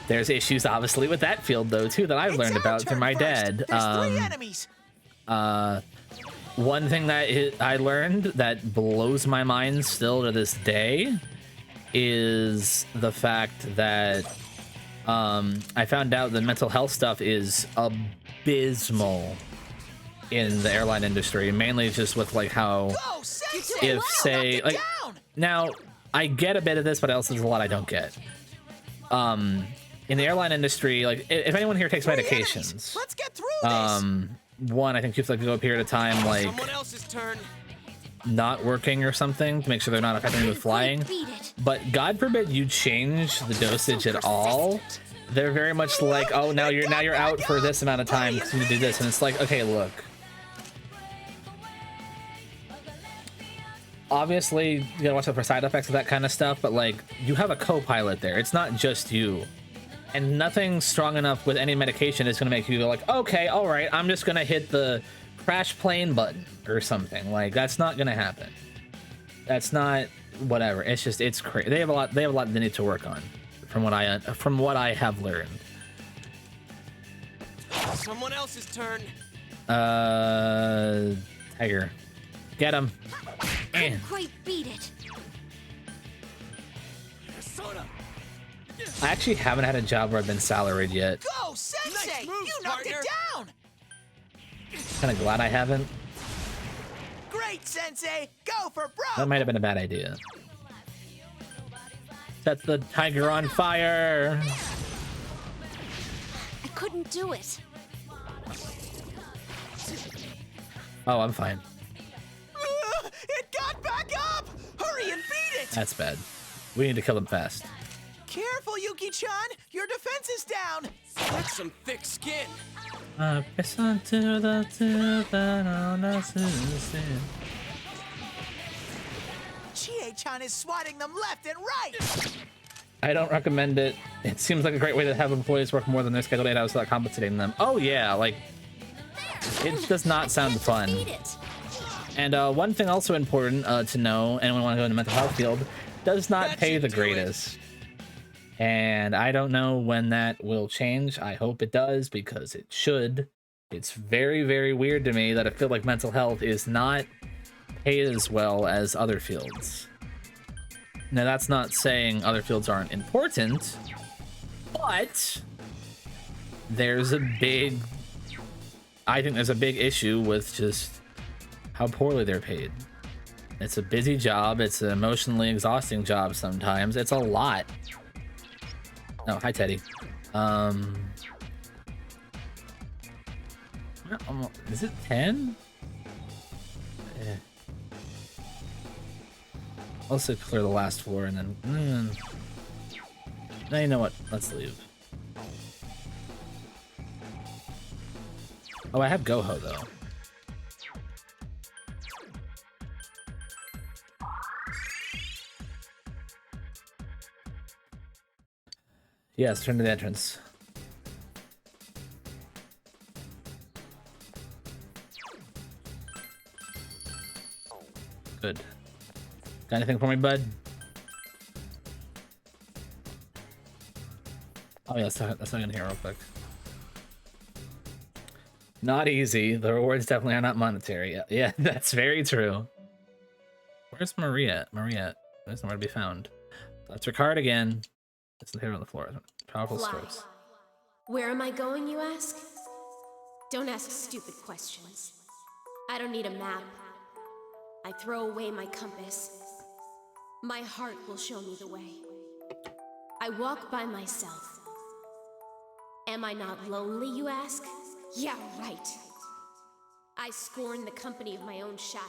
There's issues, obviously, with that field though too that I've learned about through my dad. one thing that I learned that blows my mind still to this day is the fact that I found out the mental health stuff is abysmal in the airline industry, mainly just with like how if say like now I get a bit of this, but also there's a lot I don't get. In the airline industry, like if anyone here takes medications, let's get through this. One, I think you have to like go a period of time like Someone else's turn. not working or something to make sure they're not affecting you with flying. But God forbid you change the dosage at all. They're very much like, oh, now you're out for this amount of time because you need to do this, and it's like, okay, look. Obviously, you gotta watch out for side effects of that kind of stuff, but like, you have a co-pilot there. It's not just you. And nothing strong enough with any medication is gonna make you go like, okay, all right, I'm just gonna hit the crash plane button or something. Like, that's not gonna happen. That's not whatever. It's just, it's crazy. They have a lot they need to work on, from what I have learned. Someone else's turn. Tiger, get him. Couldn't quite beat it. I actually haven't had a job where I've been salaried yet. Go, Sensei! Nice moves, You knocked partner. it down! Kind of glad I haven't. Great, Sensei! Go for That broke! might have been a bad idea. Set the tiger on fire! I couldn't do it. Oh, I'm fine. It got back up! Hurry and beat it! That's bad. We need to kill him fast. Careful, Yuki-chan! Your defense is down! That's some thick skin. Press on to the tube and on the citizen. Chie-chan is swatting them left and right! I don't recommend it. It seems like a great way to have employees work more than their scheduled 8 hours without compensating them. Oh yeah, like, it does not sound fun. Beat it. And one thing also important to know, and we want to go in the mental health field, does not That pay should the do greatest. And I don't know when that will change. I hope it does, because it should. It's very, very weird to me that I feel like mental health is not paid as well as other fields. Now, that's not saying other fields aren't important, but there's a big... I think there's a big issue with just how poorly they're paid. It's a busy job. It's an emotionally exhausting job sometimes. It's a lot. Oh, hi, Teddy. Is it 10? Yeah. I'll also clear the last floor and then... Now you know what? Let's leave. Oh, I have Goho, though. Yes, turn to the entrance. Good. Got anything for me, bud? Oh yeah, let's not in here real quick. Not easy. The rewards definitely are not monetary. Yeah, that's very true. Where's Maria? Maria there's nowhere to be found. That's her card again. It's here on the floor. Powerful strokes. Where am I going, you ask? Don't ask stupid questions. I don't need a map. I throw away my compass. My heart will show me the way. I walk by myself. Am I not lonely, you ask? Yeah, right. I scorn the company of my own shadow.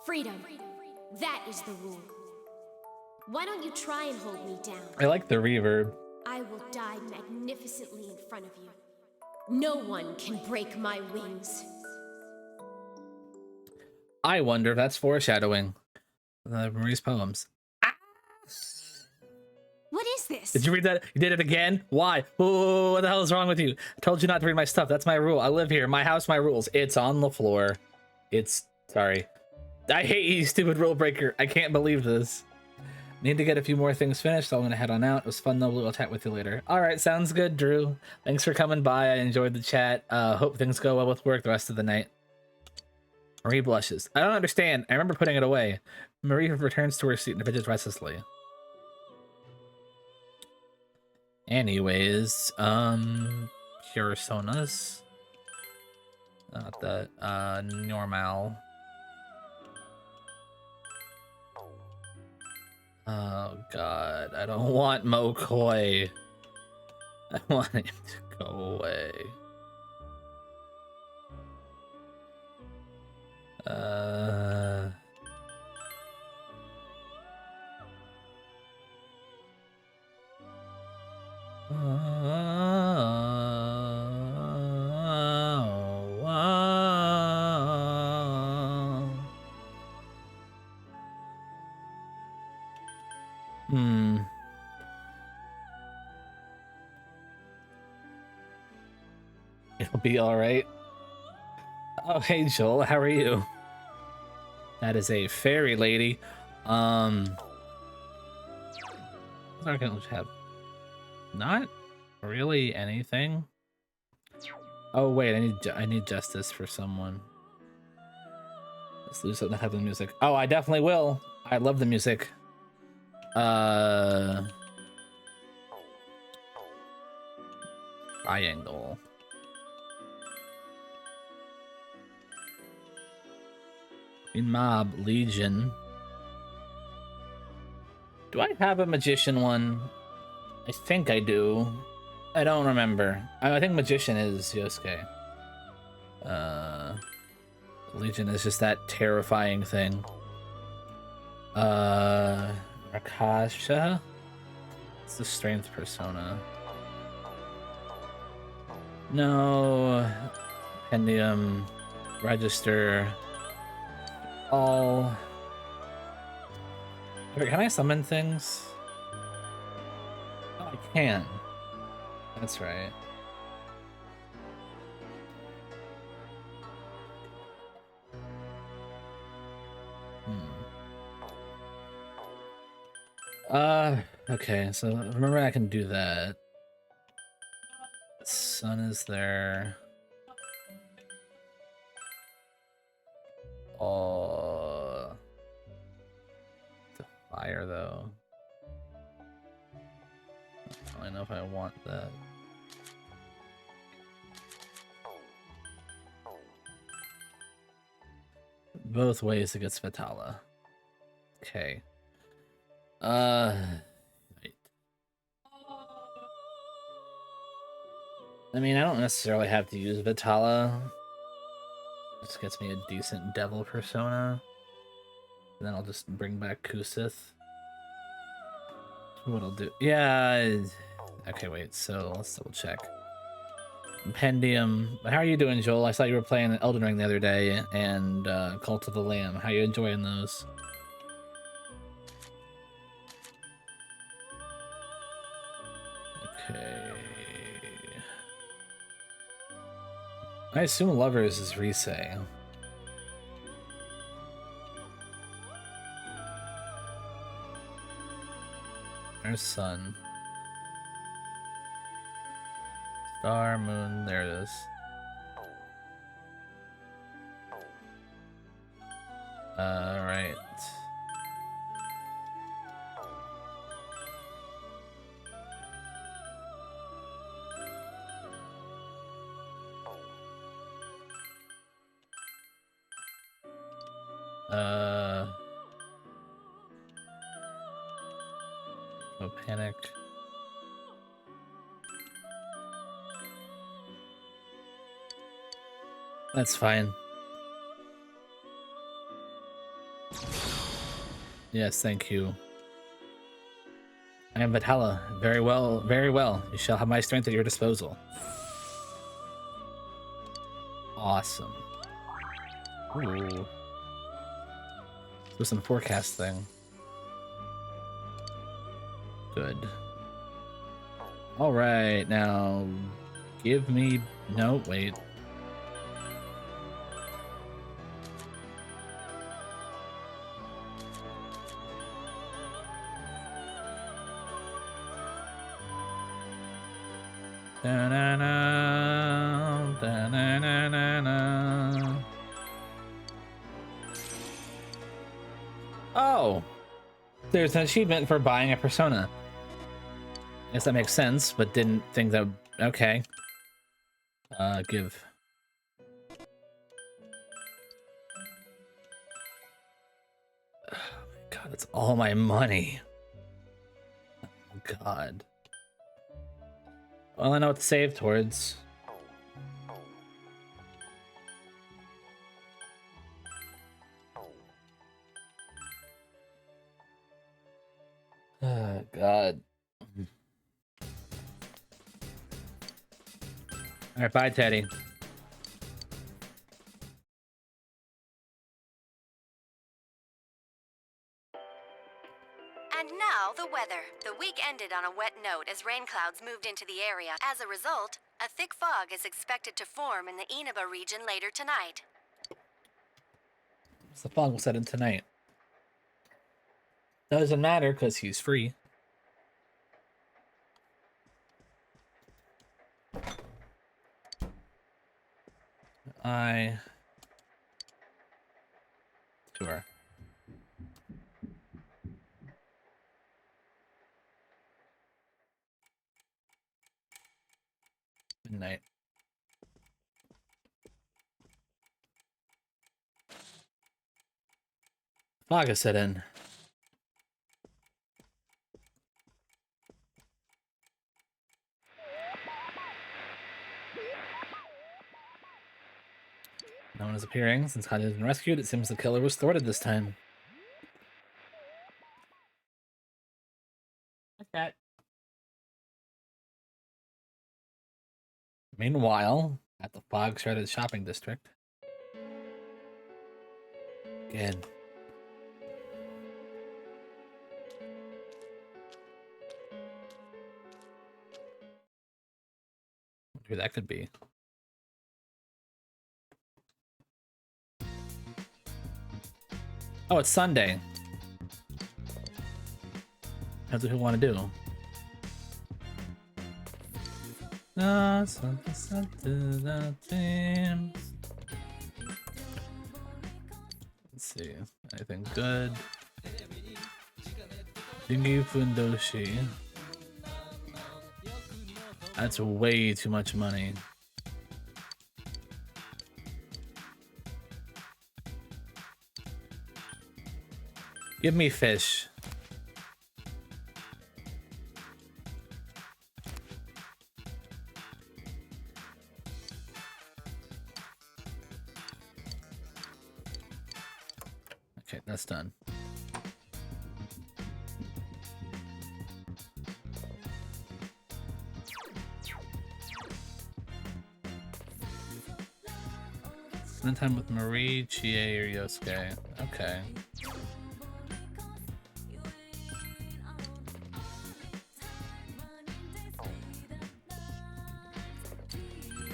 Freedom. That is the rule. Why don't you try and hold me down? I like the reverb. I will die magnificently in front of you. No one can break my wings. I wonder if that's foreshadowing. Marie's poems. What is this? Did you read that? You did it again? Why? Whoa, what the hell is wrong with you? I told you not to read my stuff. That's my rule. I live here. My house, my rules. It's on the floor. Sorry. I hate you, stupid rule breaker. I can't believe this. Need to get a few more things finished, so I'm gonna head on out. It was fun though. We'll chat with you later. Alright, sounds good, Drew. Thanks for coming by. I enjoyed the chat. Hope things go well with work the rest of the night. Marie blushes. I don't understand. I remember putting it away. Marie returns to her seat and fidgets restlessly. Anyways, personas. Not that, normal. Oh god, I don't want Mokoi. I want him to go away. It'll be alright. Oh, hey Joel, how are you? That is a fairy lady. I'm gonna have not really anything. Oh wait, I need justice for someone. Let's lose it, not have the music. Oh, I definitely will. I love the music. Triangle. In Mob Legion. Do I have a magician one? I think I do. I don't remember. I think magician is Yosuke. Legion is just that terrifying thing. Rakasha? It's the strength persona. No. Pendium. Register. All. Wait, can I summon things? Oh, I can. That's right. Okay, so remember I can do that. Sun is there. Oh, the fire though. I don't know if I want that. Both ways against Vitala. Okay. Right. I mean, I don't necessarily have to use Vitala. Just gets me a decent devil persona. And then I'll just bring back Kusith. What I'll do. Yeah. Okay, wait. So let's double check. Pendium. How are you doing, Joel? I saw you were playing Elden Ring the other day and Cult of the Lamb. How are you enjoying those? Okay. I assume Lovers is Risei. There's Sun. Star, Moon, there it is. Right. No panic. That's fine. Yes, thank you. I am Vitala. Very well, very well. You shall have my strength at your disposal. Awesome. Ooh. Do some forecasting. Good. Alright, now give me... No, wait. Da-na-na, da-na-na-na-na. there's an achievement for buying a persona. I guess that makes sense, but didn't think that. Okay. Give. Oh my god, that's all my money. Oh god. Well, I know what to save towards. Oh god. Alright, bye, Teddy. And now, the weather. The week ended on a wet note as rain clouds moved into the area. As a result, a thick fog is expected to form in the Inaba region later tonight. The fog will set in tonight. Doesn't matter, because he's free. Sure. Midnight. Fog has set in. No one is appearing. Since Kanye has been rescued, it seems the killer was thwarted this time. Okay. Meanwhile, at the fog-shrouded shopping district. Again. Who that could be. Oh, it's Sunday. That's what we want to do. Let's see. Anything good? Jingi Fundoshi. That's way too much money. Give me fish. Okay, that's done. Spend time with Marie, Chie, or Yosuke. Okay.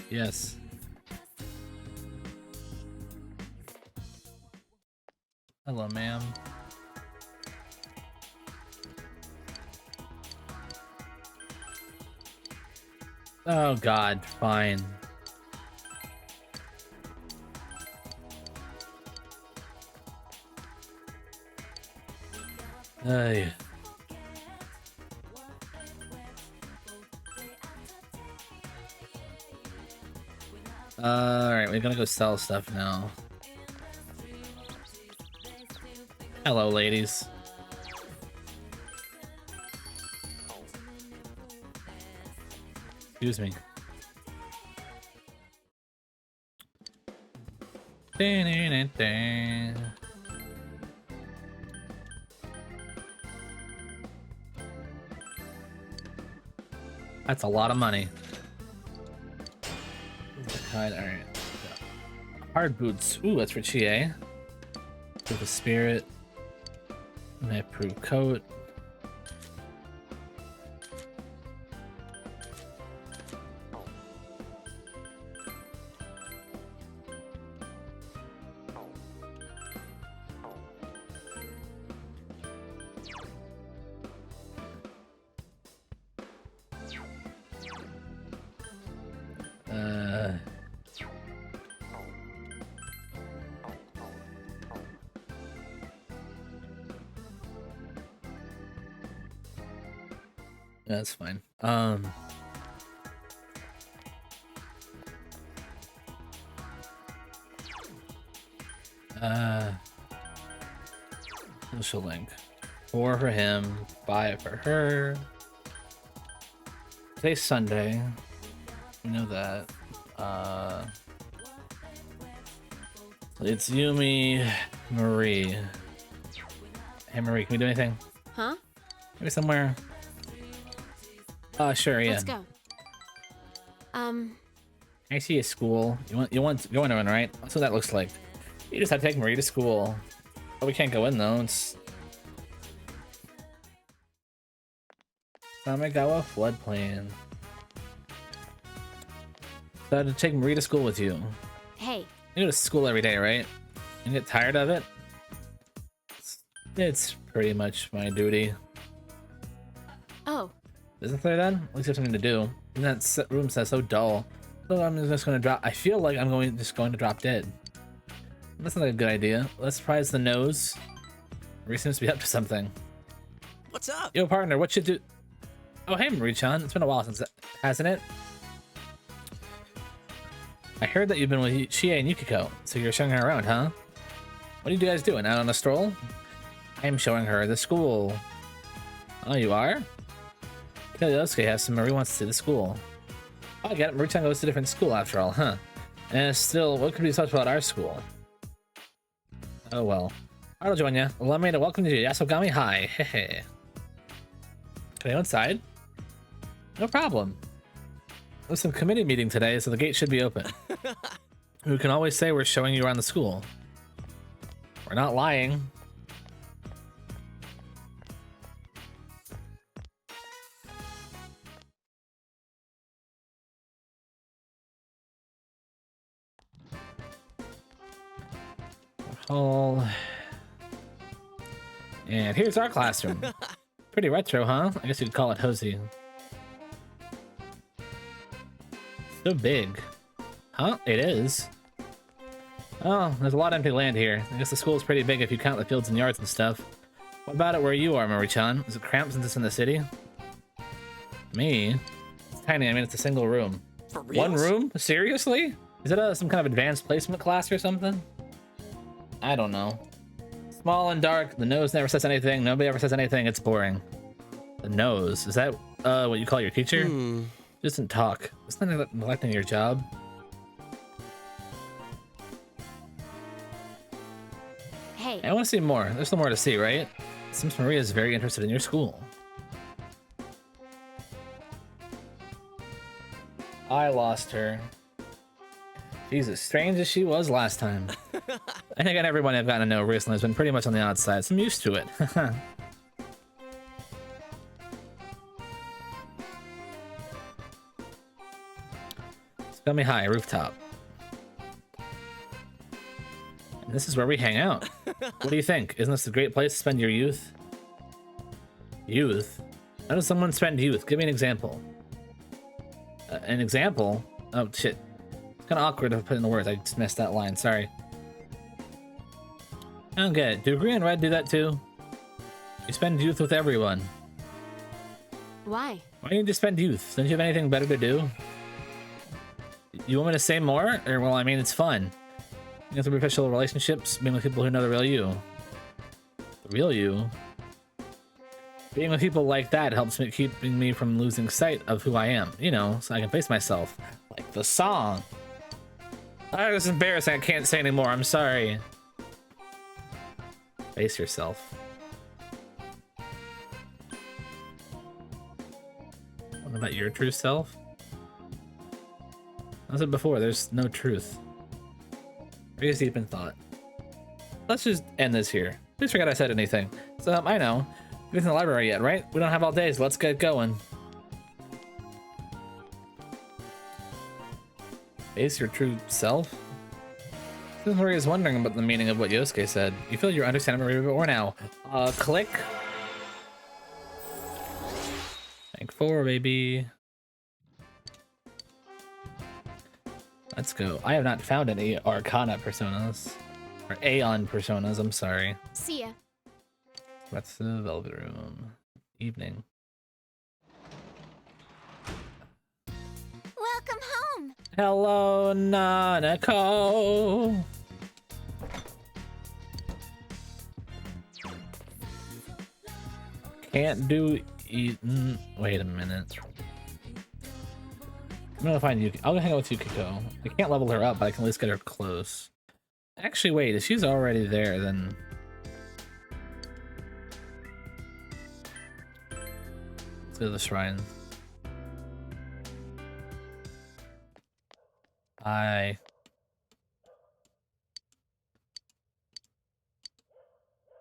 Yes. Hello, ma'am. Oh god, fine. Hey. Alright, we're gonna go sell stuff now. Hello, ladies. Excuse me. That's a lot of money. Alright. Hard boots. Ooh, that's for Chie. With a spirit. Approved coat. That's fine. Social link. 4 for him, 5 for her. Today's Sunday. We know that. It's Yumi, Marie. Hey Marie, can we do anything? Huh? Maybe somewhere. Sure, yeah. Let's go. I see a school. You want to go in, right? That's what that looks like. You just have to take Marie to school. Oh, we can't go in though. It's Samegawa floodplain. So I had to take Marie to school with you. Hey. You go to school every day, right? You get tired of it? It's pretty much my duty. Oh. Isn't there then? At least you have something to do. And that room says so dull. So I'm just gonna drop. I feel like I'm just going to drop dead. That's not a good idea. Let's surprise the nose. Marie seems to be up to something. What's up? Yo, partner, what you do? Oh, hey, Marie-chan. It's been a while since, hasn't it? I heard that you've been with Chie and Yukiko, so you're showing her around, huh? What are you guys doing? Out on a stroll? I'm showing her the school. Oh, you are? Yosuke has some. Marie wants to see the school. Oh, I get it. Marie-chan goes to a different school after all, huh? And still, what could be talked about our school? Oh well. I'll join ya. Allow me to welcome you to Yasogami High. Hehe. Can I go inside? No problem. There's some committee meeting today, so the gate should be open. We can always say we're showing you around the school. We're not lying. Hall. And here's our classroom. Pretty retro, huh? I guess you could call it Hosey. So big. Huh? It is. Oh, there's a lot of empty land here. I guess the school is pretty big if you count the fields and yards and stuff. What about it where you are, Marie-chan? Is it cramped since it's in the city? Me? It's tiny. I mean, it's a single room. For reals? One room? Seriously? Is it some kind of advanced placement class or something? I don't know. Small and dark. The nose never says anything. Nobody ever says anything. It's boring. The nose. Is that what you call your teacher? Doesn't talk. Isn't that neglecting your job? Hey. I want to see more. There's still more to see, right? Seems Maria is very interested in your school. I lost her. She's as strange as she was last time. I think everyone I've gotten to know recently has been pretty much on the outside, so I'm used to it. Yasogami High, rooftop. And this is where we hang out. What do you think? Isn't this a great place to spend your youth? Youth? How does someone spend youth? Give me an example. An example? Oh, shit. It's kind of awkward to put in the words. I just missed that line. Sorry. I don't get it. Do green and red do that too? You spend youth with everyone. Why? Why do you just spend youth? Don't you have anything better to do? You want me to say more? Or, well, I mean, it's fun. You have superficial relationships, being with people who know the real you. The real you? Being with people like that helps me, keeping me from losing sight of who I am. You know, so I can face myself. Like the song. Oh, this is embarrassing. I can't say anymore. I'm sorry. Face yourself. What about your true self? I said before, there's no truth. Very deep in thought. Let's just end this here. Please forget I said anything. So, I know. You're in the library yet, right? We don't have all day, so let's get going. Face your true self? This Maria is wondering about the meaning of what Yosuke said. You feel you're understanding Maria a bit more now. Click. Rank 4, baby. Let's go. I have not found any Arcana personas. Or Aeon personas, I'm sorry. See ya. That's the Velvet Room. Evening. Welcome home. Hello, Nanako. Can't do eating. Wait a minute. I'm gonna find Yuki. I'll hang out with Yukiko. I can't level her up, but I can at least get her close. Actually, wait. If she's already there, then let's go to the shrine. I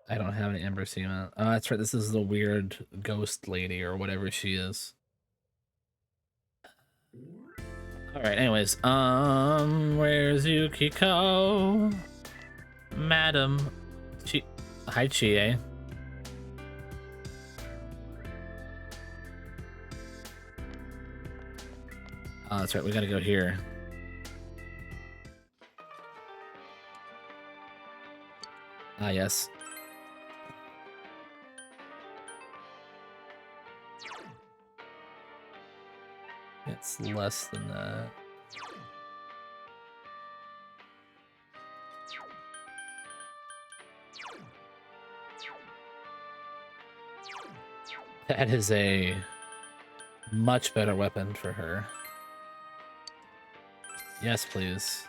don't have any Ember Seema. Oh, that's right. This is the weird ghost lady or whatever she is. All right. Anyways, where's Yukiko, Madam? Hi, Chie. Oh, that's right. We gotta go here. Ah, yes. It's less than that. That is a much better weapon for her. Yes, please.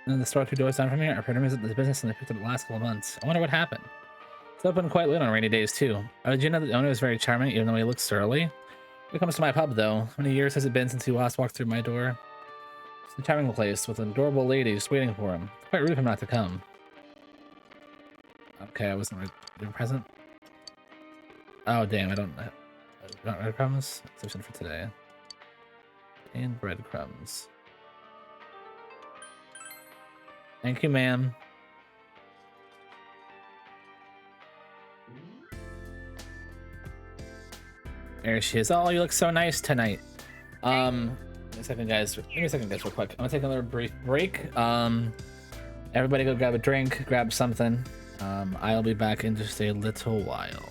And the store 2 doors down from here, our printer is at the business and they picked up the last couple of months. I wonder what happened. It's open quite late on rainy days too. Oh, did you know that the owner is very charming even though he looks surly? He comes to my pub though. How many years has it been since he last walked through my door? It's a charming place with an adorable lady just waiting for him. Quite rude of him not to come. Okay, I wasn't present. Oh damn, I don't breadcrumbs? Sufficient for today. And breadcrumbs. Thank you, ma'am. There she is. Oh, you look so nice tonight. Give me a second, guys. Give me a second, guys, real quick. I'm gonna take another brief break. Everybody go grab a drink, grab something. I'll be back in just a little while.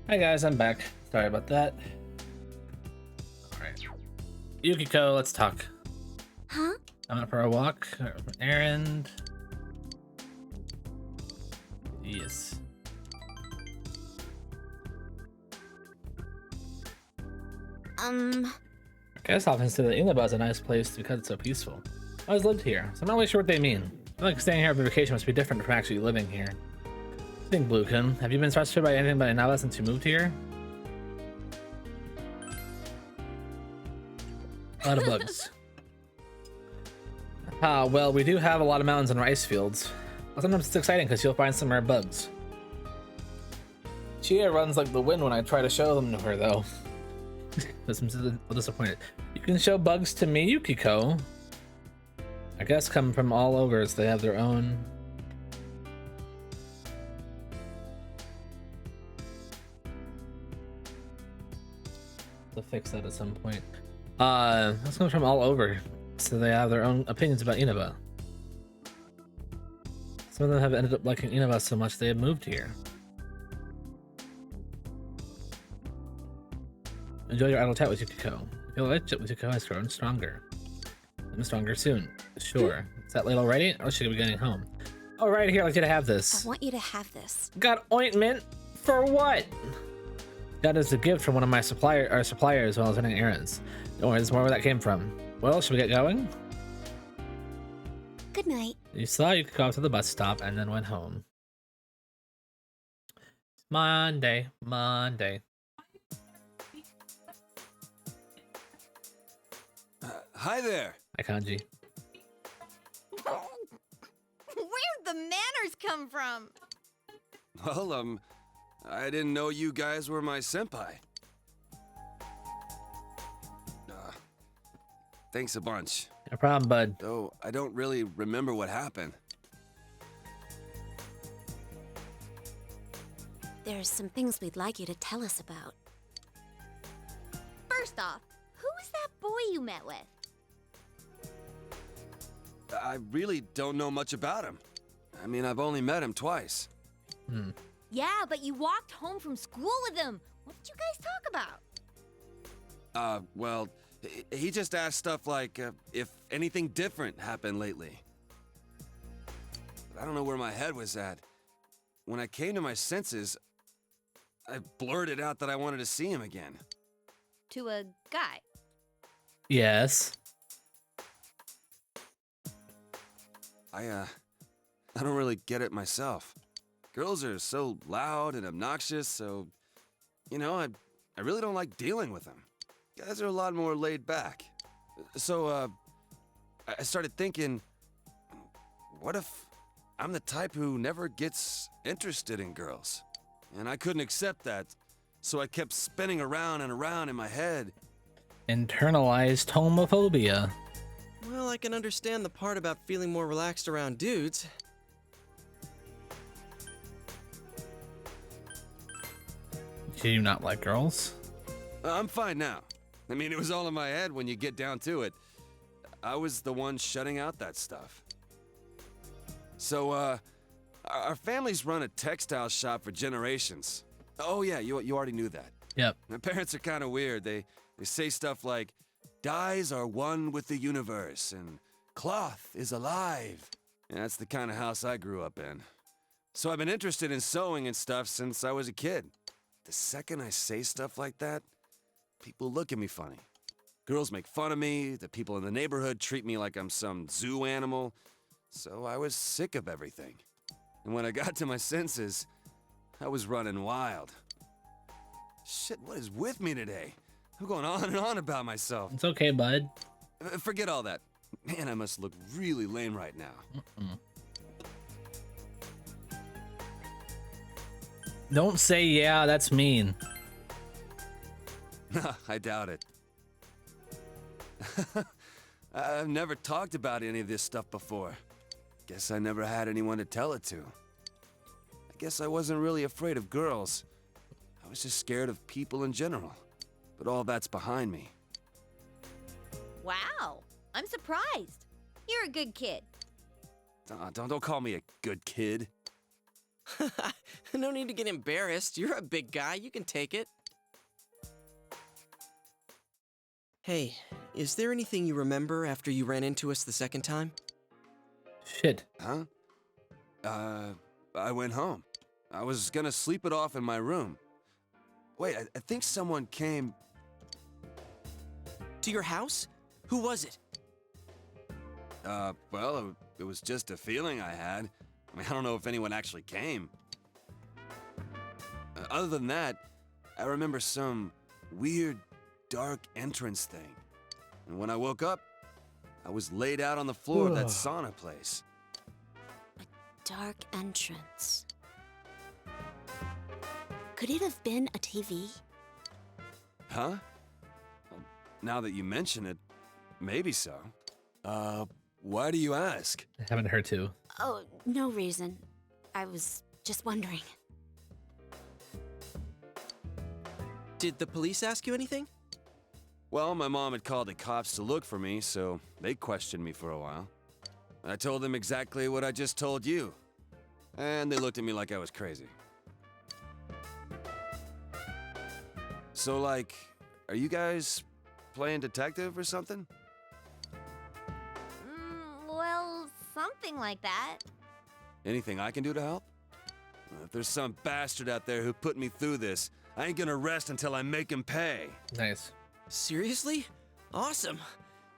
Hi guys, I'm back. Sorry about that. Alright. Yukiko, let's talk. Huh? I'm out for a walk. Errand. Yes. I guess I'll consider Inaba is a nice place because it's so peaceful. I always lived here, so I'm not really sure what they mean. I feel like staying here for vacation must be different from actually living here. I think Bluekun, have you been frustrated by anything about Inaba since you moved here? A lot of bugs. Well, we do have a lot of mountains and rice fields. But sometimes it's exciting because you'll find some rare bugs. Chia runs like the wind when I try to show them to her, though. I'm disappointed. You can show bugs to me, Yukiko. I guess come from all over, so they have their own. To fix that at some point. This comes from all over, so they have their own opinions about Inaba. Some of them have ended up liking Inaba so much they have moved here. Enjoy your idle chat with Yukiko. Your relationship with Yukiko has grown stronger. I'm stronger soon. Sure. Is that late already? Or should we be getting home? Oh, right here. I'd like you to have this. I want you to have this. Got ointment? For what? Got as a gift from one of my suppliers while I was running errands. Don't worry, there's more where that came from. Well, should we get going? Good night. You saw Yukiko off to the bus stop and then went home. Monday. Hi there. Hi, Kanji. Where'd the manners come from? Well, I didn't know you guys were my senpai. Thanks a bunch. No problem, bud. Though I don't really remember what happened. There's some things we'd like you to tell us about. First off, who was that boy you met with? I really don't know much about him. I mean, I've only met him twice. Yeah, but you walked home from school with him. What did you guys talk about? Well, he just asked stuff like if anything different happened lately. I don't know where my head was at. When I came to my senses, I blurted out that I wanted to see him again. To a guy. Yes. I don't really get it myself. Girls are so loud and obnoxious, so, you know, I really don't like dealing with them. Guys are a lot more laid back. So, I started thinking, what if I'm the type who never gets interested in girls? And I couldn't accept that, so I kept spinning around and around in my head. Internalized homophobia. Well, I can understand the part about feeling more relaxed around dudes. Do you not like girls? I'm fine now. I mean, it was all in my head when you get down to it. I was the one shutting out that stuff. So, our family's run a textile shop for generations. Oh yeah, you already knew that. Yep. My parents are kind of weird. They say stuff like, dyes are one with the universe, and cloth is alive. And that's the kind of house I grew up in. So I've been interested in sewing and stuff since I was a kid. The second I say stuff like that, people look at me funny. Girls make fun of me, the people in the neighborhood treat me like I'm some zoo animal. So I was sick of everything. And when I got to my senses, I was running wild. Shit, what is with me today? I'm going on and on about myself. It's okay, bud. Forget all that. Man, I must look really lame right now. Don't say yeah, that's mean. I doubt it. I've never talked about any of this stuff before. Guess I never had anyone to tell it to. I guess I wasn't really afraid of girls. I was just scared of people in general. But all that's behind me. Wow, I'm surprised. You're a good kid. Don't call me a good kid. No need to get embarrassed. You're a big guy. You can take it. Hey, is there anything you remember after you ran into us the second time? Shit. Huh? I went home. I was gonna sleep it off in my room. Wait, I think someone came... To your house? Who was it? Well, it was just a feeling I had. I mean, I don't know if anyone actually came. Other than that, I remember some weird, dark entrance thing. And when I woke up, I was laid out on the floor of that sauna place. Dark entrance. Could it have been a TV? Huh? Well, now that you mention it, maybe so. Why do you ask? I haven't heard to. Oh, no reason. I was just wondering. Did the police ask you anything? Well, my mom had called the cops to look for me, so they questioned me for a while. I told them exactly what I just told you. And they looked at me like I was crazy. So, like, are you guys playing detective or something? Well, something like that. Anything I can do to help? If there's some bastard out there who put me through this, I ain't gonna rest until I make him pay. Nice. Seriously? Awesome.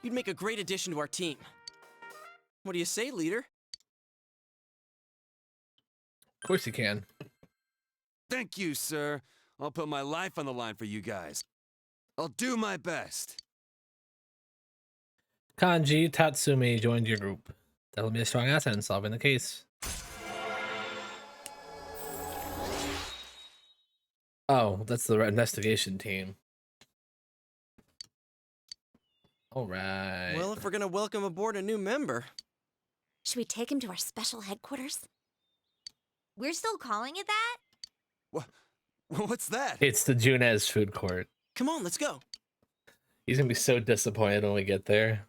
You'd make a great addition to our team. What do you say, leader? Of course you can. Thank you, sir. I'll put my life on the line for you guys. I'll do my best. Kanji Tatsumi joined your group. That'll be a strong asset in solving the case. Oh, that's the investigation team. All right. Well, if we're gonna welcome aboard a new member... Should we take him to our special headquarters? We're still calling it that? What's that? It's the Junez food court. Come on, let's go. He's gonna be so disappointed when we get there.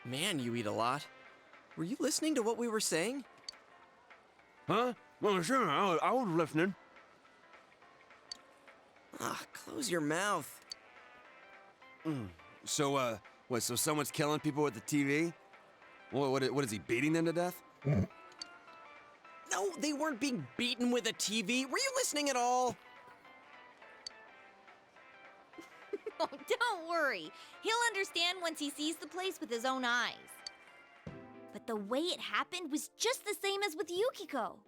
Man, you eat a lot. Were you listening to what we were saying? Huh? Well, sure, I was listening. Ah, close your mouth. So, so someone's killing people with the TV? What is he, beating them to death? No, they weren't being beaten with a TV. Were you listening at all? Oh, don't worry. He'll understand once he sees the place with his own eyes. But the way it happened was just the same as with Yukiko.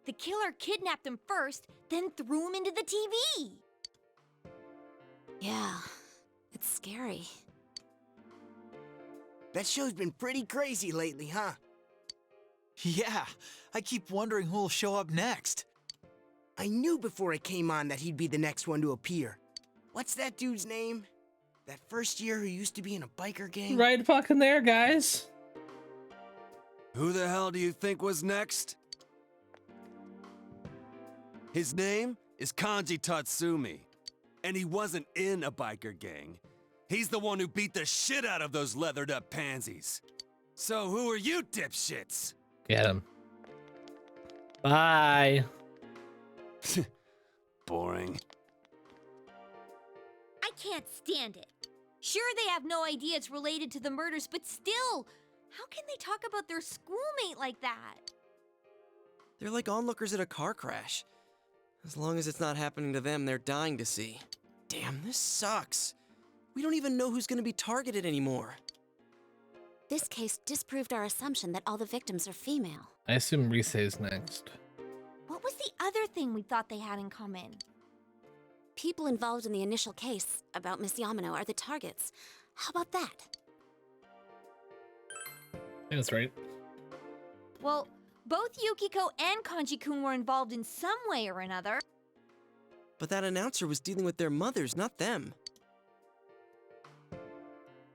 The killer kidnapped him first, then threw him into the TV. Yeah, it's scary. That show's been pretty crazy lately, huh? Yeah, I keep wondering who'll show up next. I knew before it came on that he'd be the next one to appear. What's that dude's name? That first year who used to be in a biker gang? Right fucking there, guys. Who the hell do you think was next? His name is Kanji Tatsumi, and he wasn't in a biker gang. He's the one who beat the shit out of those leathered up pansies. So who are you dipshits? Get him. Bye. Boring. I can't stand it. Sure, they have no idea it's related to the murders, but still, how can they talk about their schoolmate like that? They're like onlookers at a car crash. As long as it's not happening to them, they're dying to see. Damn, this sucks. We don't even know who's gonna be targeted anymore. This case disproved our assumption that all the victims are female. I assume Rise is next. What was the other thing we thought they had in common? People involved in the initial case about Miss Yamano are the targets. How about that? I think that's right. Well, both Yukiko and Kanji-kun were involved in some way or another. But that announcer was dealing with their mothers, not them.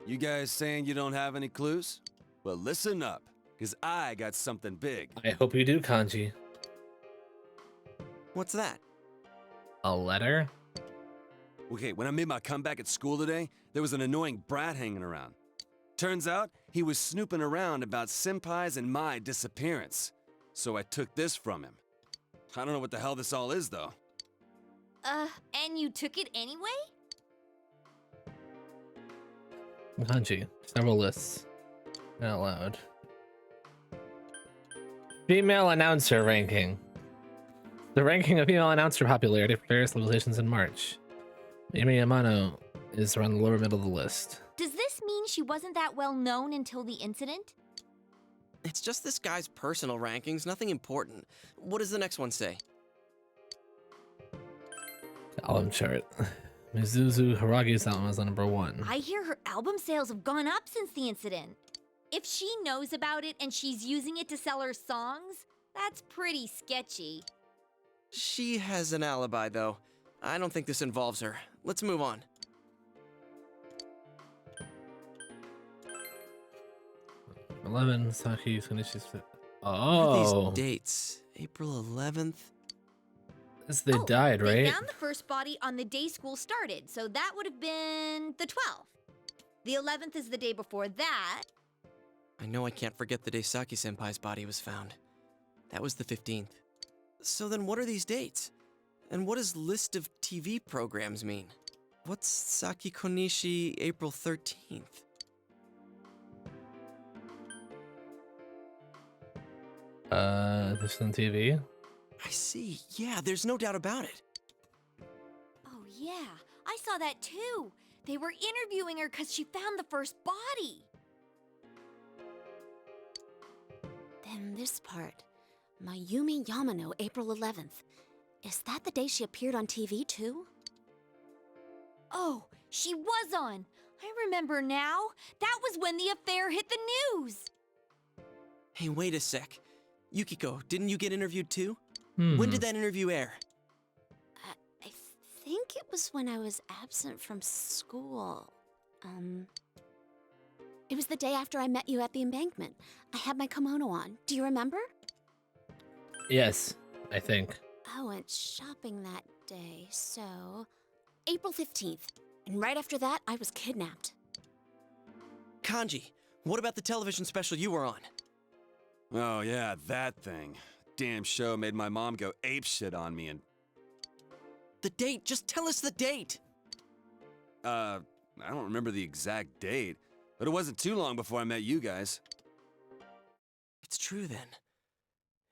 You guys saying you don't have any clues? Well, listen up, because I got something big. I hope you do, Kanji. What's that? A letter? Okay, when I made my comeback at school today, there was an annoying brat hanging around. Turns out he was snooping around about Senpai's and my disappearance. So I took this from him. I don't know what the hell this all is, though. And you took it anyway? Kanji. Several lists. Out loud. Female announcer ranking. The ranking of female announcer popularity for various localizations in March. Amy Yamano is around the lower middle of the list. Does this mean she wasn't that well known until the incident? It's just this guy's personal rankings, nothing important. What does the next one say? Album chart. Mizuzu Haragi's album is on number 1. I hear her album sales have gone up since the incident. If she knows about it and she's using it to sell her songs, that's pretty sketchy. She has an alibi, though. I don't think this involves her. Let's move on. Saki finishes. What are Oh, these dates? April 11th? they died, They right? found the first body on the day school started, so that would have been the 12th. The 11th is the day before that. I know I can't forget the day Saki-senpai's body was found. That was the 15th. So then what are these dates? And what does list of TV programs mean? What's Saki Konishi April 13th? This on TV. I see. Yeah, there's no doubt about it. Oh, yeah, I saw that too. They were interviewing her because she found the first body. Then this part. Mayumi Yamano, April 11th. Is that the day she appeared on TV too? Oh, she was on. I remember now. That was when the affair hit the news. Hey, wait a sec. Yukiko, didn't you get interviewed too? Hmm. When did that interview air? I think it was when I was absent from school. It was the day after I met you at the embankment. I had my kimono on. Do you remember? Yes, I think. I went shopping that day, so... April 15th. And right after that, I was kidnapped. Kanji, what about the television special you were on? Oh yeah, that thing. Damn show made my mom go apeshit on me and... The date, just tell us the date! I don't remember the exact date, but it wasn't too long before I met you guys. It's true then.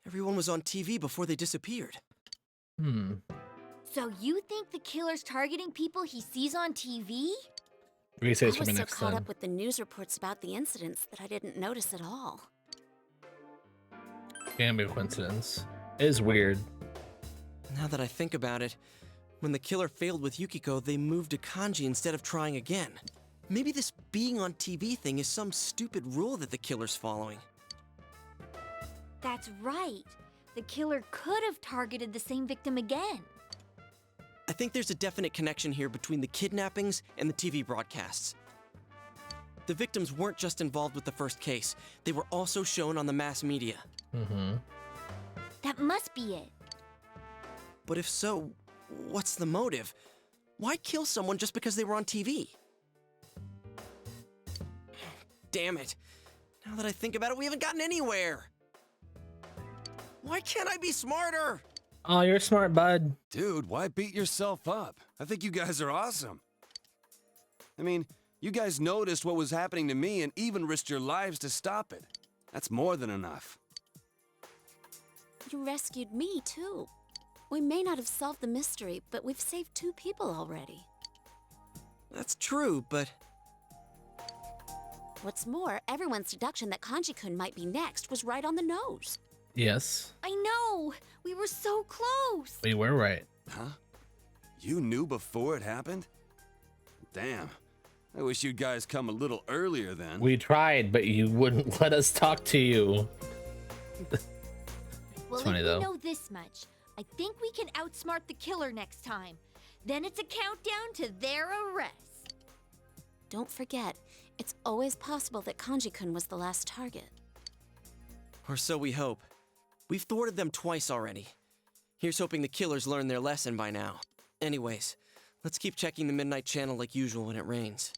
Everyone was on TV before they disappeared. So you think the killer's targeting people he sees on TV? Research I for was so next caught time. up with the news reports about the incidents that I didn't notice at all. Can't be a coincidence. It is weird. Now that I think about it, when the killer failed with Yukiko, they moved to Kanji instead of trying again. Maybe this being on TV thing is some stupid rule that the killer's following. That's right. The killer could have targeted the same victim again. I think there's a definite connection here between the kidnappings and the TV broadcasts. The victims weren't just involved with the first case, they were also shown on the mass media. That must be it. But if so, what's the motive? Why kill someone just because they were on TV? Damn it. Now that I think about it, we haven't gotten anywhere. Why can't I be smarter? Oh, you're smart, bud. Dude, why beat yourself up? I think you guys are awesome. I mean, you guys noticed what was happening to me and even risked your lives to stop it. That's more than enough. You rescued me, too. We may not have solved the mystery, but we've saved 2 people already. That's true, but... What's more, everyone's deduction that Kanji-kun might be next was right on the nose. Yes, I know. We were so close. we were right. Huh? You knew before it happened? Damn. I wish you guys come a little earlier then. We tried, but you wouldn't let us talk to you. Well, funny, if though. we know this much, I think we can outsmart the killer next time. Then it's a countdown to their arrest. Don't forget, it's always possible that Kanji-kun was the last target. Or so we hope. We've thwarted them twice already. Here's hoping the killers learned their lesson by now. Anyways, let's keep checking the Midnight Channel like usual when it rains.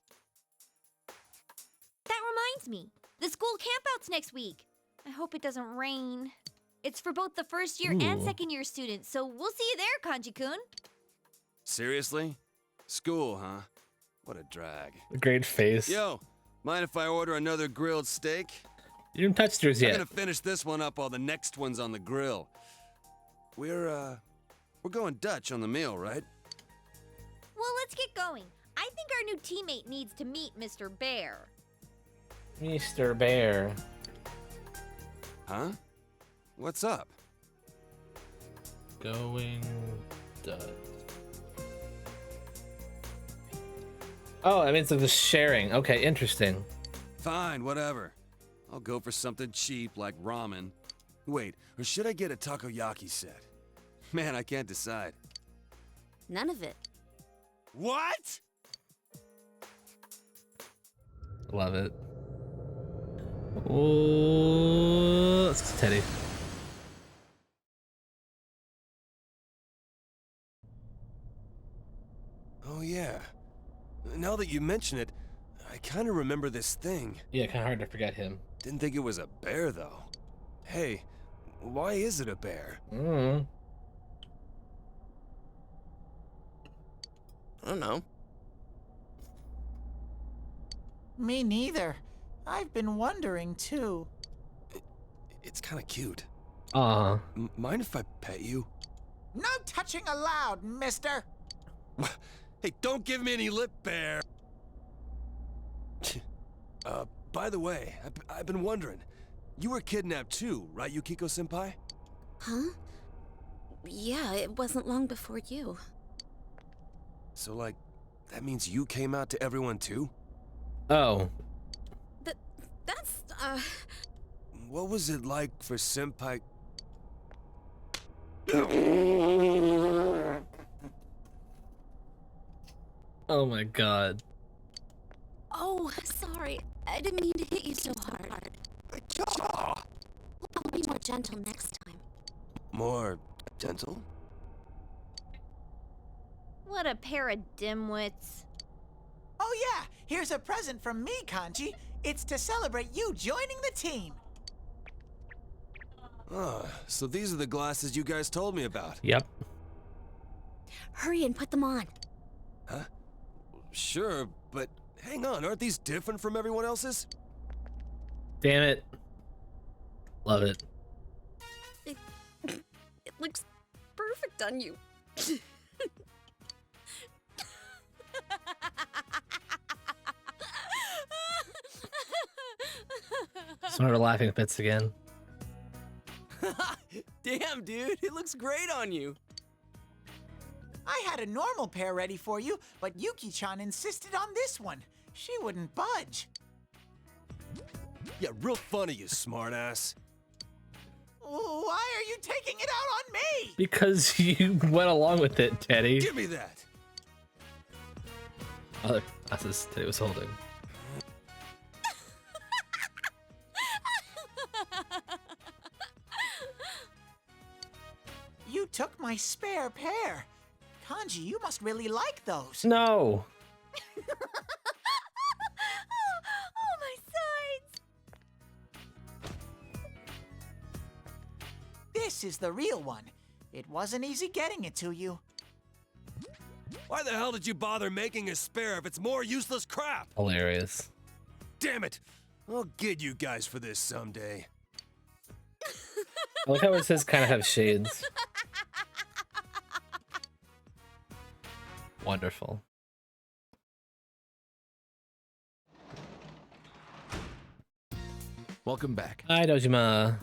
That reminds me. The school campout's next week. I hope it doesn't rain. It's for both the first year and Ooh. second year students, so we'll see you there, Kanji-kun. Seriously? School, huh? What a drag. Great face. Yo, mind if I order another grilled steak? You didn't touch yours I'm yet. gonna finish this one up while the next one's on the grill. We're going Dutch on the meal, right? Well, let's get going. I think our new teammate needs to meet Mr. Bear. Mr. Bear. Huh? What's up? Going Dutch. Oh, I mean, it's like the sharing. Okay, interesting. Fine, whatever. I'll go for something cheap like ramen. Wait, or should I get a takoyaki set? Man, I can't decide. None of it. What? Love it. Oh, let's get Teddy. Oh yeah. Now that you mention it, I kind of remember this thing. Yeah, kind of hard to forget him. Didn't think it was a bear though. Hey, why is it a bear? I don't know. Me neither. I've been wondering too. It's kind of cute. Mind if I pet you? No touching allowed, mister. Hey, don't give me any lip, bear. By the way, I've been wondering. You were kidnapped too, right, Yukiko-senpai? Huh? Yeah, it wasn't long before you. So, like, that means you came out to everyone too? Oh. That's, What was it like for senpai? Oh my god. Oh, sorry. I didn't mean to hit you so hard. I'll be more gentle next time. More gentle? What a pair of dimwits. Oh yeah, here's a present from me, Kanji. It's to celebrate you joining the team. Ah, so these are the glasses you guys told me about. Yep. Hurry and put them on. Huh? Sure, but hang on, aren't these different from everyone else's? Damn it. Love it. It looks perfect on you. Sort laughing fits again. Damn, dude, it looks great on you. I had a normal pair ready for you, but Yuki-chan insisted on this one. She wouldn't budge. Yeah, real funny, you smartass. Why are you taking it out on me? Because you went along with it, Teddy. Give me that. Other glasses Teddy was holding. You took my spare pair. Kanji, you must really like those. No. Oh, my sides! This is the real one. It wasn't easy getting it to you. Why the hell did you bother making a spare if it's more useless crap? Hilarious. Damn it! I'll get you guys for this someday. I like how it says kind of have shades. Wonderful. Welcome back. Hi, Dojima.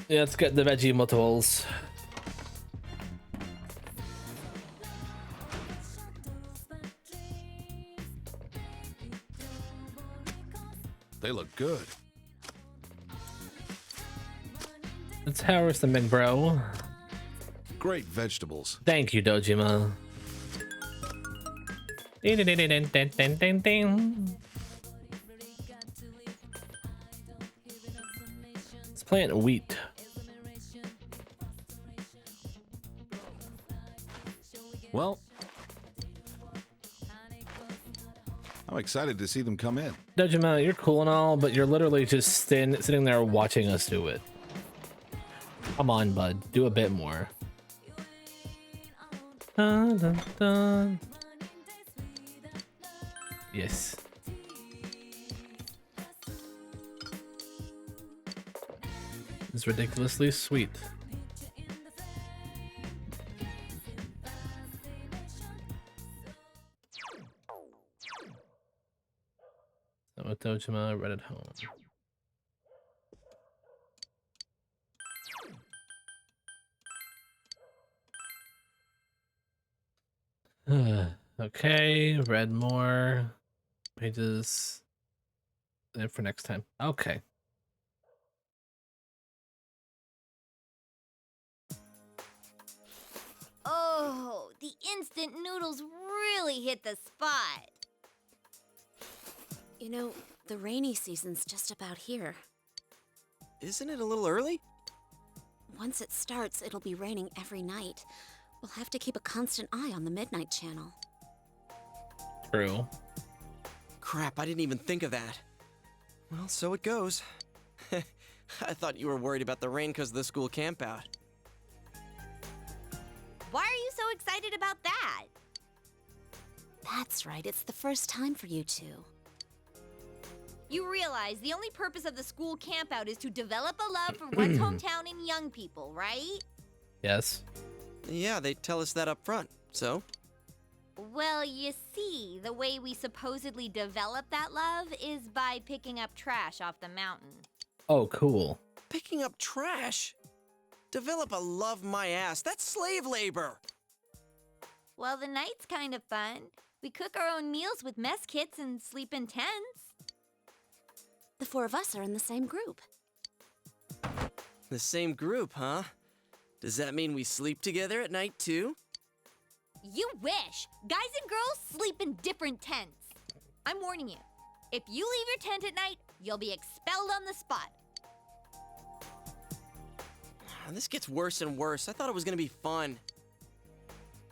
Yeah, let's get the veggie motols. They look good. Let's harvest them, big bro. Great vegetables. Thank you, Dojima. Ding, ding, ding, ding, ding, ding, ding, ding. Let's plant wheat. Well, I'm excited to see them come in. Dojima, you're cool and all, but you're literally just sitting there watching us do it. Come on, bud. Do a bit more. Dun, dun, dun. Yes. It's ridiculously sweet. So with Dojima, read at home. Okay, read more pages there for next time. Okay. Oh, the instant noodles really hit the spot. You know, the rainy season's just about here. Isn't it a little early? Once it starts, it'll be raining every night. We'll have to keep a constant eye on the Midnight Channel. True. Crap, I didn't even think of that. Well, so it goes. I thought you were worried about the rain because of the school campout. Why are you so excited about that? That's right, it's the first time for you two. You realize the only purpose of the school campout is to develop a love for one's hometown and young people, right? Yes. Yeah, they tell us that up front, so? Well, you see, the way we supposedly develop that love is by picking up trash off the mountain. Oh, cool. Picking up trash? Develop a love my ass. That's slave labor. Well, the night's kind of fun. We cook our own meals with mess kits and sleep in tents. The four of us are in the same group. The same group, huh? Does that mean we sleep together at night, too? You wish! Guys and girls sleep in different tents. I'm warning you. If you leave your tent at night, you'll be expelled on the spot. This gets worse and worse. I thought it was gonna be fun.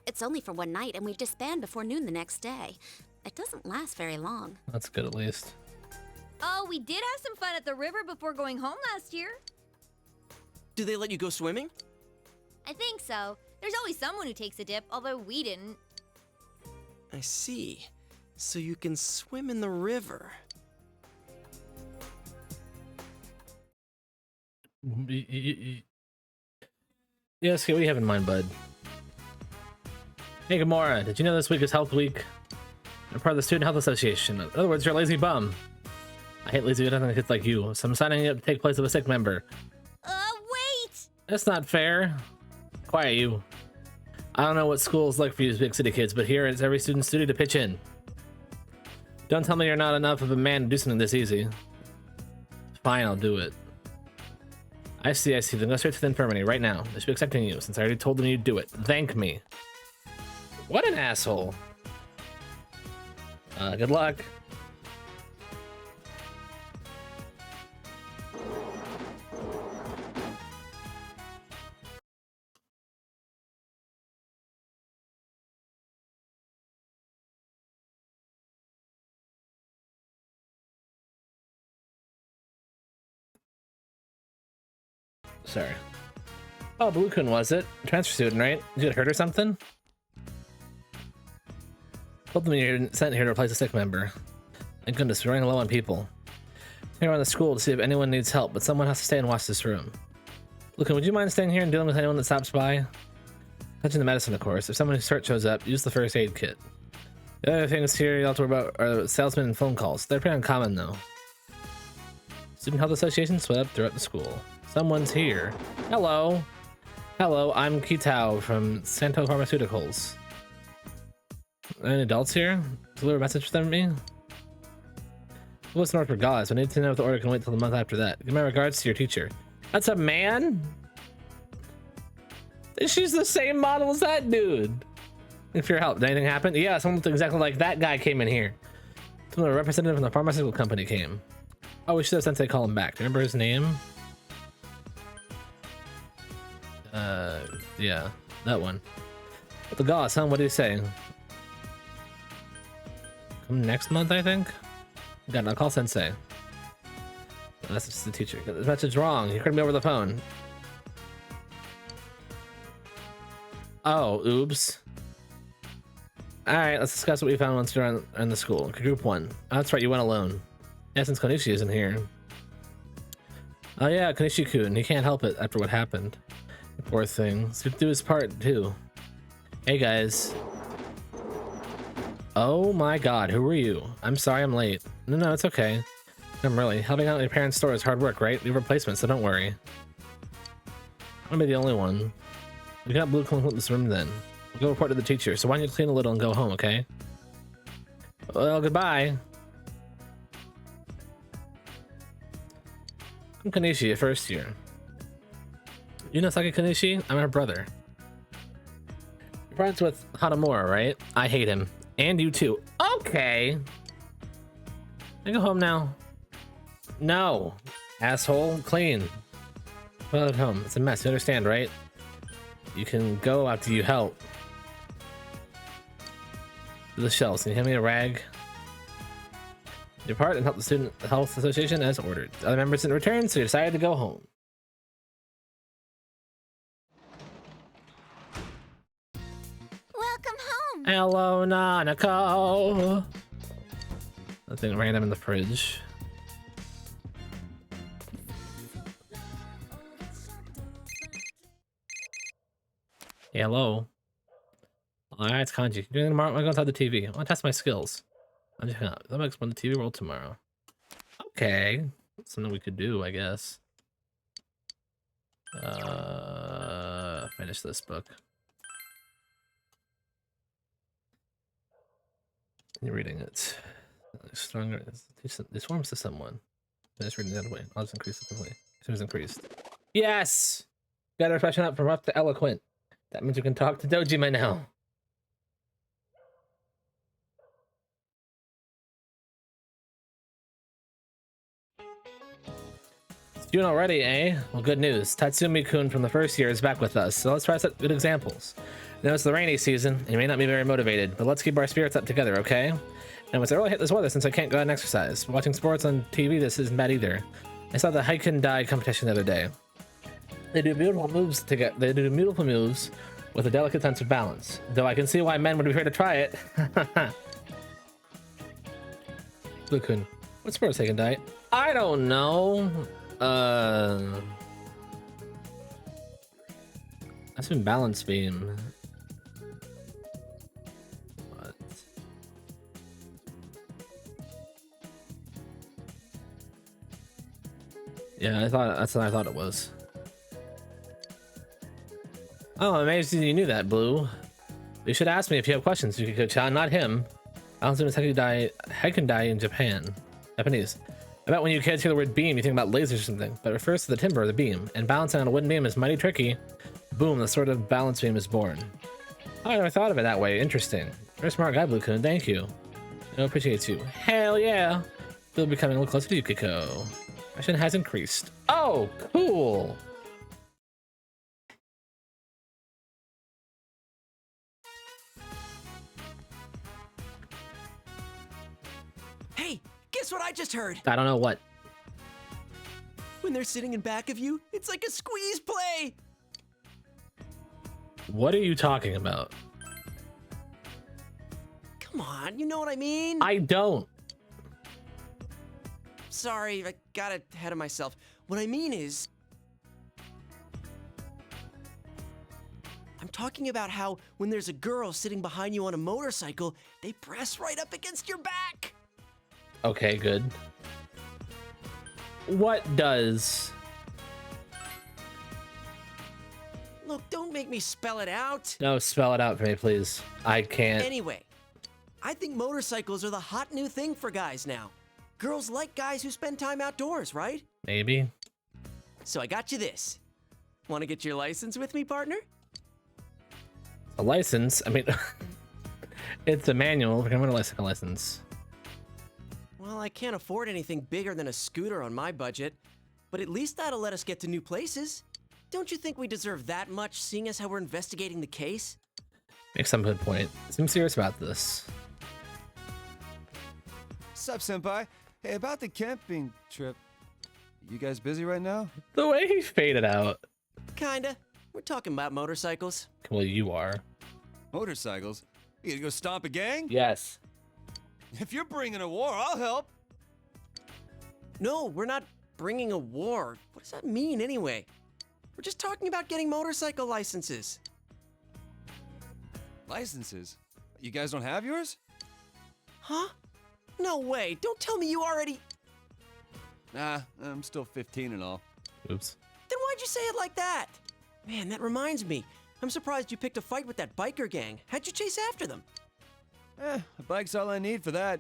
It's only for one night, and we disband before noon the next day. It doesn't last very long. That's good at least. Oh, we did have some fun at the river before going home last year. Do they let you go swimming? I think so. There's always someone who takes a dip, although we didn't. I see. So you can swim in the river. Yes, okay, what do you have in mind, bud? Hey, Gamora, did you know this week is Health Week? I'm part of the Student Health Association. In other words, you're a lazy bum. I hate lazy kids like you, so I'm signing up to take place of a sick member. Wait! That's not fair. Quiet, you. I don't know what school's like for you big city kids, but here it's every student's duty to pitch in. Don't tell me you're not enough of a man to do something this easy. Fine, I'll do it. I see, then go straight to the infirmary right now. They should be accepting you, since I already told them you'd do it. Thank me. What an asshole. Good luck. Sorry. Oh, Blue-kun, was it? Transfer student, right? Did you get hurt or something? Told them you're sent here to replace a sick member. Thank goodness, we're running low on people. Here around the school to see if anyone needs help, but someone has to stay and watch this room. Blue-kun, would you mind staying here and dealing with anyone that stops by? Touching the medicine, of course. If someone who's hurt shows up, use the first aid kit. The other things here you have to worry about are salesmen and phone calls. They're pretty uncommon, though. Student Health Association split up throughout the school. Someone's here. Hello. Hello, I'm Kitao from Santo Pharmaceuticals. Any adults here? Is there a message for them me? What's North for Gods? I need to know if the order can wait till the month after that. Give my regards to your teacher. That's a man? She's the same model as that dude. If your help, did anything happen? Yeah, someone looked exactly like that guy came in here. A representative from the pharmaceutical company came. Oh, we should have Sensei call him back. Do you remember his name? Yeah, that one. The goss, huh? What do you say? Come next month, I think. God, I'll call Sensei. That's just the teacher. The message wrong. You heard me over the phone. Oh, oops. Alright, let's discuss what we found once you're in the school. Group 1. Oh, that's right, you went alone. Yeah, since Konishi isn't here. Oh yeah, Konishi-kun. He can't help it after what happened. Poor thing. Let's do his part, too. Hey, guys. Oh my god, who are you? I'm sorry I'm late. No, it's okay. I'm really. Helping out at your parents' store is hard work, right? We have replacements, so don't worry. I'm gonna be the only one. We got Blue clean this room then. We'll go report to the teacher, so why don't you clean a little and go home, okay? Well, goodbye. I'm Kanishi, a first year. You know Saki Kanishi? I'm her brother. You're friends with Hanamura, right? I hate him. And you too. Okay. I go home now. No. Asshole. Clean. Well, at home. It's a mess. You understand, right? You can go after you help. To the shelves. Can you hand me a rag? Depart and help the Student Health Association as ordered. The other members didn't return, so you decided to go home. Welcome home. Hello, Nanako. Nothing random in the fridge. Hey, hello. Alright, it's Kanji. You're doing tomorrow? I'm going to the TV. I want to test my skills. I'm just gonna explain the TV world tomorrow. Okay. That's something we could do, I guess. Finish this book. You're reading it. Stronger. This warms to someone. Finish reading the other way. I'll just increase it simply. As soon as increased. Yes! Got to freshen up from rough to eloquent. That means we can talk to Dojima now. Doing already, eh? Well, good news. Tatsumi-kun from the first year is back with us, so let's try to set good examples. I know it's the rainy season, and you may not be very motivated, but let's keep our spirits up together, okay? And once I really hit this weather since I can't go out and exercise. Watching sports on TV, this isn't bad either. I saw the Haiken-Dai competition the other day. They do beautiful moves with a delicate sense of balance. Though I can see why men would be afraid to try it. Blue-kun, what sports Haiken-Dai? I don't know. That's been balance beam. What? Yeah, that's what I thought it was. Oh, I'm amazed you knew that, Blue. You should ask me if you have questions, Yukiko-chan, not him. I don't know Haiken-Dai in Japanese. I bet when you kids hear the word beam, you think about lasers or something, but it refers to the timber of the beam, and balancing on a wooden beam is mighty tricky. Boom, the sort of balance beam is born. Oh, I never thought of it that way. Interesting. You're a smart guy, Blue-kun. Thank you. I appreciate you. Hell yeah! Feel becoming a little closer to Yukiko. Passion has increased. Oh, cool! Hey, guess what I just heard? I don't know what. When they're sitting in back of you, it's like a squeeze play! What are you talking about? Come on, you know what I mean? I don't. Sorry, I got ahead of myself. What I mean is... I'm talking about how when there's a girl sitting behind you on a motorcycle, they press right up against your back! Okay, good. What does? Look, don't make me spell it out. No, spell it out for me, please. I can't. Anyway, I think motorcycles are the hot new thing for guys now. Girls like guys who spend time outdoors, right? Maybe. So I got you this. Want to get your license with me, partner? A license? I mean, it's a manual. I'm gonna a license. Well, I can't afford anything bigger than a scooter on my budget, but at least that'll let us get to new places. Don't you think we deserve that much, seeing as how we're investigating the case? Make some good point. Seem serious about this. Sup, senpai? Hey, about the camping trip. You guys busy right now? The way he faded out. Kinda. We're talking about motorcycles. Well, you are. Motorcycles? You gonna go stomp a gang? Yes. If you're bringing a war, I'll help. No, we're not bringing a war. What does that mean anyway? We're just talking about getting motorcycle licenses. Licenses? You guys don't have yours? Huh? No way. Don't tell me you already... Nah, I'm still 15 and all. Oops. Then why'd you say it like that? Man, that reminds me. I'm surprised you picked a fight with that biker gang. How'd you chase after them? A bike's all I need for that.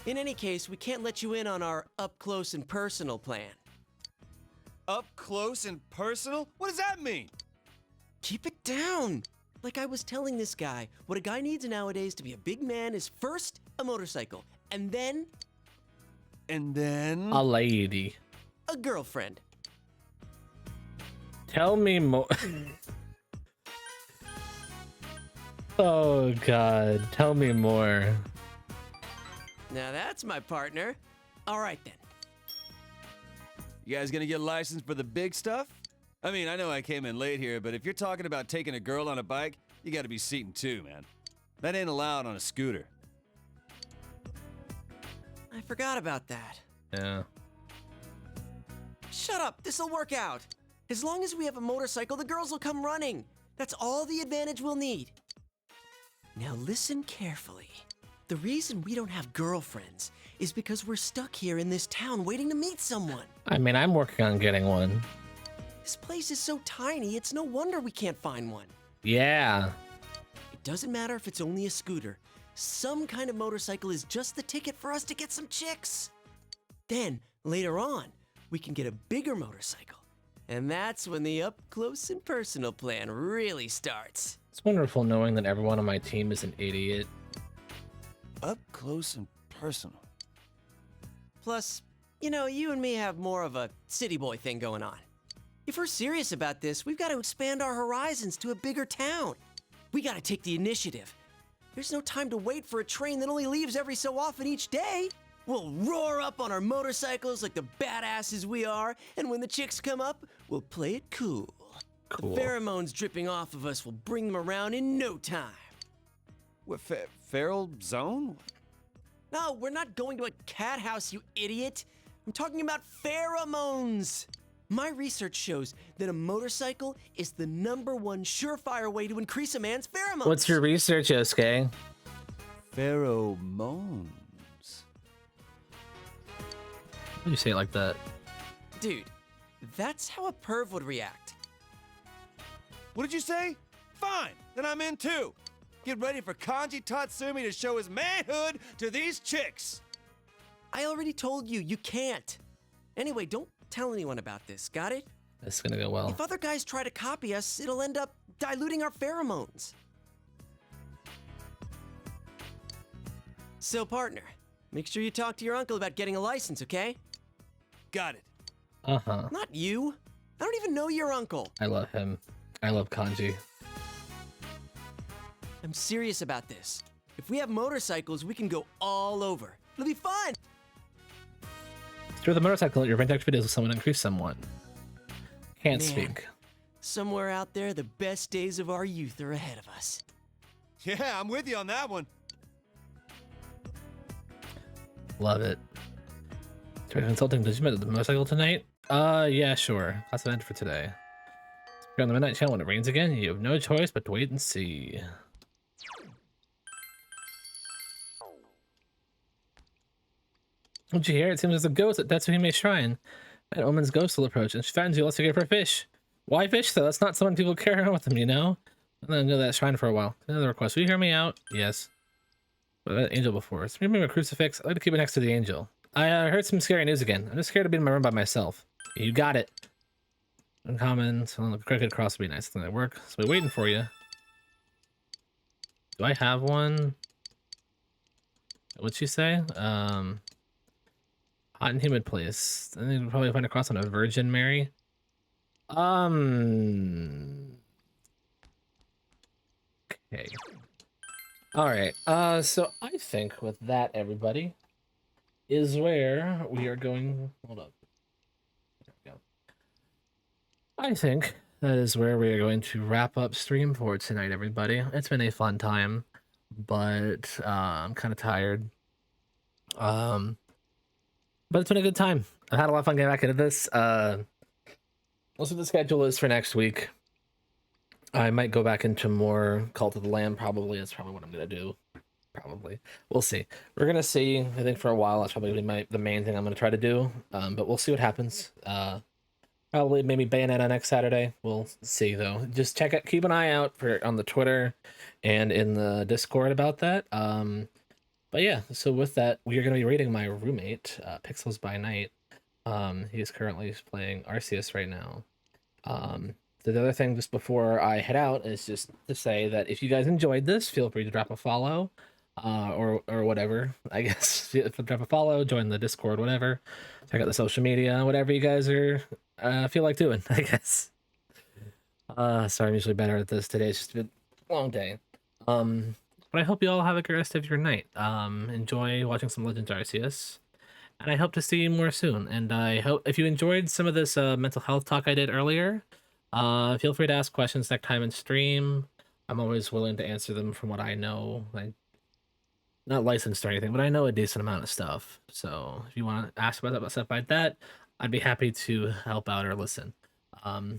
In any case, we can't let you in on our up-close and personal plan. Up close and personal? What does that mean? Keep it down. Like I was telling this guy, what a guy needs nowadays to be a big man is first a motorcycle, and then... A lady. A girlfriend. Tell me more. Oh god, tell me more. Now that's my partner. All right then. You guys gonna get licensed for the big stuff? I mean, I know I came in late here, but if you're talking about taking a girl on a bike, you gotta be seating two, man. That ain't allowed on a scooter. I forgot about that. Yeah. Shut up, this'll work out. As long as we have a motorcycle, the girls will come running. That's all the advantage we'll need. Now listen carefully. The reason we don't have girlfriends is because we're stuck here in this town waiting to meet someone. I mean, I'm working on getting one. This place is so tiny, it's no wonder we can't find one. Yeah. It doesn't matter if it's only a scooter. Some kind of motorcycle is just the ticket for us to get some chicks. Then, later on, we can get a bigger motorcycle. And that's when the up-close and personal plan really starts. It's wonderful knowing that everyone on my team is an idiot. Up close and personal. Plus, you know, you and me have more of a city boy thing going on. If we're serious about this, we've got to expand our horizons to a bigger town. We got to take the initiative. There's no time to wait for a train that only leaves every so often each day. We'll roar up on our motorcycles like the badasses we are, and when the chicks come up, we'll play it cool. Cool. The pheromones dripping off of us will bring them around in no time. What, feral zone? No, we're not going to a cat house, you idiot. I'm talking about pheromones. My research shows that a motorcycle is the '1 surefire way to increase a man's pheromones. What's your research, Yosuke? Pheromones. Why do you say it like that? Dude, that's how a perv would react. What did you say? Fine, then I'm in too. Get ready for Kanji Tatsumi to show his manhood to these chicks. I already told you, you can't. Anyway, don't tell anyone about this, got it? This is gonna go well. If other guys try to copy us, it'll end up diluting our pheromones. So, partner, make sure you talk to your uncle about getting a license, okay? Got it. Uh-huh. Not you. I don't even know your uncle. I love him. I love Kanji. I'm serious about this. If we have motorcycles, we can go all over. It'll be fun. Through the motorcycle, your rent activities with someone increase someone. Can't Man, speak. Somewhere out there, the best days of our youth are ahead of us. Yeah, I'm with you on that one. Love it. Director Consulting, did you meet the motorcycle tonight? Yeah, sure. Class event for today. You're on the Midnight Channel when it rains again. You have no choice but to wait and see. Did you hear? It seems there's a ghost at Tatsuhime Shrine. An omen's ghost will approach, and she finds you. Let's go for fish. Why fish, though? That's not something people carry around with them, you know? I'm gonna go to that shrine for a while. Another request. Will you hear me out? Yes. What about angel before? It's remember a crucifix. I'd like to keep it next to the angel. I heard some scary news again. I'm just scared to be in my room by myself. You got it. Uncommon. So the crooked cross would be nice. Then that work. So we're waiting for you. Do I have one? What'd she say? Hot and humid place. I think we'll probably find a cross on a Virgin Mary. Okay. All right. So I think with that, everybody, is where we are going. Hold up. There we go. I think that is where we are going to wrap up stream for tonight, everybody. It's been a fun time, but I'm kind of tired. Um, but it's been a good time. I've had a lot of fun getting back into this. We'll see what the schedule is for next week. I might go back into more Cult of the Lamb, probably. That's probably what I'm gonna do. Probably. We'll see. We're gonna see. I think for a while that's probably the main thing I'm gonna try to do. But we'll see what happens. Probably maybe Bayonetta next Saturday. We'll see though. Just check it, keep an eye out for on the Twitter and in the Discord about that. But yeah, so with that, we are gonna be rating my roommate, Pixels by Night. He's currently playing Arceus right now. The other thing just before I head out is just to say that if you guys enjoyed this, feel free to drop a follow, or whatever. I guess drop a follow, join the Discord, whatever. Check out the social media, whatever you guys are feel like doing. I guess. Sorry, I'm usually better at this today. It's just been a long day. But I hope you all have a great rest of your night. Enjoy watching some Legends Arceus. And I hope to see you more soon. And I hope if you enjoyed some of this mental health talk I did earlier, feel free to ask questions next time in stream. I'm always willing to answer them from what I know. I'm not licensed or anything, but I know a decent amount of stuff. So if you want to ask about stuff like that, I'd be happy to help out or listen.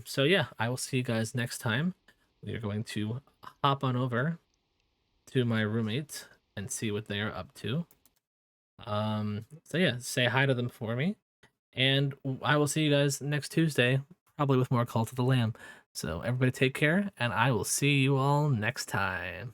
So yeah, I will see you guys next time. We are going to hop on over to my roommate and see what they are up to. So yeah, say hi to them for me, and I will see you guys next Tuesday, probably with more Cult of the Lamb. So everybody take care, and I will see you all next time.